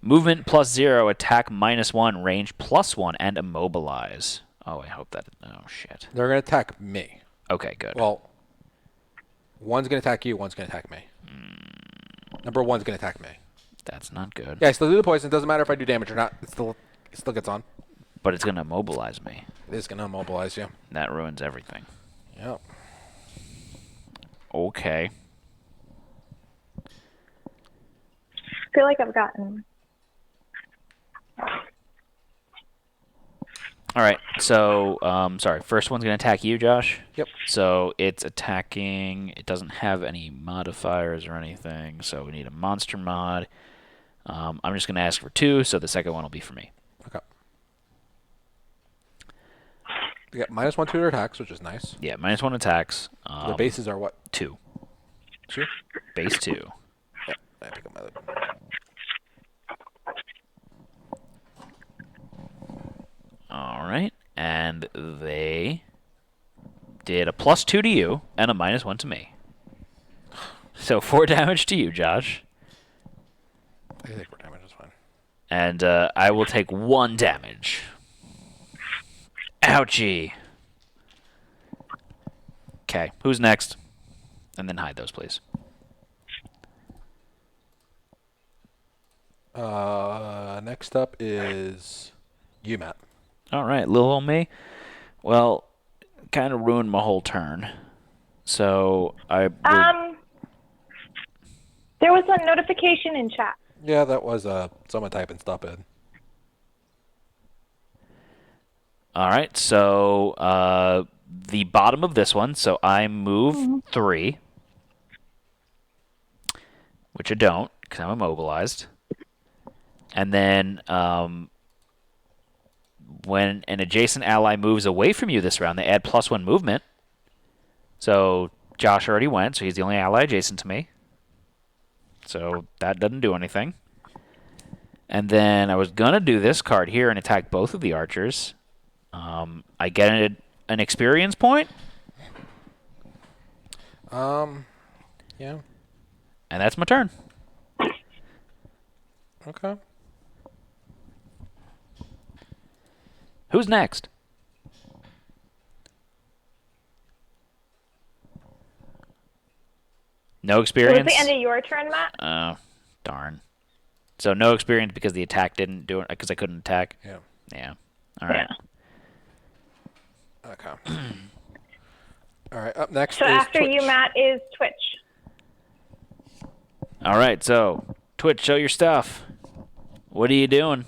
movement +0, attack -1, range +1, and immobilize. Oh, I hope that. Oh shit. They're going to attack me. Okay, good. Well, one's going to attack you, one's going to attack me. Number 1's going to attack me. That's not good. Yeah, I still do the poison. Doesn't matter if I do damage or not. It still gets on. But it's gonna immobilize me. It is going to immobilize you. That ruins everything. Yep. Okay. I feel like I've gotten... All right. So, sorry. First one's gonna attack you, Josh. Yep. So it's attacking. It doesn't have any modifiers or anything. So we need a monster mod. I'm just gonna ask for 2. So the second one will be for me. Okay. You got -1 to their attacks, which is nice. Yeah, -1 attacks. The bases are what? 2. 2? Base 2. Yep. I pick up my loot. All right. And they did a +2 to you and a -1 to me. So 4 damage to you, Josh. I think 4 damage is fine. And I will take 1 damage. Ouchie. Okay, who's next? And then hide those, please. Next up is you, Matt. All right, little old me. Well, kind of ruined my whole turn. So I. There was a notification in chat. Yeah, that was someone typing stuff in. All right, so the bottom of this one, so I move 3, which I don't because I'm immobilized. And then when an adjacent ally moves away from you this round, they add +1 movement. So Josh already went, so he's the only ally adjacent to me. So that doesn't do anything. And then I was going to do this card here and attack both of the archers. I get an experience point. Yeah. And that's my turn. Okay. Who's next? No It was experience? the end of your turn, Matt. Oh, darn. So no experience because the attack didn't do it, because I couldn't attack? Yeah. Yeah. All right. Yeah. Okay. All right, up next So is after Twitch. you, Matt, is Twitch. All right, so Twitch, show your stuff. What are you doing?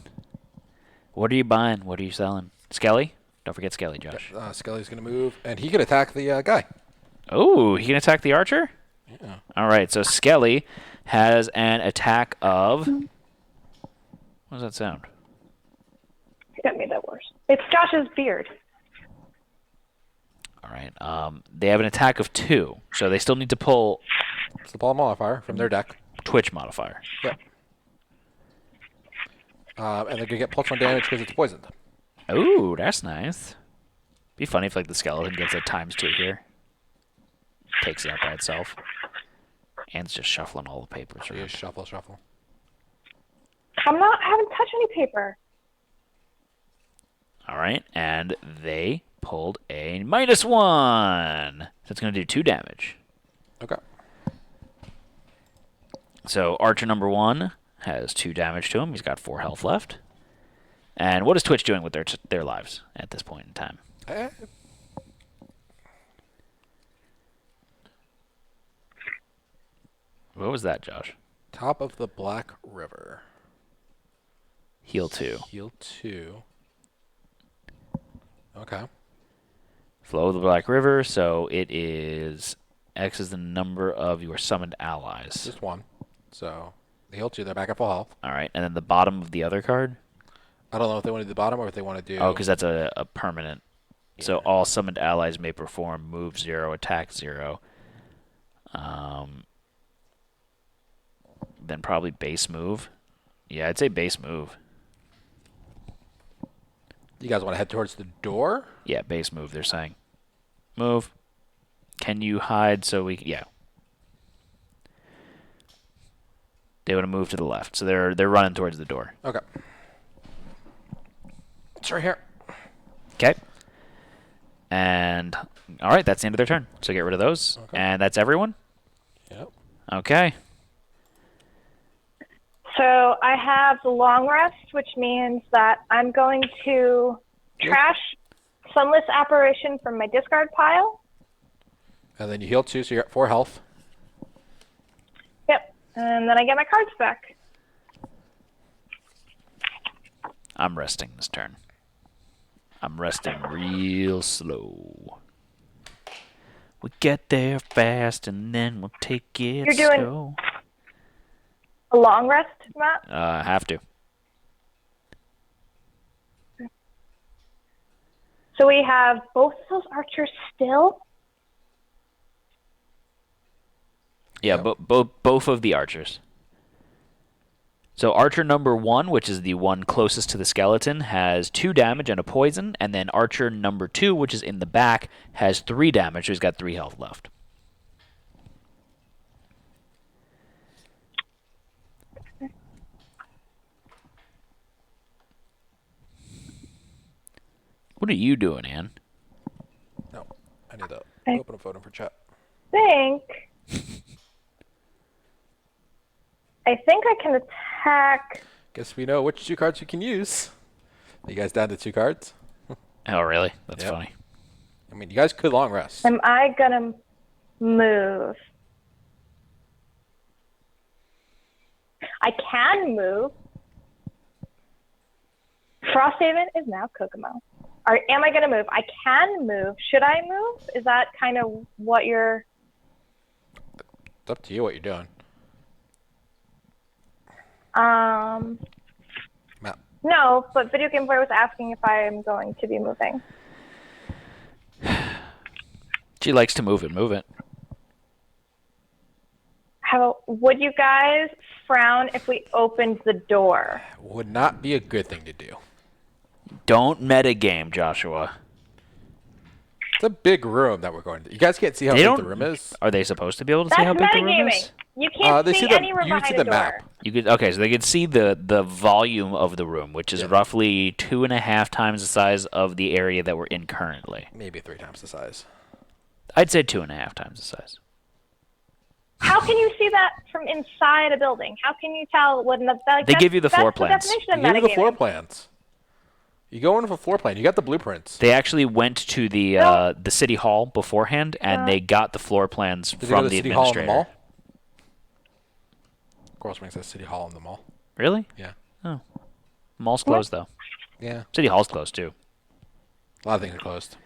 What are you buying? What are you selling? Skelly? Don't forget Skelly, Josh. Skelly's going to move, and he can attack the guy. Oh, he can attack the archer? Yeah. All right, so Skelly has an attack of... What does that sound? That made that worse. It's Josh's beard. All right, they have an attack of 2, so they still need to pull It's the ball modifier from their deck. Twitch modifier. Yep. And they're going to get +1 damage because it's poisoned. Ooh, that's nice. Be funny if like the skeleton gets a ×2 here. Takes it out by itself. And it's just shuffling all the papers So you around. shuffle, shuffle. I haven't touched any paper. All right, and they pulled a -1. So it's going to do 2 damage. Okay. So Archer number 1 has 2 damage to him. He's got 4 health left. And what is Twitch doing with their lives at this point in time? What was that, Josh? Top of the Black River. Heal 2. Heal 2. Okay. Flow of the Black River, so it is... X is the number of your summoned allies. Just 1. So they heal 2. They're back at full health. All right, and then the bottom of the other card? I don't know if they want to do the bottom or if they want to do... Oh, because that's a permanent. Yeah. So all summoned allies may perform move 0, attack 0. Then probably base move. Yeah, I'd say base move. You guys want to head towards the door? Yeah, base move, they're saying. Move. Can you hide so we... Yeah. They want to move to the left, so they're running towards the door. Okay. It's right here. Okay. And, all right, that's the end of their turn. So get rid of those. Okay. And that's everyone? Yep. Okay. So I have the long rest, which means that I'm going to trash Sunless Apparition from my discard pile. And then you heal 2, so you're at 4 health. Yep. And then I get my cards back. I'm resting this turn. I'm resting real slow. We get there fast and then we'll take it You're doing slow. A long rest, Matt? Have to. So we have both of those archers still? Yeah, Yep. both of the archers. So archer number 1, which is the one closest to the skeleton, has 2 damage and a poison, and then archer number 2, which is in the back, has 3 damage, so he's got 3 health left. What are you doing, Ann? No. I need to Okay. open a photo for chat. I think I can attack. Guess we know which 2 cards you can use. Are you guys down to 2 cards? Oh, really? That's Yep. funny. I mean, you guys could long rest. Am I going to move? I can move. Frosthaven is now Kokomo. Am I going to move? I can move. Should I move? Is that kind of what you're... It's up to you what you're doing. Matt. No, but Video Game Boy was asking if I am going to be moving. She likes to move it. Move it. Would you guys frown if we opened the door? Would not be a good thing to do. Don't metagame, Joshua. It's a big room that we're going to. You guys can't see how big the room is. Are they supposed to be able to see how That's big the room metagaming. is? You can't see anywhere you can behind see a the door. map. You could so they could see the volume of the room, which is roughly 2.5 times the size of the area that we're in currently. Maybe 3 times the size. I'd say 2.5 times the size. How can you see that from inside a building? How can you tell what They give you the floor plans. That's the definition of Give you the floor metagaming. plans. You go into the floor plan. You got the blueprints. They actually went to the city hall beforehand, and they got the floor plans Did they go from to the City Hall in administrator. the mall? Coral Springs says City Hall in the mall. Really? Yeah. Oh, mall's closed though. Yeah. City hall's closed too. A lot of things are closed.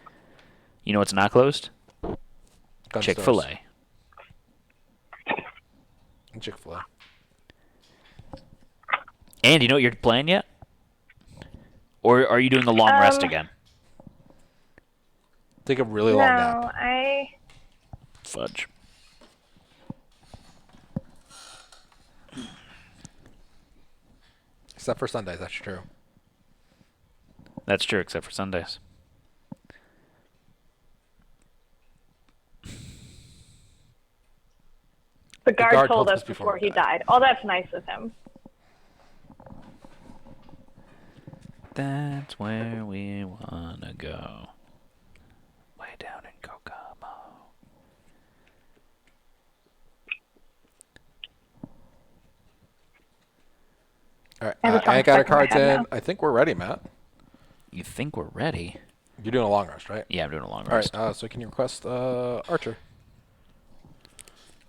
You know what's not closed? Gun Chick-fil-A. stores. And Chick-fil-A. And you know what you're playing yet? Or are you doing a long rest again? Take a really long nap. Fudge. Except for Sundays, that's true. That's true, except for Sundays. The guard told us before he died. Oh, that's nice of him. That's where we wanna go. Way down in Kokomo. All right, I have a song I got our stuck in my cards head in. now. I think we're ready, Matt. You think we're ready? You're doing a long rest, right? Yeah, I'm doing a long All rest. right, so can you request Archer?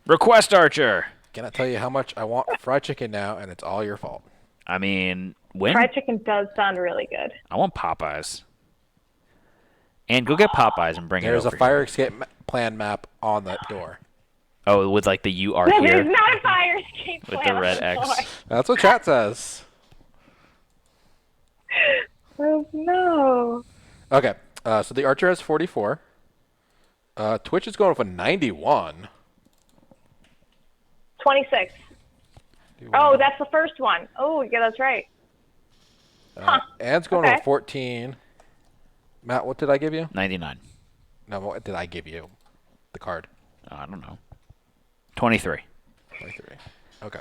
Request Archer! Cannot tell you how much I want fried chicken now, and it's all your fault. I mean, when? Fried chicken does sound really good. I want Popeyes. And go get Popeyes and bring There's it a over fire here. escape plan map on that door. Oh, with like the "you are No, here" there's not a fire escape with plan the on red the X. floor. That's what chat says. Oh, no. Okay, so the Archer has 44. Twitch is going with a 91. 26. Oh, that's the first one. Oh, yeah, that's right. Ann's going Okay. with 14. Matt, what did I give you? 99. No, what did I give you? The card. I don't know. 23. 23. Okay.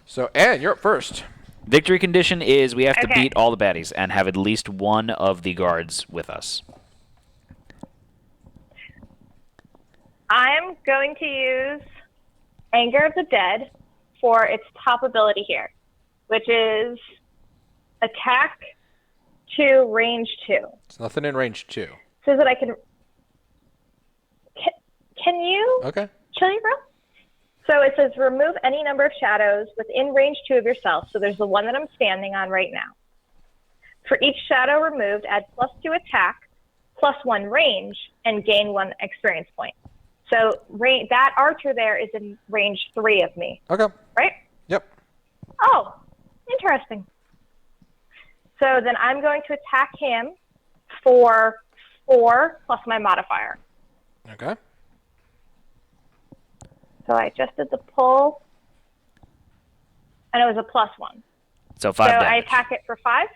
So, Ann, you're up first. Victory condition is we have to Okay. beat all the baddies and have at least one of the guards with us. I'm going to use Anger of the Dead for its top ability here, which is attack 2, range 2. It's nothing in range 2. So that I can you Okay. chill your girl? So it says remove any number of shadows within range 2 of yourself. So there's the one that I'm standing on right now. For each shadow removed, add +2 attack, +1 range, and gain 1 experience point. So that archer there is in range 3 of me, Okay. right? Yep. Oh, interesting. So then I'm going to attack him for 4 plus my modifier. Okay. So I just did the pull, and it was a +1. So 5 So damage. I attack it for 5.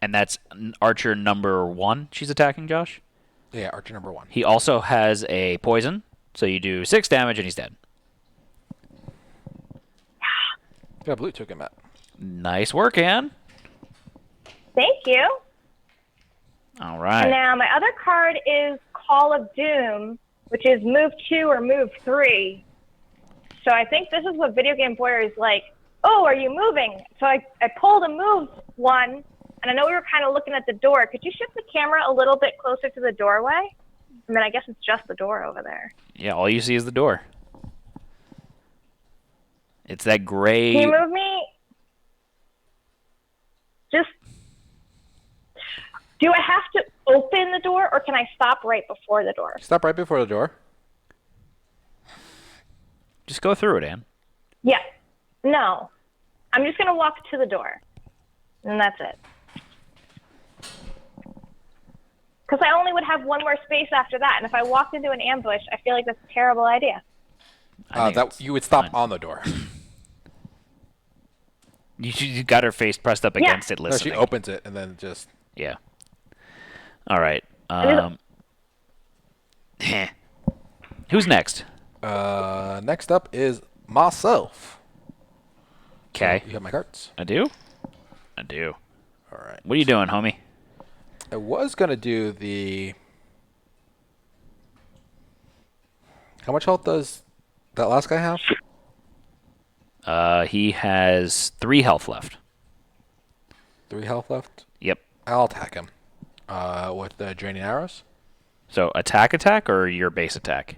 And that's Archer number 1 she's attacking, Josh. Yeah, Archer number 1. He also has a poison, so you do 6 damage and he's dead. Got a blue token, Matt. Nice work, Ann. Thank you. All right. And now my other card is Call of Doom, which is move 2 or move 3. So I think this is what Video Game Boy is like, oh, are you moving? So I pulled a move 1, and I know we were kind of looking at the door. Could you shift the camera a little bit closer to the doorway? I mean, I guess it's just the door over there. Yeah, all you see is the door. It's that gray. Can you move me? Just. Do I have to open the door, or can I stop right before the door? Stop right before the door. Just go through it, Ann. Yeah. No. I'm just going to walk to the door. And that's it. Because I only would have one more space after that. And if I walked into an ambush, I feel like that's a terrible idea. You would stop on the door. You got her face pressed up against it No, listening. she opens it and then just... Yeah. All right. Who's next? Next up is myself. Okay. You have my cards? I do? All right. What are you doing, homie? I was going to do the... How much health does that last guy have? He has 3 health left. 3 health left? Yep. I'll attack him with the draining arrows. So attack, or your base attack?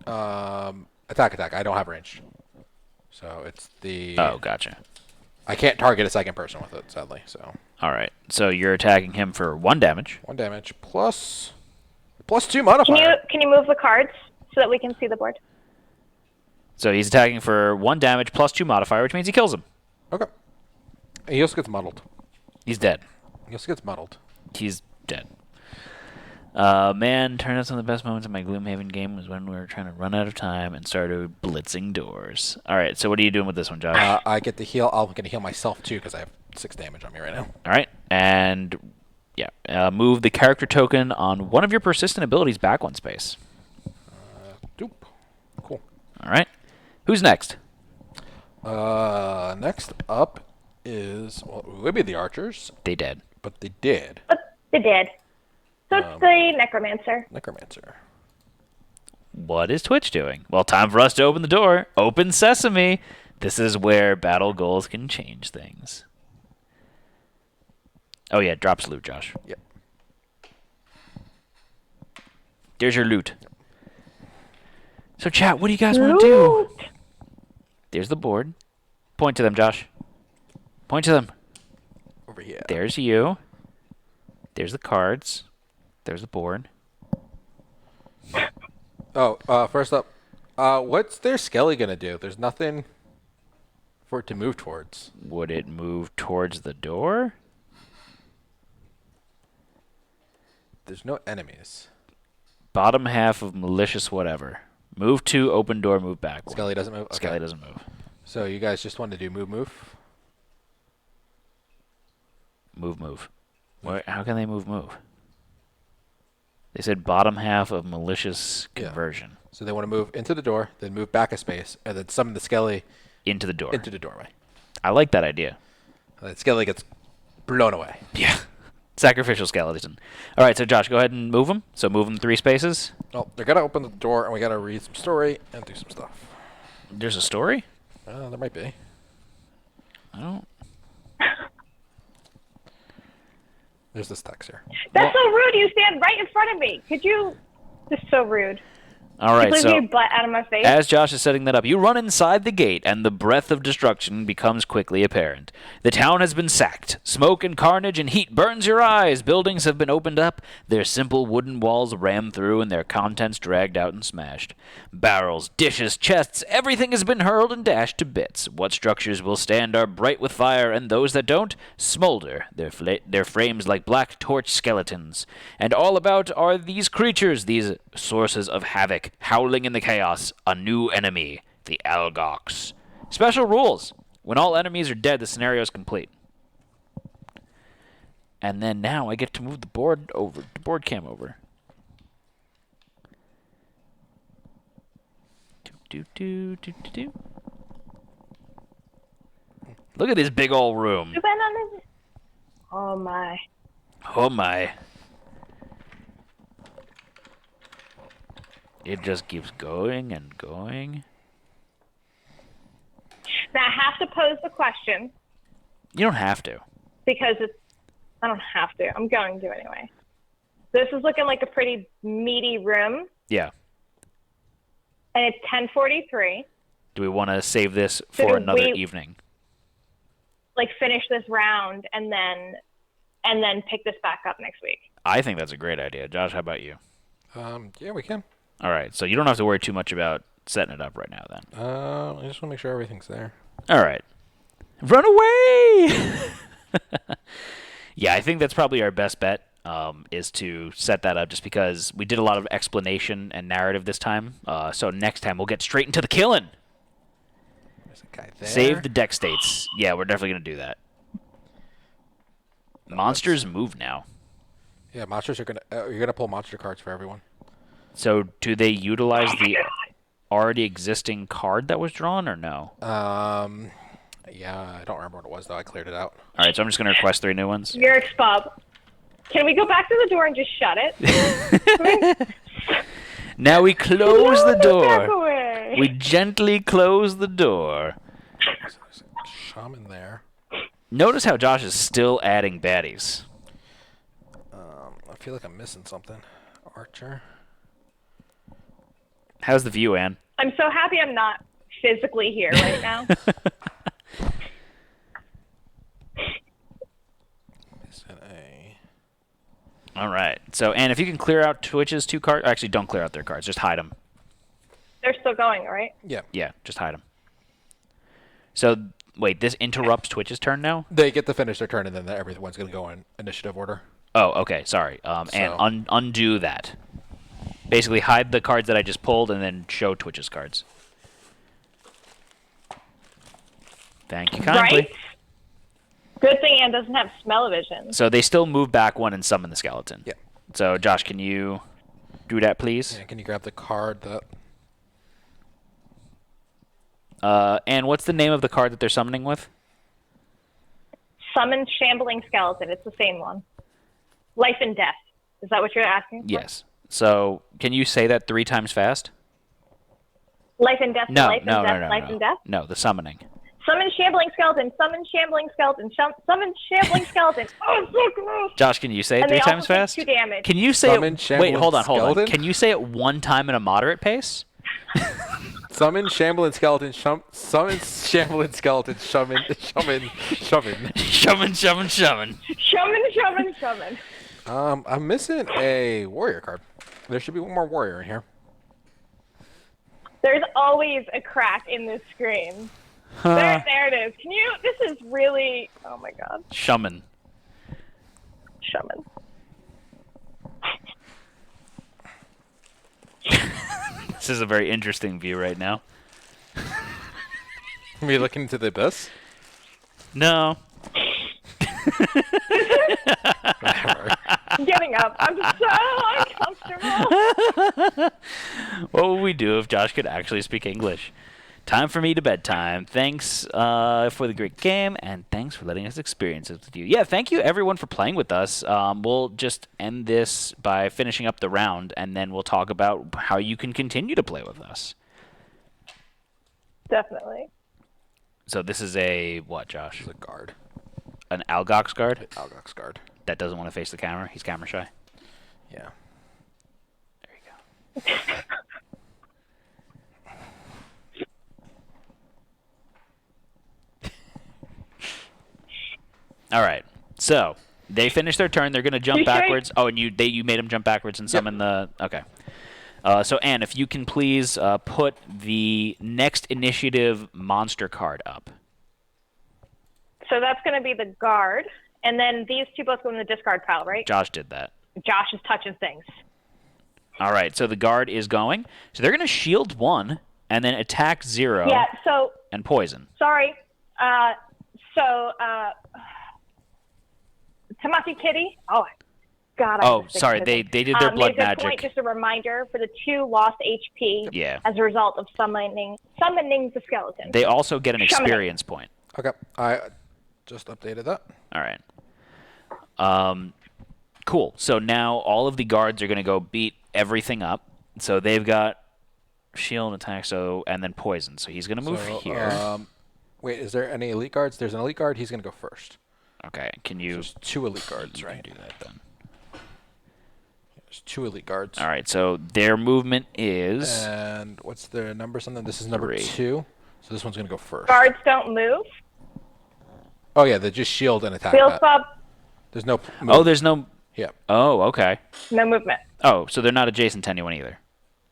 Attack. I don't have range. So it's the... Oh, gotcha. I can't target a second person with it, sadly. So. All right. So you're attacking him for 1 damage. 1 damage plus 2 modifier. Can you move the cards so that we can see the board? So he's attacking for 1 damage plus 2 modifier, which means he kills him. Okay. He also gets muddled. He's dead. He also gets muddled. He's dead. Man, turned out some of the best moments of my Gloomhaven game was when we were trying to run out of time and started blitzing doors. All right, so what are you doing with this one, Josh? I get to heal. I'm going to heal myself, too, because I have 6 damage on me right now. All right, and move the character token on one of your persistent abilities back 1 space. Doop. Cool. All right. Who's next? Next up is... Well, it would be the archers. They dead. But they did. But they did. So it's the necromancer. Necromancer. What is Twitch doing? Well, time for us to open the door. Open sesame. This is where battle goals can change things. Oh, yeah, drops loot, Josh. Yep. There's your loot. So, chat, what do you guys want to do? There's the board. Point to them, Josh. Point to them. Over here. There's you. There's the cards. There's the board. Oh, first up, what's their skelly going to do? There's nothing for it to move towards. Would it move towards the door? There's no enemies. Bottom half of malicious whatever. Move to, open door, move back. Skelly doesn't move? Okay. Skelly doesn't move. So you guys just want to do move? Move. How can they move? They said bottom half of malicious conversion. Yeah. So they want to move into the door, then move back a space, and then summon the skelly into the door. Into the doorway. I like that idea. And then skelly gets blown away. Yeah. Sacrificial skeleton. All right, so Josh, go ahead and move them. So move them 3 spaces. Well, they're going to open the door, and we got to read some story and do some stuff. There's a story? There might be. I don't... There's this text here. That's so rude. You stand right in front of me. Could you? This is so rude. All right, Please so get your butt out of my face. as Josh is setting that up, you run inside the gate, and the breath of destruction becomes quickly apparent. The town has been sacked. Smoke and carnage and heat burns your eyes. Buildings have been opened up, their simple wooden walls rammed through, and their contents dragged out and smashed. Barrels, dishes, chests, everything has been hurled and dashed to bits. What structures will stand are bright with fire, and those that don't smolder, their frames like black torch skeletons. And all about are these creatures, these sources of havoc, howling in the chaos, a new enemy, the Algox. Special rules. When all enemies are dead, the scenario is complete. And then now I get to move the board cam over. Look at this big old room. Oh my. Oh my. It just keeps going and going. Now I have to pose the question. You don't have to. Because I don't have to. I'm going to anyway. This is looking like a pretty meaty room. Yeah. And it's 10:43. Do we want to save this So for do another we- evening? Like finish this round and then pick this back up next week. I think that's a great idea. Josh, how about you? Yeah, we can. All right, so you don't have to worry too much about setting it up right now then. I just want to make sure everything's there. All right. Run away! Yeah, I think that's probably our best bet, is to set that up just because we did a lot of explanation and narrative this time. So next time we'll get straight into the killing. There's a guy there. Save the deck states. Yeah, we're definitely going to do that. Monsters move now. Yeah, monsters are gonna. You're gonna pull monster cards for everyone. So do they utilize the already existing card that was drawn or no? Yeah, I don't remember what it was though. I cleared it out. All right, so I'm just going to request 3 new ones. Yurik's Pub. Can we go back to the door and just shut it? Now we close the Back door. away. We gently close the door. There's a shaman there. Notice how Josh is still adding baddies. I feel like I'm missing something. Archer. How's the view, Ann? I'm so happy I'm not physically here right now. Missing a. All right. So, Ann, if you can clear out Twitch's 2 cards. Actually, don't clear out their cards. Just hide them. They're still going, right? Yeah. Yeah, just hide them. So, wait, this interrupts Twitch's turn now? They get to finish their turn, and then everyone's gonna go in initiative order. Oh, okay. Sorry. And So- undo that. Basically, hide the cards that I just pulled and then show Twitch's cards. Thank you kindly. Right? Good thing Anne doesn't have smell-o-vision. So they still move back 1 and summon the skeleton. Yeah. So, Josh, can you do that, please? Yeah, can you grab the card that? And what's the name of the card that they're summoning with? Summon Shambling Skeleton. It's the same one. Life and Death. Is that what you're asking for? Yes. So, can you say that 3 times fast? Life and Death. No, Life no, and no, Death. no, Life no. and Death. No, the summoning. Summon Shambling Skeleton. Summon Shambling Skeleton. Summon Shambling Skeleton. Oh, so gross. Josh, can you say it And 3 they times also take fast? 2 damage. Can you say Summon it? Wait, Shambling hold on. Skeleton? Can you say it 1 time in a moderate pace? Summon shambling skeleton. Summon shambling skeleton. Summon. Shovin', shovin'. Summon. I'm missing a warrior card. There should be one more warrior in here. There's always a crack in this screen. There it is. Can you? This is really. Oh my God. Shummin. Shaman. This is a very interesting view right now. Are we looking into the abyss? No. Whatever. I'm getting up. I'm so uncomfortable. What would we do if Josh could actually speak English? Time for me to bedtime. Thanks for the great game, and thanks for letting us experience it with you. Yeah, thank you everyone for playing with us. We'll just end this by finishing up the round, and then we'll talk about how you can continue to play with us. Definitely. So this is a, what, Josh? He's a guard. An Algox guard Algox guard. that doesn't want to face the camera. He's camera shy. Yeah. There you go. All right. So they finish their turn. They're going to jump You sure? backwards. Oh, and you made them jump backwards and summon the. Okay. So Anne, if you can please put the next initiative monster card up. So that's going to be the guard, and then these 2 both go in the discard pile, right? Josh did that. Josh is touching things. All right. So the guard is going. So they're going to shield 1 and then attack 0 Yeah. So and poison. sorry. Tamaki Kitty. Oh God. Oh, sorry. They did their blood made a good magic. Point, just a reminder for the 2 lost HP. Yeah. As a result of summoning the skeleton. They also get an Summoning. experience point. Okay. I just updated that. All right. Cool. So now all of the guards are going to go beat everything up. So they've got shield attack, and then poison. So he's going to move here. Wait, is there any elite guards? There's an elite guard. He's going to go first. Okay. Can you There's 2 elite guards, you can right? do that then? There's 2 elite guards. All right. So their movement is And what's their numbers on them? This is number 3. 2. So this one's going to go first. Guards don't move. Oh, yeah, they just shield and attack Field that. club, There's no move. Oh, there's no... Yeah. Oh, okay. no movement. Oh, so they're not adjacent to anyone either.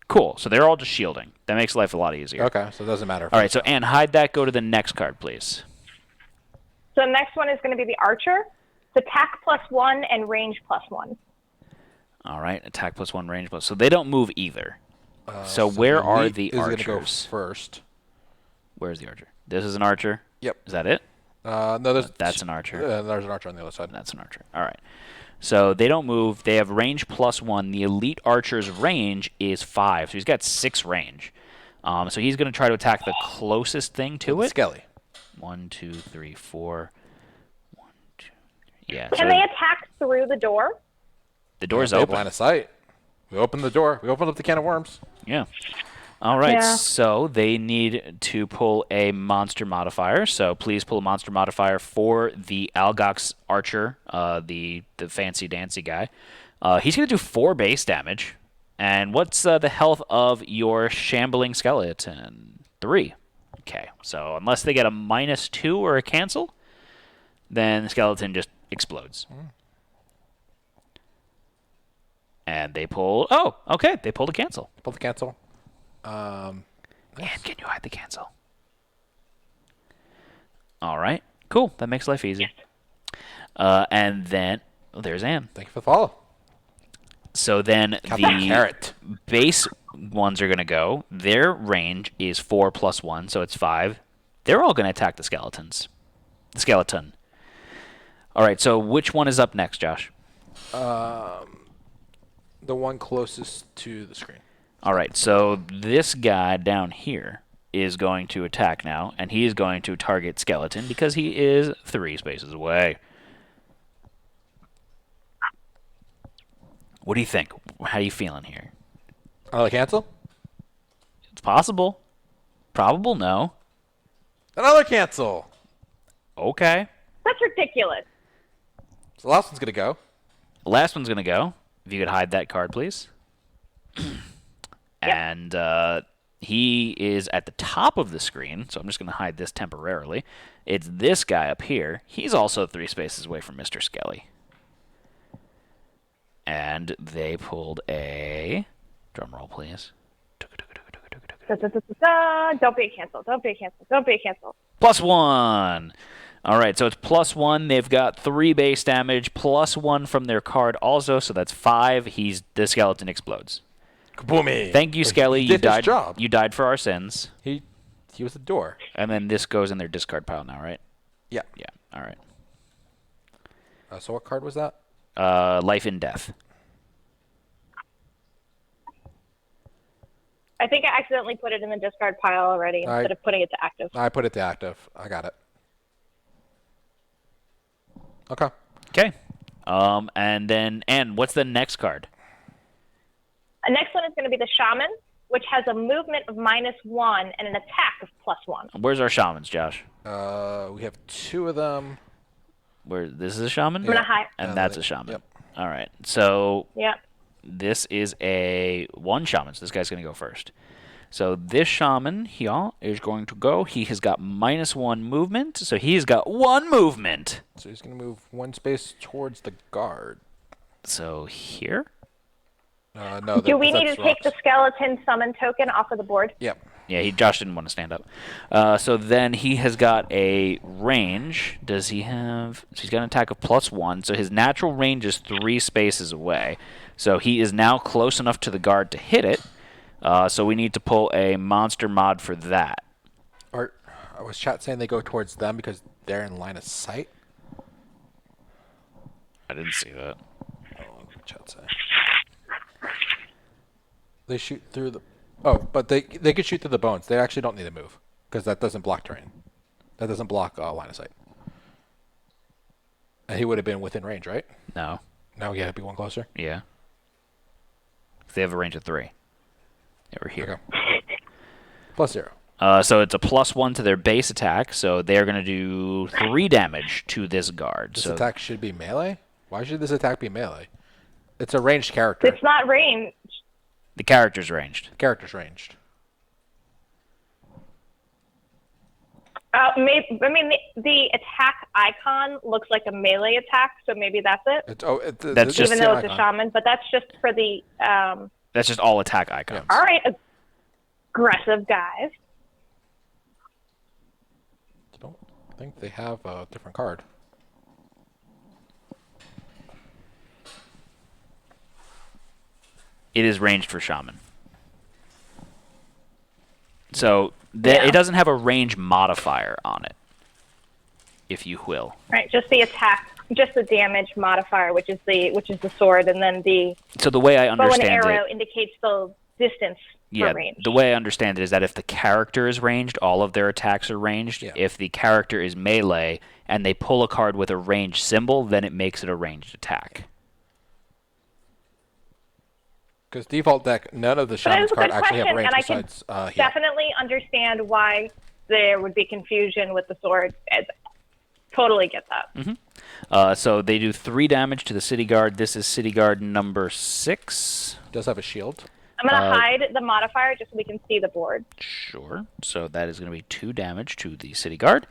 Cool. So they're all just shielding. That makes life a lot easier. Okay, so it doesn't matter. All right, so Anne, hide that. Go to the next card, please. So the next one is going to be the archer. It's attack +1 and range +1. All right, attack +1, range +. So they don't move either. So where are Elite the is archers? Going to go first. Where's the archer? This is an archer? Yep. Is that it? No, there's That's an archer. There's an archer on the other side. That's an archer. All right. So they don't move. They have range +1. The elite archer's range is 5. So he's got 6 range. So he's going to try to attack the closest thing to it. Skelly. 1, 2, 3, 4. 1, 2, 3. Yeah. Can so they attack through the door? the door's They have open. line of sight. We opened the door. We opened up the can of worms. Yeah. All right. Yeah. So they need to pull a monster modifier. So please pull a monster modifier for the Algox archer, the fancy dancy guy. He's going to do 4 base damage. And what's the health of your shambling skeleton? 3. Okay. So unless they get a -2 or a cancel, then the skeleton just explodes. And they pull... Oh, okay. They pulled a cancel. Pull the cancel. And can you hide the cancel? All right. Cool. That makes life easy. And then... Oh, there's Anne. Thank you for the follow. So then Got the carrot. base ones are going to go. Their range is 4 + 1, so it's 5. They're all going to attack the skeletons. The skeleton. All right, so which one is up next, Josh? The one closest to the screen. All right, so this guy down here is going to attack now, and he is going to target skeleton because he is 3 spaces away. What do you think? How are you feeling here? Another cancel? It's possible. Probable, no. Another cancel. Okay. That's ridiculous. So the last one's going to go. Last one's going to go. If you could hide that card, please. And he is at the top of the screen, so I'm just going to hide this temporarily. It's this guy up here. He's also 3 spaces away from Mr. Skelly. And they pulled a... Drum roll, please. Don't be a cancel. Don't be a cancel. Don't be a cancel. +1. All right, so it's +1. They've got 3 base damage, +1 from their card also, so that's 5. The skeleton explodes. Kaboomy. Thank you, Skelly. He You did his died. job. You died for our sins. He was the door. And then this goes in their discard pile now, right? Yeah. Yeah. All right. So what card was that? Life and death. I think I accidentally put it in the discard pile already instead of putting it to active. I put it to active. I got it. Okay. Okay. And then, Anne, what's the next card? The next one is going to be the shaman, which has a movement of -1 and an attack of +1. Where's our shamans, Josh? We have 2 of them. This is a shaman? I'm going to hide. And that's a shaman. Yep. All right. So Yep. this is a 1 shaman, so this guy's going to go first. So this shaman here is going to go. He has got -1 movement, so he's got 1 movement. So he's going to move 1 space towards the guard. So here? No. Do we need to that's take the rocks. skeleton summon token off of the board? Yep. Yeah, Josh didn't want to stand up. So then he has got a range. Does he have... So he's got an attack of +1, so his natural range is 3 spaces away. So he is now close enough to the guard to hit it. So we need to pull a monster mod for that. Or was chat saying they go towards them because they're in line of sight? I didn't see that. Oh, what did chat say? They shoot through the... Oh, but they could shoot through the bones. They actually don't need to move because that doesn't block terrain. That doesn't block line of sight. And he would have been within range, right? No. No, he had to be 1 closer. Yeah. They have a range of 3. They were here. Okay. +0. So it's a +1 to their base attack, so they're going to do 3 damage to this guard. This so attack should be melee? Why should this attack be melee? It's a ranged character. It's not range. the character's ranged. Character's ranged. Maybe, I mean, the attack icon looks like a melee attack, so maybe that's it. That's just even the though it's icon. a shaman, but that's just for the. That's just all attack icons. All right, aggressive guys. I don't think they have a different card. It is ranged for shaman. So it doesn't have a range modifier on it, if you will. Right, just the attack, just the damage modifier, which is the sword, and then the. So the way I understand bow and arrow indicates the distance for range. The way I understand it is that if the character is ranged, all of their attacks are ranged. Yeah. If the character is melee and they pull a card with a ranged symbol, then it makes it a ranged attack. Because default deck, none of the shaman's cards actually have range besides heal. Definitely understand why there would be confusion with the sword. I totally get that. Mm-hmm. So they do 3 damage to the city guard. This is city guard number 6. Does have a shield. I'm going to hide the modifier just so we can see the board. Sure. So that is going to be 2 damage to the city guard.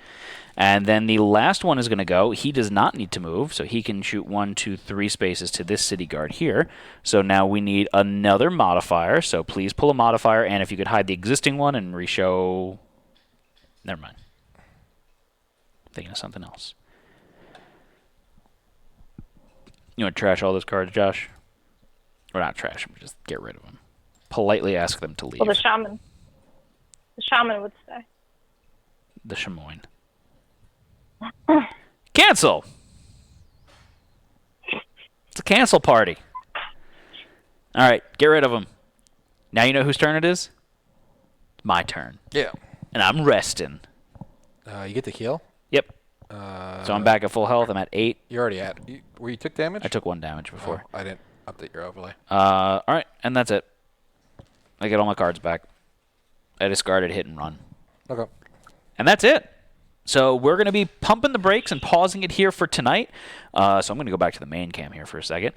And then the last one is going to go. He does not need to move, so he can shoot 1, 2, 3 spaces to this city guard here. So now we need another modifier. So please pull a modifier, and if you could hide the existing one and reshow... Never mind. Thinking of something else. You want to trash all those cards, Josh? Or not trash them, just get rid of them. Politely ask them to leave. Well, the shaman would stay. The chamois. Cancel! It's a cancel party. All right, get rid of them. Now you know whose turn it is? My turn. Yeah. And I'm resting. You get to heal. Yep. So I'm back at full health. I'm at 8. You're already at. Where you took damage? I took 1 damage before. Oh, I didn't update your overlay. All right, and that's it. I get all my cards back. I discarded hit and run. Okay. And that's it. So we're going to be pumping the brakes and pausing it here for tonight. So I'm going to go back to the main cam here for a second.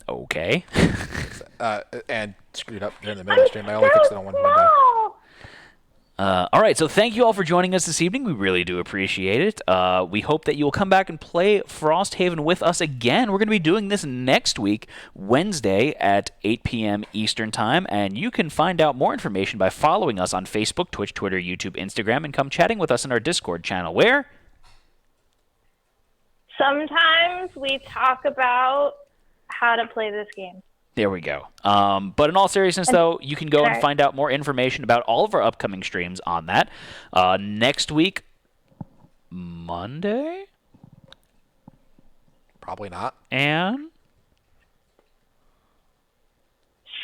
Okay. And screwed up during the middle of the stream. I only fixed it on one window. All right, so thank you all for joining us this evening. We really do appreciate it. We hope that you will come back and play Frosthaven with us again. We're going to be doing this next week, Wednesday at 8 p.m. Eastern Time, and you can find out more information by following us on Facebook, Twitch, Twitter, YouTube, Instagram, and come chatting with us in our Discord channel, where... Sometimes we talk about how to play this game. There we go. But in all seriousness, though, you can go and find out more information about all of our upcoming streams on that. Next week, Monday? Probably not. And?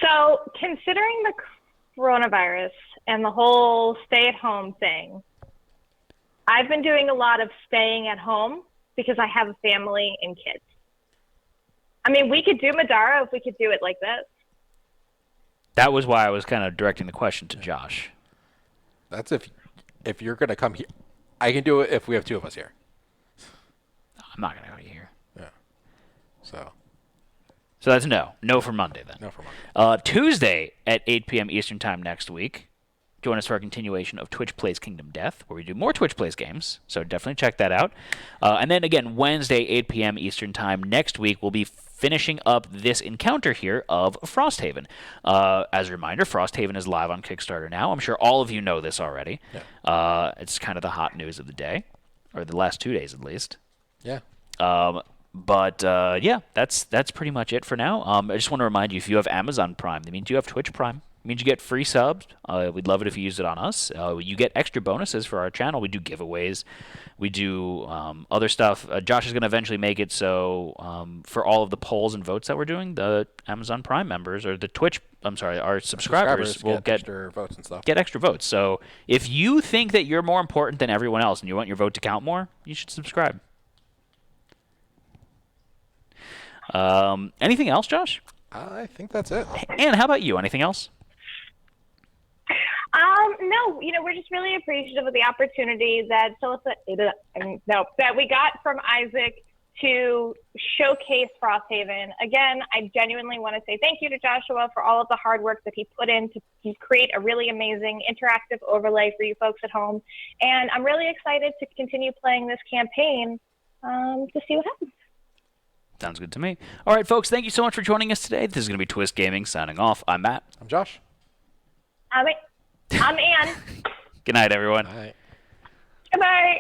So, considering the coronavirus and the whole stay-at-home thing, I've been doing a lot of staying at home because I have a family and kids. I mean, we could do Madara if we could do it like this. That was why I was kind of directing the question to Josh. That's if you're going to come here. I can do it if we have 2 of us here. I'm not going to go here. Yeah. So that's no. No for Monday, then. No for Monday. Tuesday at 8 p.m. Eastern Time next week. Join us for our continuation of Twitch Plays Kingdom Death, where we do more Twitch Plays games, so definitely check that out. And then again, Wednesday, 8 p.m. Eastern Time next week, we'll be finishing up this encounter here of Frosthaven. As a reminder, Frosthaven is live on Kickstarter now. I'm sure all of you know this already. Yeah. It's kind of the hot news of the day, or the last 2 days at least. Yeah. But that's pretty much it for now. I just want to remind you, if you have Amazon Prime, that means you have Twitch Prime. It means you get free subs. We'd love it if you use it on us. You get extra bonuses for our channel. We do giveaways. We do other stuff. Josh is going to eventually make it so for all of the polls and votes that we're doing, the Amazon Prime members or our subscribers will get extra votes and stuff. Get extra votes. So if you think that you're more important than everyone else and you want your vote to count more, you should subscribe. Anything else, Josh? I think that's it. And how about you? Anything else? No, we're just really appreciative of the opportunity that we got from Isaac to showcase Frosthaven. Again, I genuinely want to say thank you to Joshua for all of the hard work that he put in to create a really amazing interactive overlay for you folks at home. And I'm really excited to continue playing this campaign to see what happens. Sounds good to me. All right, folks, thank you so much for joining us today. This is going to be Twist Gaming signing off. I'm Matt. I'm Josh. I'm Ann. Good night, everyone. Bye. Goodbye.